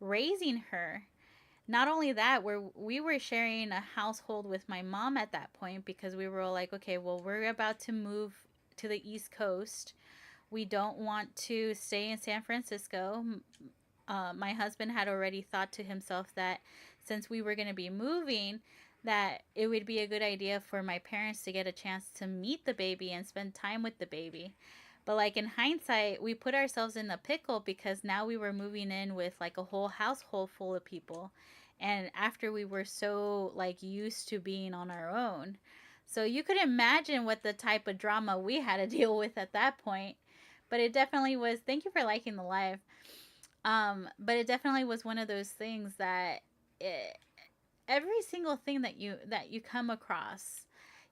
raising her. Not only that, we were sharing a household with my mom at that point because we were all like, okay, well, we're about to move to the East Coast. We don't want to stay in San Francisco. My husband had already thought to himself that since we were going to be moving, that it would be a good idea for my parents to get a chance to meet the baby and spend time with the baby. But like in hindsight, we put ourselves in a pickle because now we were moving in with like a whole household full of people. And after we were so like used to being on our own. So you could imagine what the type of drama we had to deal with at that point. But it definitely was, thank you for liking the live. But it definitely was one of those things that it, every single thing that you come across,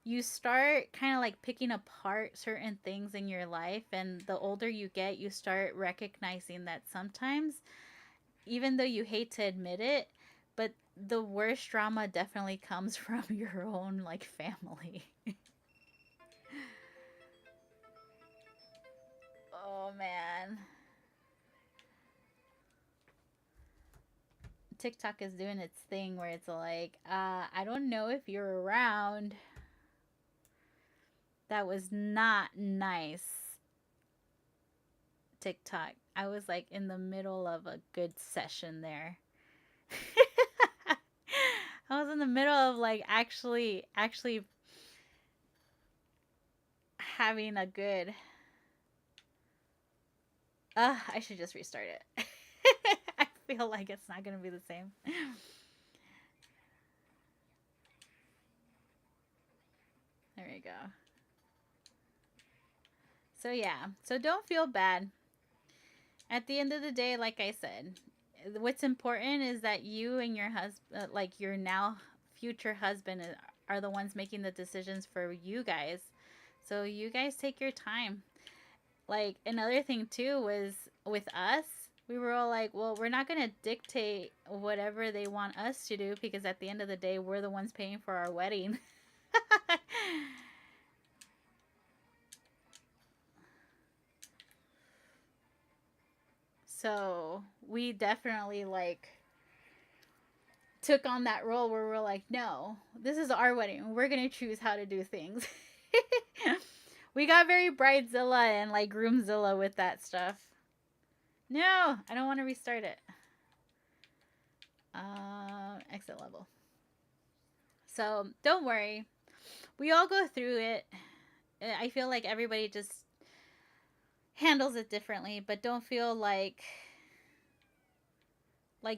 you start kind of like picking apart certain things in your life, and the older you get, you start recognizing that sometimes, even though you hate to admit it, but the worst drama definitely comes from your own like family. Oh man. TikTok is doing its thing where it's like, I don't know if you're around. That was not nice, TikTok. I was like in the middle of a good session there. I was in the middle of like actually having a good I should just restart it. I feel like it's not going to be the same. There we go. So yeah, so don't feel bad. At the end of the day, like I said, what's important is that you and your husband, like your now future husband, are the ones making the decisions for you guys. So you guys take your time. Like another thing too was with us, we were all like, well, we're not going to dictate whatever they want us to do because at the end of the day, we're the ones paying for our wedding. So we definitely like took on that role where we're like, no, this is our wedding. We're gonna choose how to do things. We got very bridezilla and like groomzilla with that stuff. No, I don't want to restart it. Exit level. So don't worry. We all go through it. I feel like everybody just handles it differently, but don't feel like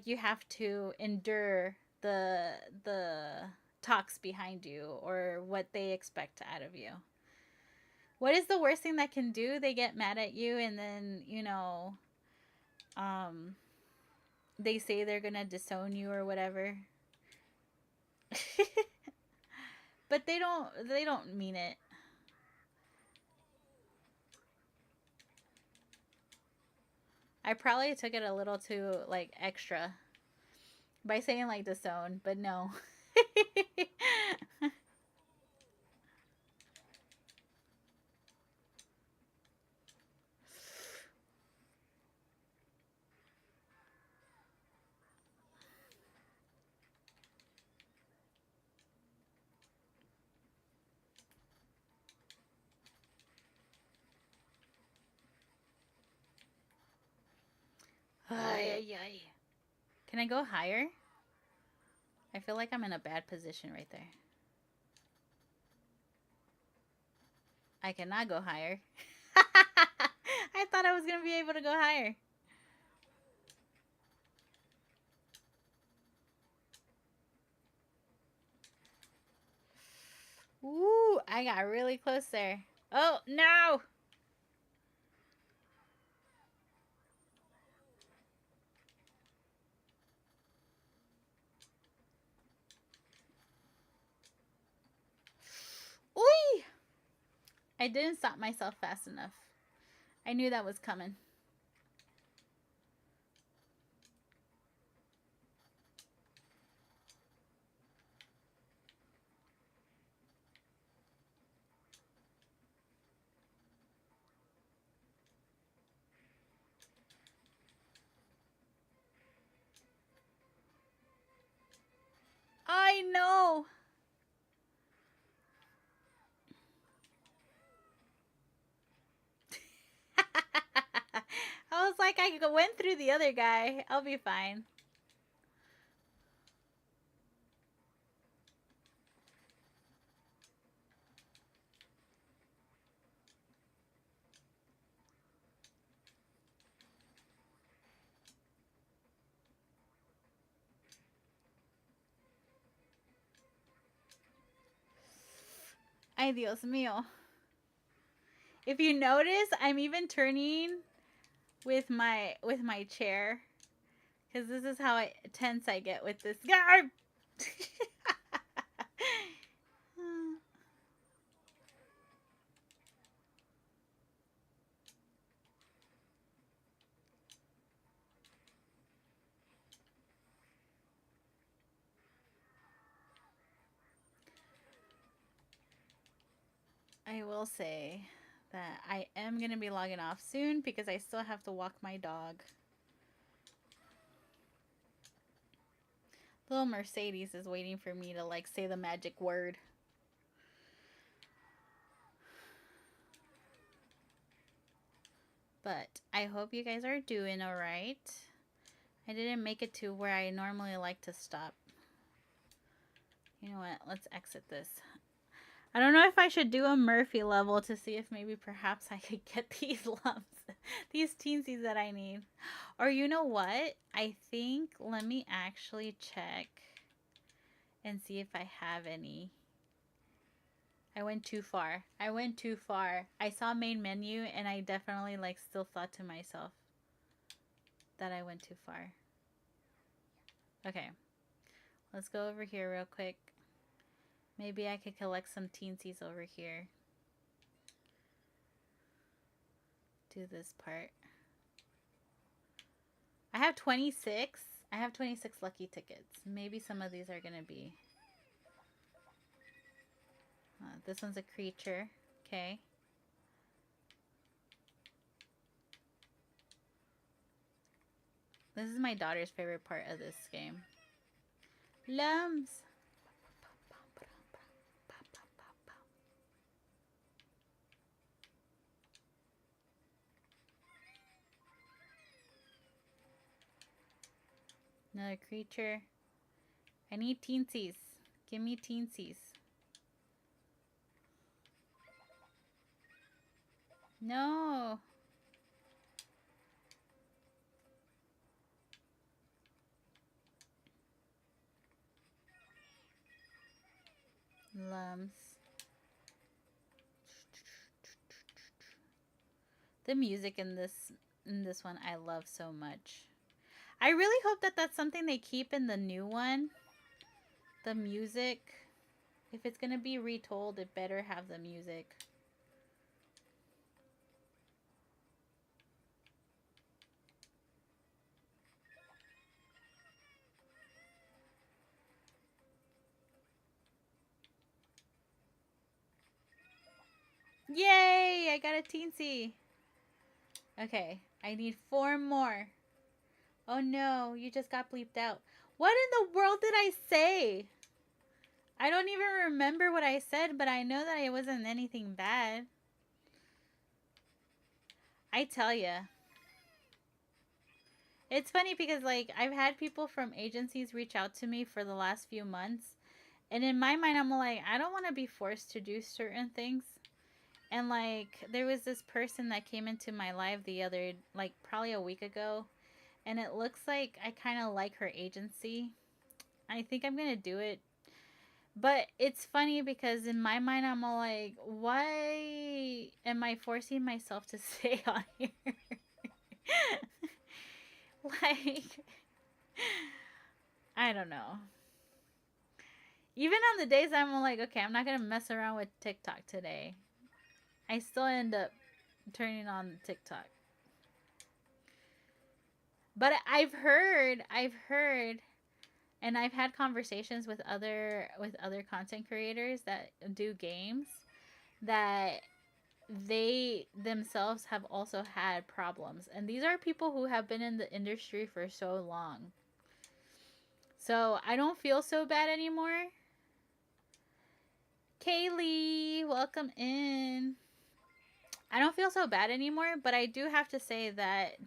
you have to endure the talks behind you or what they expect out of you. What is the worst thing that can do? They get mad at you and then, um they say they're going to disown you or whatever. But they don't mean it. I probably took it a little too like extra by saying like disown, but no. Ay, ay, ay. Can I go higher? I feel like I'm in a bad position right there. I cannot go higher. was gonna be able to go higher. Ooh, I got really close there. Oh, no! Ooh! I didn't stop myself fast enough. I knew that was coming. I know! I was like, I went through the other guy. I'll be fine. Ay, Dios mío. If you notice, I'm even turning with my chair, because this is how tense I get with this guy. I will say that I am going to be logging off soon because I still have to walk my dog. Little Mercedes is waiting for me to like say the magic word. But I hope you guys are doing alright. I didn't make it to where I normally like to stop. You know what? Let's exit this. I don't know if I should do a Murphy level to see if maybe perhaps I could get these lumps. These teensies that I need. Or you know what? I think, let me actually check and see if I have any. I went too far. I went too far. I saw main menu and I definitely like still thought to myself that I went too far. Okay. Let's go over here real quick. Maybe I could collect some teensies over here. Do this part. I have 26. I have 26 lucky tickets. Maybe some of these are going to be. This one's a creature. Okay. This is my daughter's favorite part of this game. Lums. Another creature. I need teensies. Give me teensies. No. Lums. The music in this one I love so much. I really hope that that's something they keep in the new one. The music. If it's gonna be retold, it better have the music. Yay! I got a teensy. Okay, I need 4 more. Oh no, you just got bleeped out. What in the world did I say? I don't even remember what I said, but I know that it wasn't anything bad. I tell ya. It's funny because, like, I've had people from agencies reach out to me for the last few months. And in my mind, I'm like, I don't want to be forced to do certain things. And like there was this person that came into my live the other like probably a week ago, and it looks like I kind of like her agency. I think I'm going to do it. But it's funny because in my mind I'm all like, why am I forcing myself to stay on here? Like I don't know. Even on the days I'm like, okay, I'm not going to mess around with TikTok today, I still end up turning on TikTok. But I've heard and I've had conversations with other content creators that do games that they themselves have also had problems. And these are people who have been in the industry for so long. So I don't feel so bad anymore. Kaylee, welcome in. I don't feel so bad anymore, but I do have to say that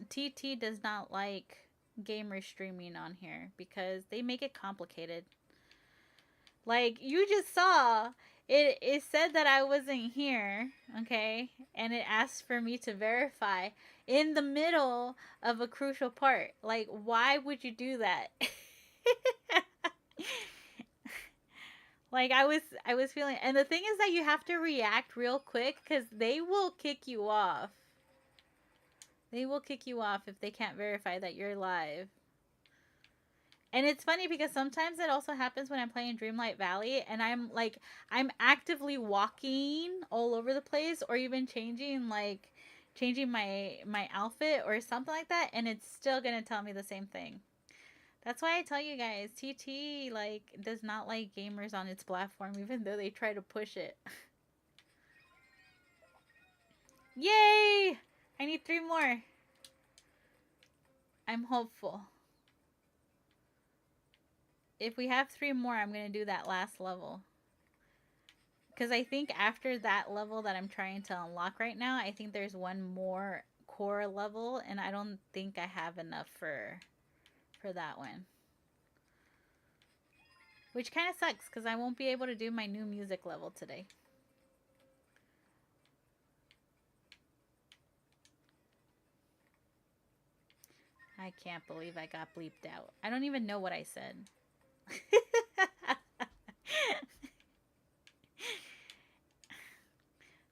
TT does not like gamer streaming on here because they make it complicated. Like you just saw, it said that I wasn't here, okay? And it asked for me to verify in the middle of a crucial part. Like why would you do that? Like I was feeling, and the thing is that you have to react real quick cuz they will kick you off. They will kick you off if they can't verify that you're live. And it's funny because sometimes it also happens when I'm playing Dreamlight Valley and I'm like I'm actively walking all over the place or even changing my outfit or something like that, and it's still going to tell me the same thing. That's why I tell you guys, TT like does not like gamers on its platform even though they try to push it. Yay! I need 3 more. I'm hopeful. If we have 3 more, I'm going to do that last level. Because I think after that level that I'm trying to unlock right now, I think there's one more core level, and I don't think I have enough for that one. Which kind of sucks, because I won't be able to do my new music level today. I can't believe I got bleeped out. I don't even know what I said.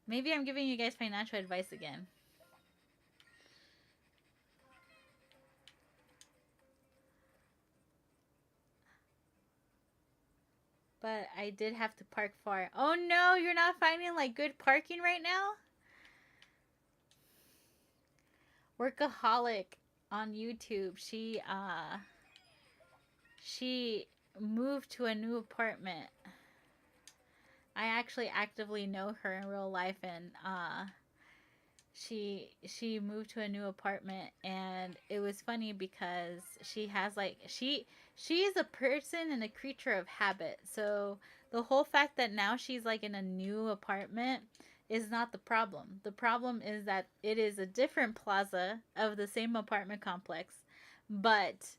Maybe I'm giving you guys financial advice again. But I did have to park far. Oh no, you're not finding like good parking right now? Workaholic on YouTube. She moved to a new apartment. I actually actively know her in real life, and she moved to a new apartment, and it was funny because she has like she is a person and a creature of habit. So the whole fact that now she's like in a new apartment is not the problem. The problem is that it is a different plaza of the same apartment complex, but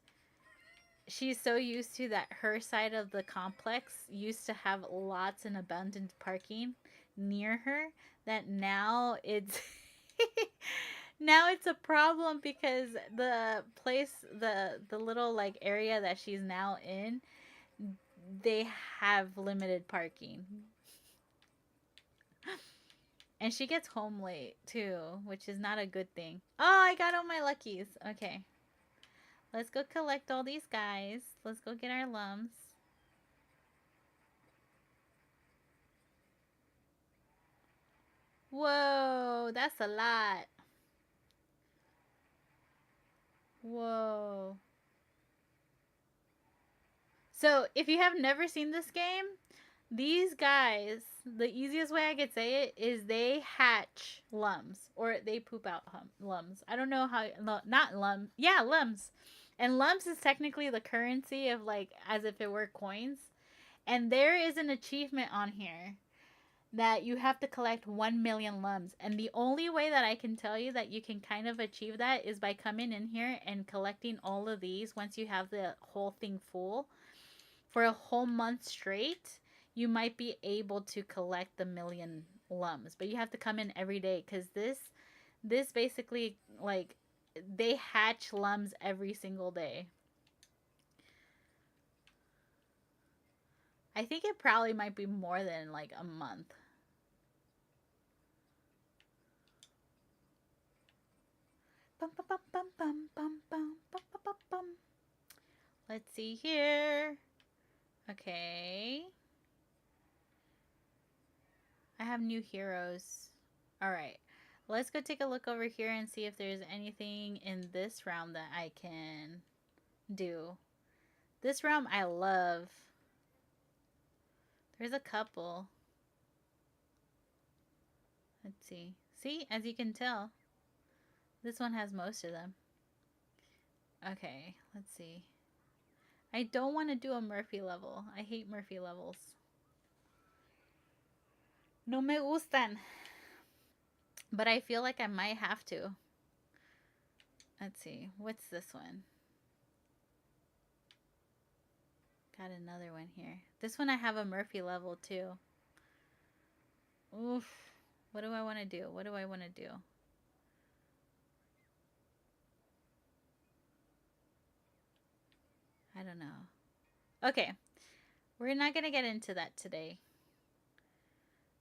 she's so used to that her side of the complex used to have lots and abundant parking near her that now it's now it's a problem because the little like area that she's now in, they have limited parking. And she gets home late too, which is not a good thing. Oh, I got all my luckies. Okay. Let's go collect all these guys. Let's go get our lums. Whoa, that's a lot. Whoa. So, if you have never seen this game, these guys, the easiest way I could say it is they hatch lums or they poop out lums. I don't know how, no, not lum. Yeah, lums. And lums is technically the currency of like as if it were coins. And there is an achievement on here that you have to collect 1 million lums. And the only way that I can tell you that you can kind of achieve that is by coming in here and collecting all of these once you have the whole thing full. For a whole month straight, you might be able to collect the 1 million lums, but you have to come in every day because this basically like they hatch lums every single day. I think it probably might be more than like a month. Bum, bum, bum, bum, bum, bum, bum, bum, bum, bum. Let's see here. Okay. I have new heroes. Alright. Let's go take a look over here and see if there's anything in this realm that I can do. This realm I love. There's a couple. Let's see. See, as you can tell, this one has most of them. Okay, let's see. I don't want to do a Murphy level. I hate Murphy levels. No me gustan. But I feel like I might have to. Let's see. What's this one? Got another one here. This one I have a Murphy level too. Oof. What do I want to do? What do I want to do? I don't know. Okay. We're not going to get into that today.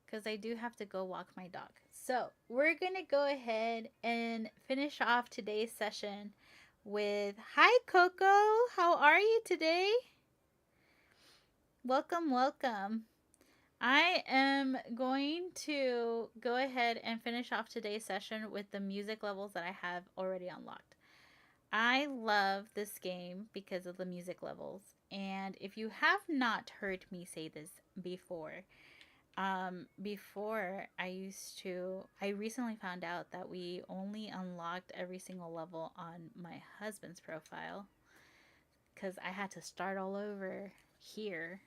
Because I do have to go walk my dog. So we're going to go ahead and finish off today's session with, hi Coco, how are you today? Welcome, welcome. I am going to go ahead and finish off today's session with the music levels that I have already unlocked. I love this game because of the music levels. And if you have not heard me say this before, before I recently found out that we only unlocked every single level on my husband's profile because I had to start all over here,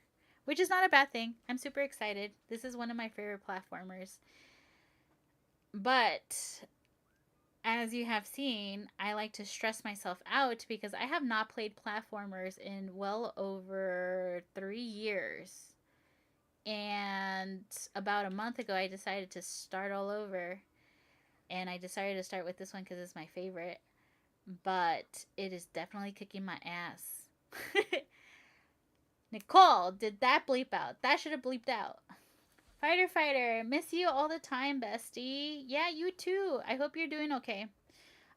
which is not a bad thing. I'm super excited. This is one of my favorite platformers. But as you have seen, I like to stress myself out because I have not played platformers in well over 3 years. And about a month ago, I decided to start all over. And I decided to start with this one because it's my favorite. But it is definitely kicking my ass. Nicole, did that bleep out? That should have bleeped out. Fighter, miss you all the time, bestie. Yeah, you too. I hope you're doing okay.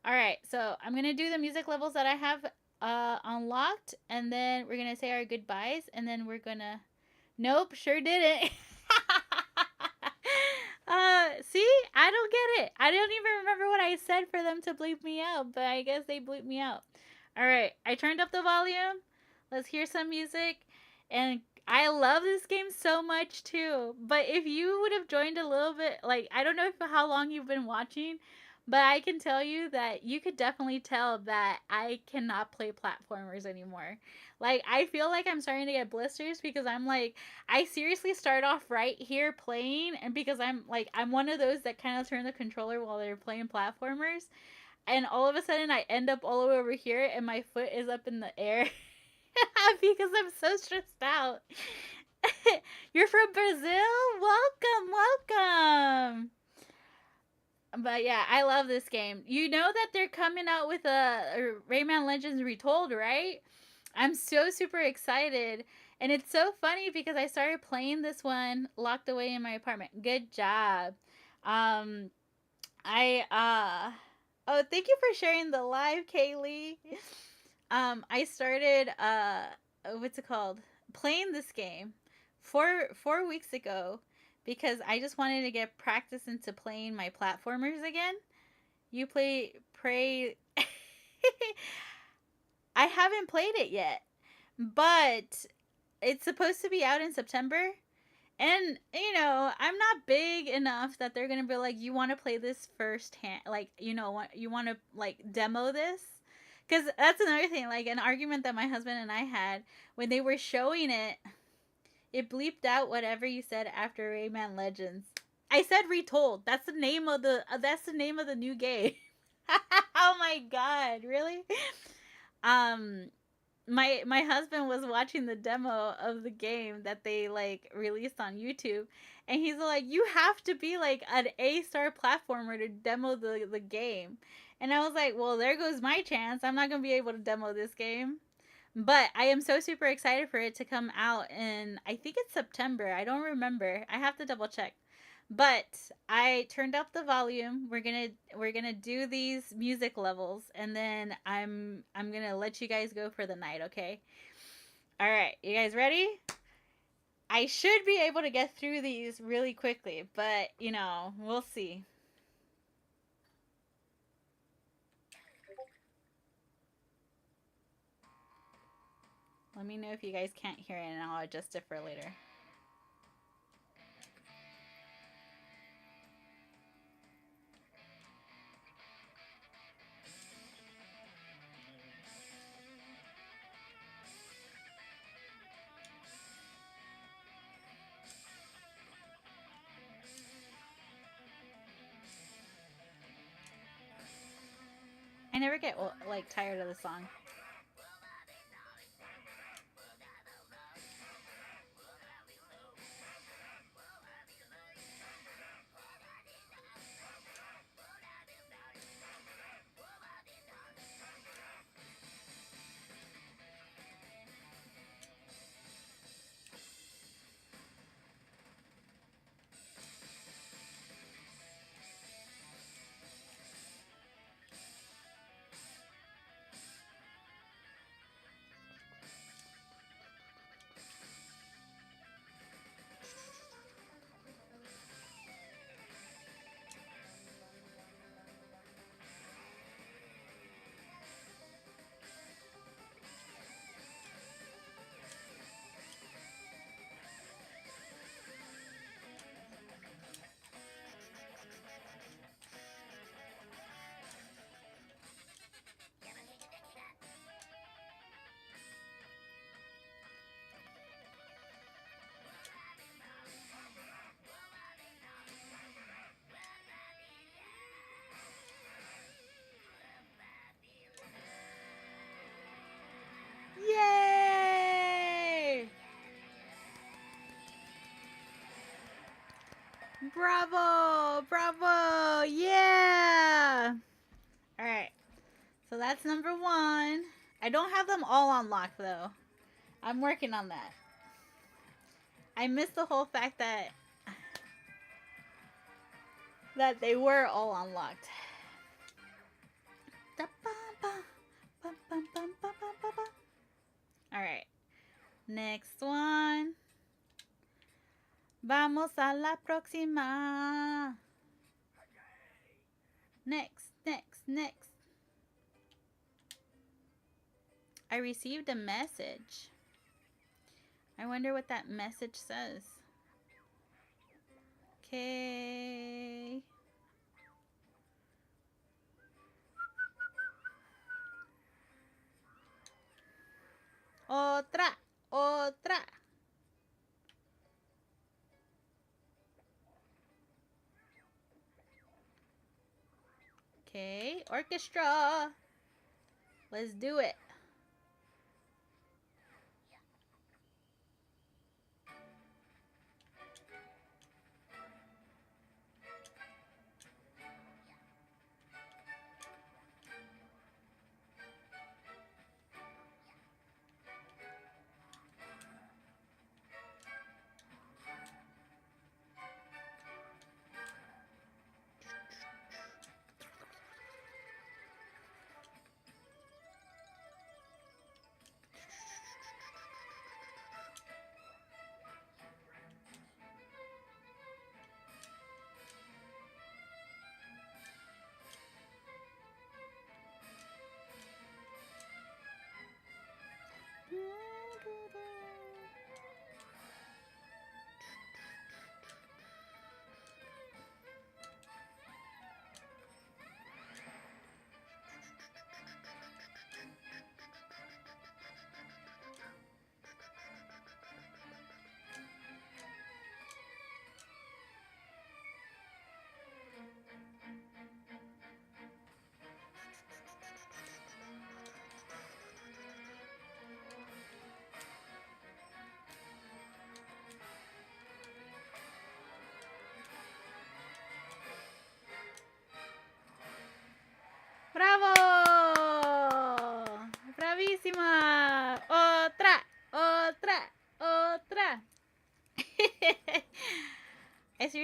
Alright, so I'm going to do the music levels that I have unlocked. And then we're going to say our goodbyes. And then we're going to... Nope, sure didn't. See? I don't get it. I don't even remember what I said for them to bleep me out, but I guess they bleep me out. Alright, I turned up the volume. Let's hear some music. And I love this game so much too. But if you would have joined a little bit, like, I don't know how long you've been watching, but I can tell you that you could definitely tell that I cannot play platformers anymore. Like, I feel like I'm starting to get blisters because I'm like, I seriously start off right here playing, and because I'm one of those that kind of turn the controller while they're playing platformers, and all of a sudden I end up all the way over here and my foot is up in the air because I'm so stressed out. You're from Brazil? Welcome, welcome. But yeah, I love this game. You know that they're coming out with a Rayman Legends Retold, right? I'm so super excited. And it's so funny because I started playing this one locked away in my apartment. Good job. Um I Oh, thank you for sharing the live, Kaylee. I started what's it called? Playing this game 4 weeks ago because I just wanted to get practice into playing my platformers again. You pray I haven't played it yet, but it's supposed to be out in September. And I'm not big enough that they're gonna be like, you want to play this firsthand, like you want to like demo this, because that's another thing. Like an argument that my husband and I had when they were showing it, it bleeped out whatever you said after Rayman Legends. I said Retold. That's the name of the new game. Oh my god, really? Um my husband was watching the demo of the game that they like released on YouTube, and he's like, "You have to be like an A-star platformer to demo the game." And I was like, "Well, there goes my chance. I'm not gonna be able to demo this game." But I am so super excited for it to come out in, I think it's September. I don't remember. I have to double check. But I turned up the volume. We're gonna do these music levels, and then I'm gonna let you guys go for the night, okay? All right, you guys ready? I should be able to get through these really quickly, but we'll see. Let me know if you guys can't hear it, and I'll adjust it for later. I never get like tired of the song. Yay! Bravo! Bravo! Yeah! Alright. So that's number one. I don't have them all on lock though. I'm working on that. I missed the whole fact that they were all unlocked. Alright. Next one. Vamos a la próxima. Next, next, next. I received a message. I wonder what that message says. Okay. Otra, otra. Okay, orchestra. Let's do it.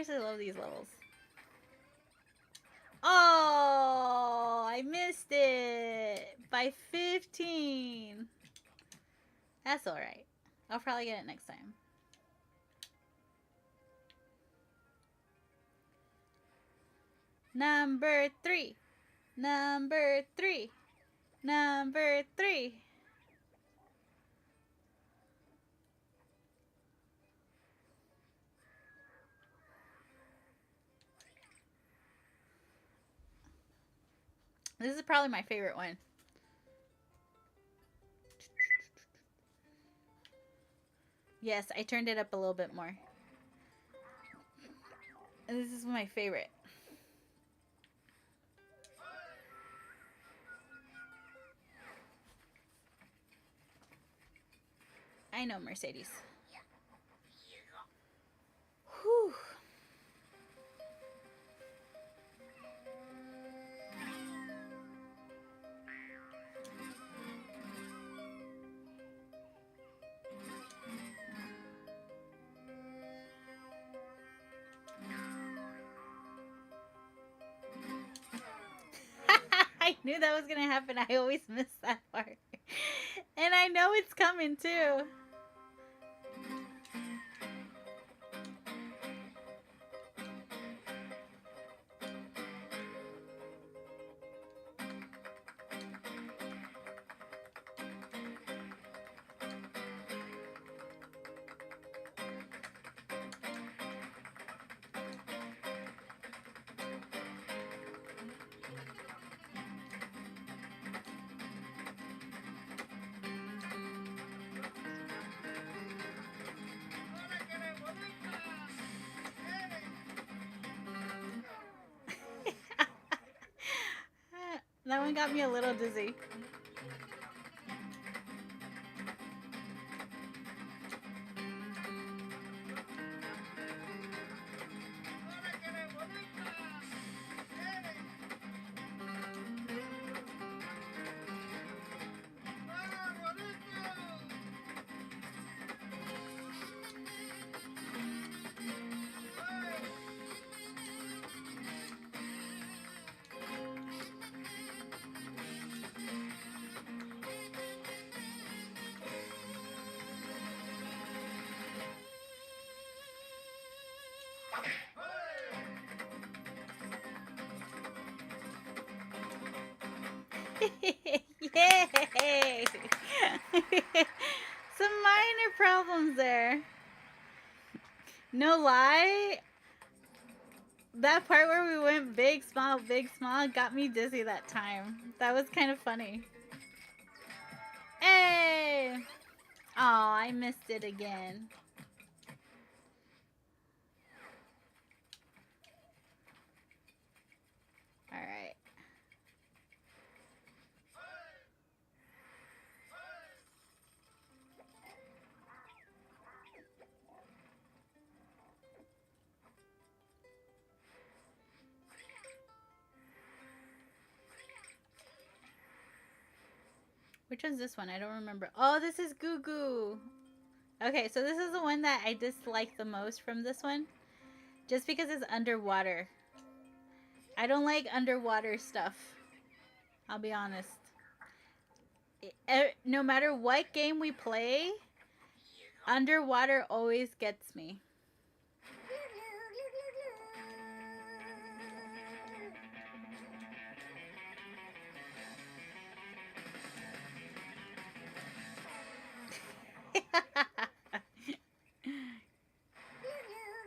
seriously love these levels. Oh, I missed it by 15. That's alright. I'll probably get it next time. Number 3. Number 3. Number 3. This is probably my favorite one. Yes, I turned it up a little bit more. And this is my favorite. I know, Mercedes. Whew. I knew that was gonna happen. I always miss that part. And I know it's coming too. That one got me a little dizzy. Yay! Some minor problems there. No lie, that part where we went big, small, got me dizzy that time. That was kind of funny. Hey! Oh, I missed it again. Alright. Which one's this one? I don't remember. Oh, this is Goo Goo. Okay, so this is the one that I dislike the most from this one. Just because it's underwater. I don't like underwater stuff. I'll be honest. No matter what game we play, underwater always gets me.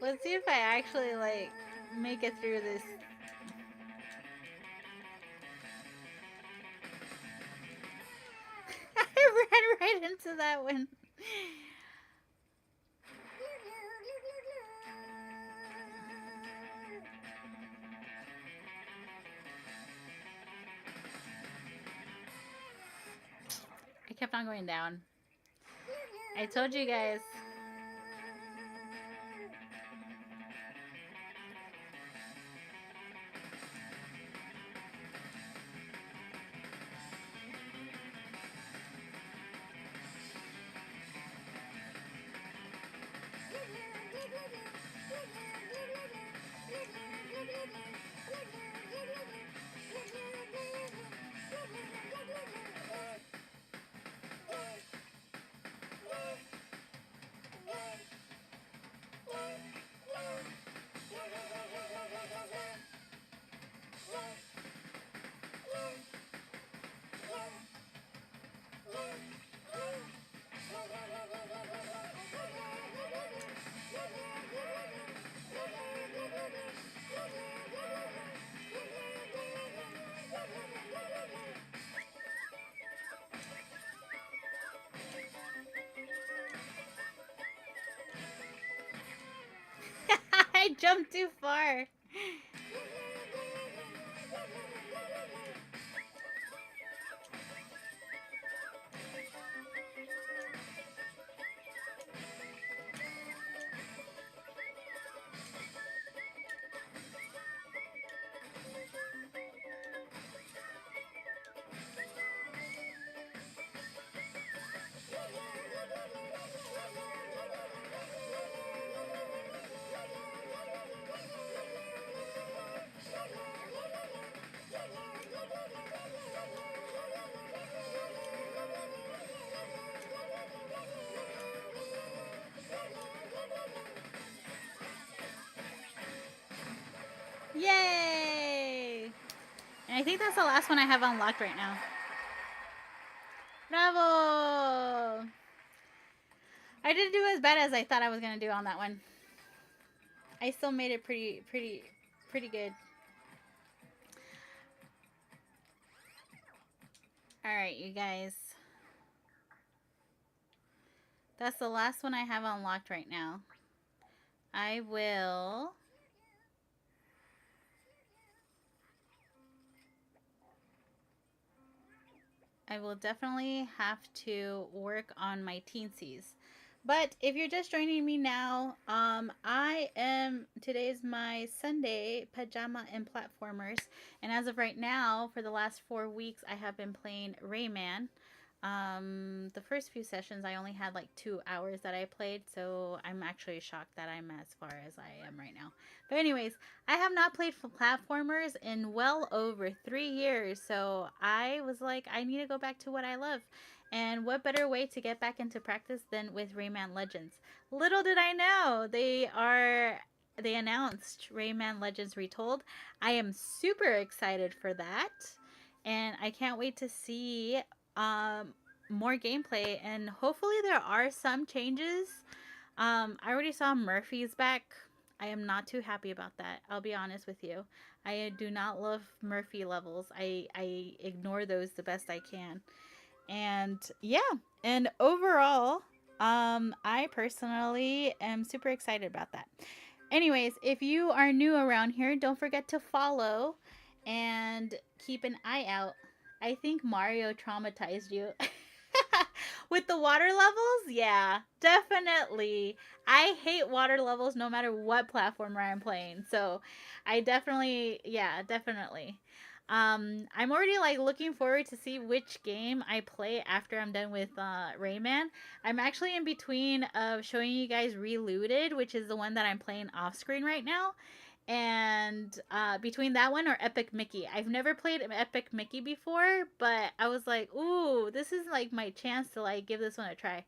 Let's see if I actually, like, make it through this. I ran right into that one. I kept on going down. I told you guys. jumped too far. Yay! And I think that's the last one I have unlocked right now. Bravo! I didn't do as bad as I thought I was gonna do on that one. I still made it pretty good. Alright, you guys. That's the last one I have unlocked right now. I will... definitely have to work on my teensies. But if you're just joining me now, today's my Sunday pajama and platformers. And as of right now, for the last 4 weeks, I have been playing Rayman. The first few sessions, I only had like 2 hours that I played, so I'm actually shocked that I'm as far as I am right now. But anyways, I have not played for platformers in well over 3 years, so I was like, I need to go back to what I love. And what better way to get back into practice than with Rayman Legends? Little did I know they announced Rayman Legends Retold. I am super excited for that. And I can't wait to see more gameplay, and hopefully there are some changes. I already saw Murphy's back. I am not too happy about that. I'll be honest with you. I do not love Murphy levels. I ignore those the best I can. And yeah, and overall, I personally am super excited about that. Anyways, if you are new around here, don't forget to follow and keep an eye out. I think Mario traumatized you. With the water levels? Yeah, definitely. I hate water levels no matter what platformer I'm playing. So I definitely, yeah, definitely. I'm already like looking forward to see which game I play after I'm done with Rayman. I'm actually in between of showing you guys Reloaded, which is the one that I'm playing off screen right now. And between that one or Epic Mickey. I've never played Epic Mickey before, but I was like, ooh, this is like my chance to like give this one a try.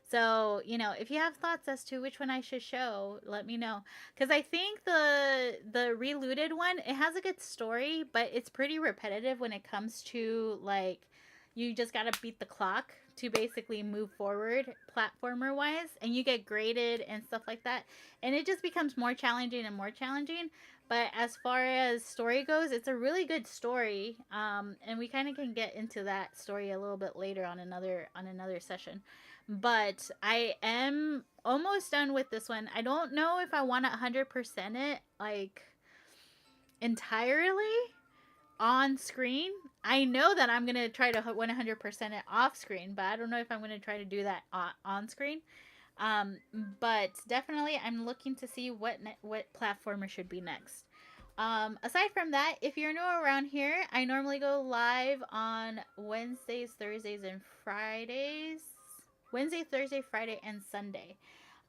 So, you know, if you have thoughts as to which one I should show, let me know. Because I think the Reloaded one, it has a good story, but it's pretty repetitive when it comes to like you just gotta beat the clock to basically move forward platformer wise, and you get graded and stuff like that, and it just becomes more challenging and more challenging. But as far as story goes, it's a really good story, and we kind of can get into that story a little bit later on another session. But I am almost done with this one. I don't know if I want to 100% it like entirely on screen. I know that I'm gonna try to 100% it off screen, but I don't know if I'm gonna try to do that on screen. But definitely, I'm looking to see what platformer should be next. Aside from that, if you're new around here, I normally go live on Wednesdays, Thursdays, and Fridays. Wednesday, Thursday, Friday, and Sunday.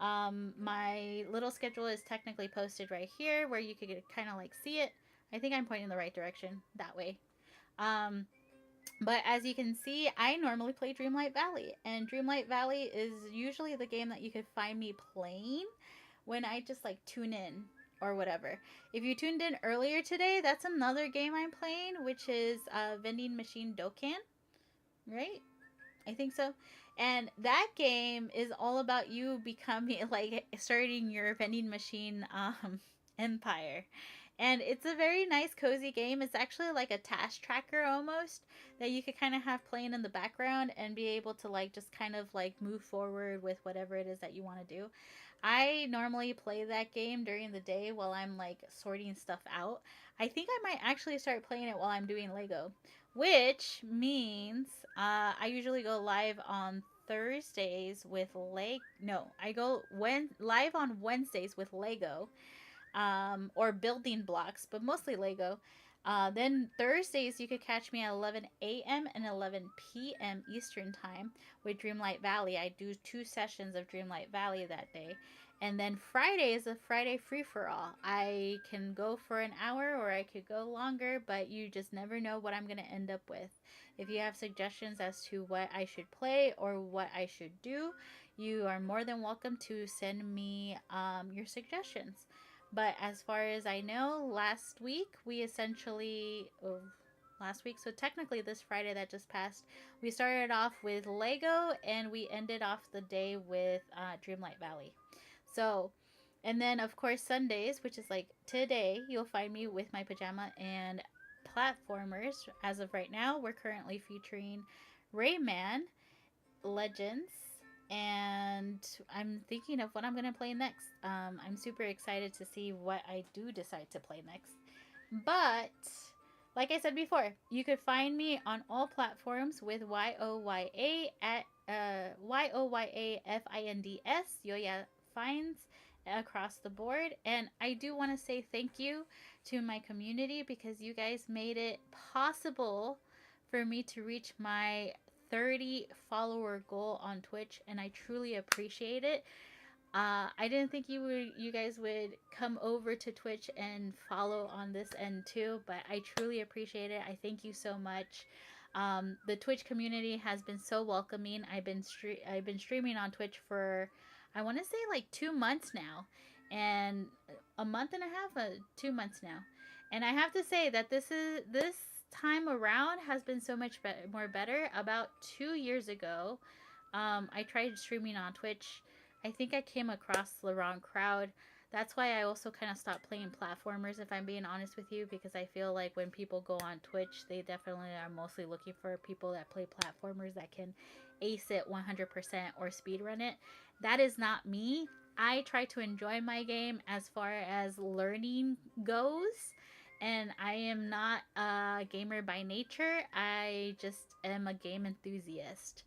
My little schedule is technically posted right here where you could kind of like see it. I think I'm pointing in the right direction that way. Um, but as you can see, I normally play Dreamlight Valley, and Dreamlight Valley is usually the game that you could find me playing when I just like tune in or whatever. If you tuned in earlier today, that's another game I'm playing, which is Vending Machine Dokkan, right? I think so. And that game is all about you becoming like starting your vending machine empire. And it's a very nice, cozy game. It's actually like a task tracker almost that you could kind of have playing in the background and be able to like just kind of like move forward with whatever it is that you want to do. I normally play that game during the day while I'm like sorting stuff out. I think I might actually start playing it while I'm doing Lego, which means I usually go live on Thursdays with Lego. No, I go live on Wednesdays with Lego, or building blocks, but mostly Lego. Then Thursdays, you could catch me at 11 a.m. and 11 p.m. Eastern Time with Dreamlight Valley. I do 2 sessions of Dreamlight Valley that day. And then Friday is a Friday free for all. I can go for an hour or I could go longer, but you just never know what I'm going to end up with. If you have suggestions as to what I should play or what I should do, you are more than welcome to send me your suggestions. But as far as I know, last week we essentially, last week, so technically this Friday that just passed, we started off with Lego and we ended off the day with Dreamlight Valley. So, and then of course Sundays, which is like today, you'll find me with my pajama and platformers. As of right now, we're currently featuring Rayman Legends, and I'm thinking of what I'm gonna play next. I'm super excited to see what I do decide to play next. But like I said before, you could find me on all platforms with YOYA at YOYAFINDS. Yoya finds across the board. And I do want to say thank you to my community because you guys made it possible for me to reach my 30 follower goal on Twitch, and I truly appreciate it. I didn't think you guys would come over to Twitch and follow on this end too, but I truly appreciate it. I thank you so much. The Twitch community has been so welcoming. I've been streaming on Twitch for, I want to say, like 2 months now, and a month and a half, 2 months now. And I have to say that this time around has been so much more better. About 2 years ago, I tried streaming on Twitch. I think I came across the wrong crowd. That's why I also kind of stopped playing platformers, if I'm being honest with you, because I feel like when people go on Twitch, they definitely are mostly looking for people that play platformers that can ace it 100% or speedrun it. That is not me. I try to enjoy my game as far as learning goes, and I am not a gamer by nature. I just am a game enthusiast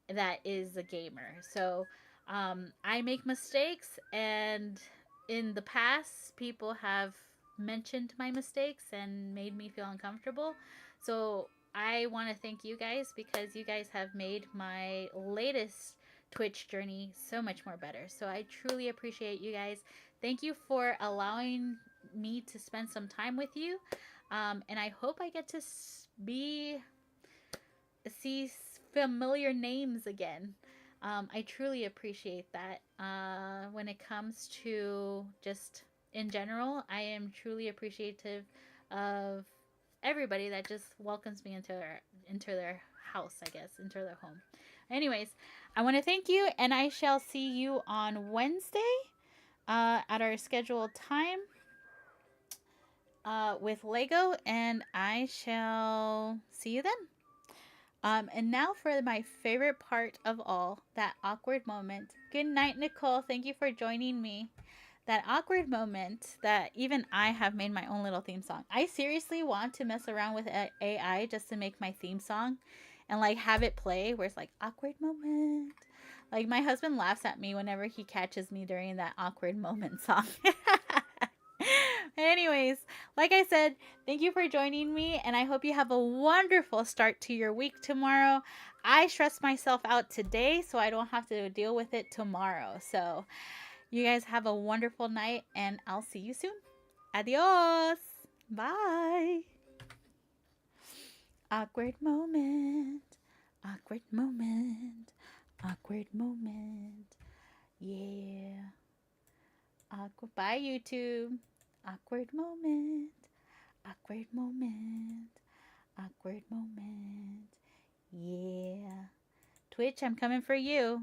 that is a gamer. So I make mistakes, and in the past, people have mentioned my mistakes and made me feel uncomfortable. So I want to thank you guys because you guys have made my latest Twitch journey so much more better. So I truly appreciate you guys. Thank you for allowing me to spend some time with you. And I hope I get to be see familiar names again. I truly appreciate that. When it comes to just in general, I am truly appreciative of everybody that just welcomes me into their house, I guess, into their home. Anyways, I want to thank you, and I shall see you on Wednesday at our scheduled time with Lego, and I shall see you then. And now for my favorite part of all, that awkward moment. Good night, Nicole. Thank you for joining me. That awkward moment that even I have made my own little theme song. I seriously want to mess around with AI just to make my theme song and like have it play where it's like awkward moment. Like my husband laughs at me whenever he catches me during that awkward moment song. Anyways, like I said, thank you for joining me, and I hope you have a wonderful start to your week tomorrow. I stressed myself out today so I don't have to deal with it tomorrow. So, you guys have a wonderful night, and I'll see you soon. Adios. Bye. Awkward moment. Awkward moment. Awkward moment. Yeah. Awkward. Bye, YouTube. Awkward moment. Awkward moment. Awkward moment. Yeah. Twitch, I'm coming for you.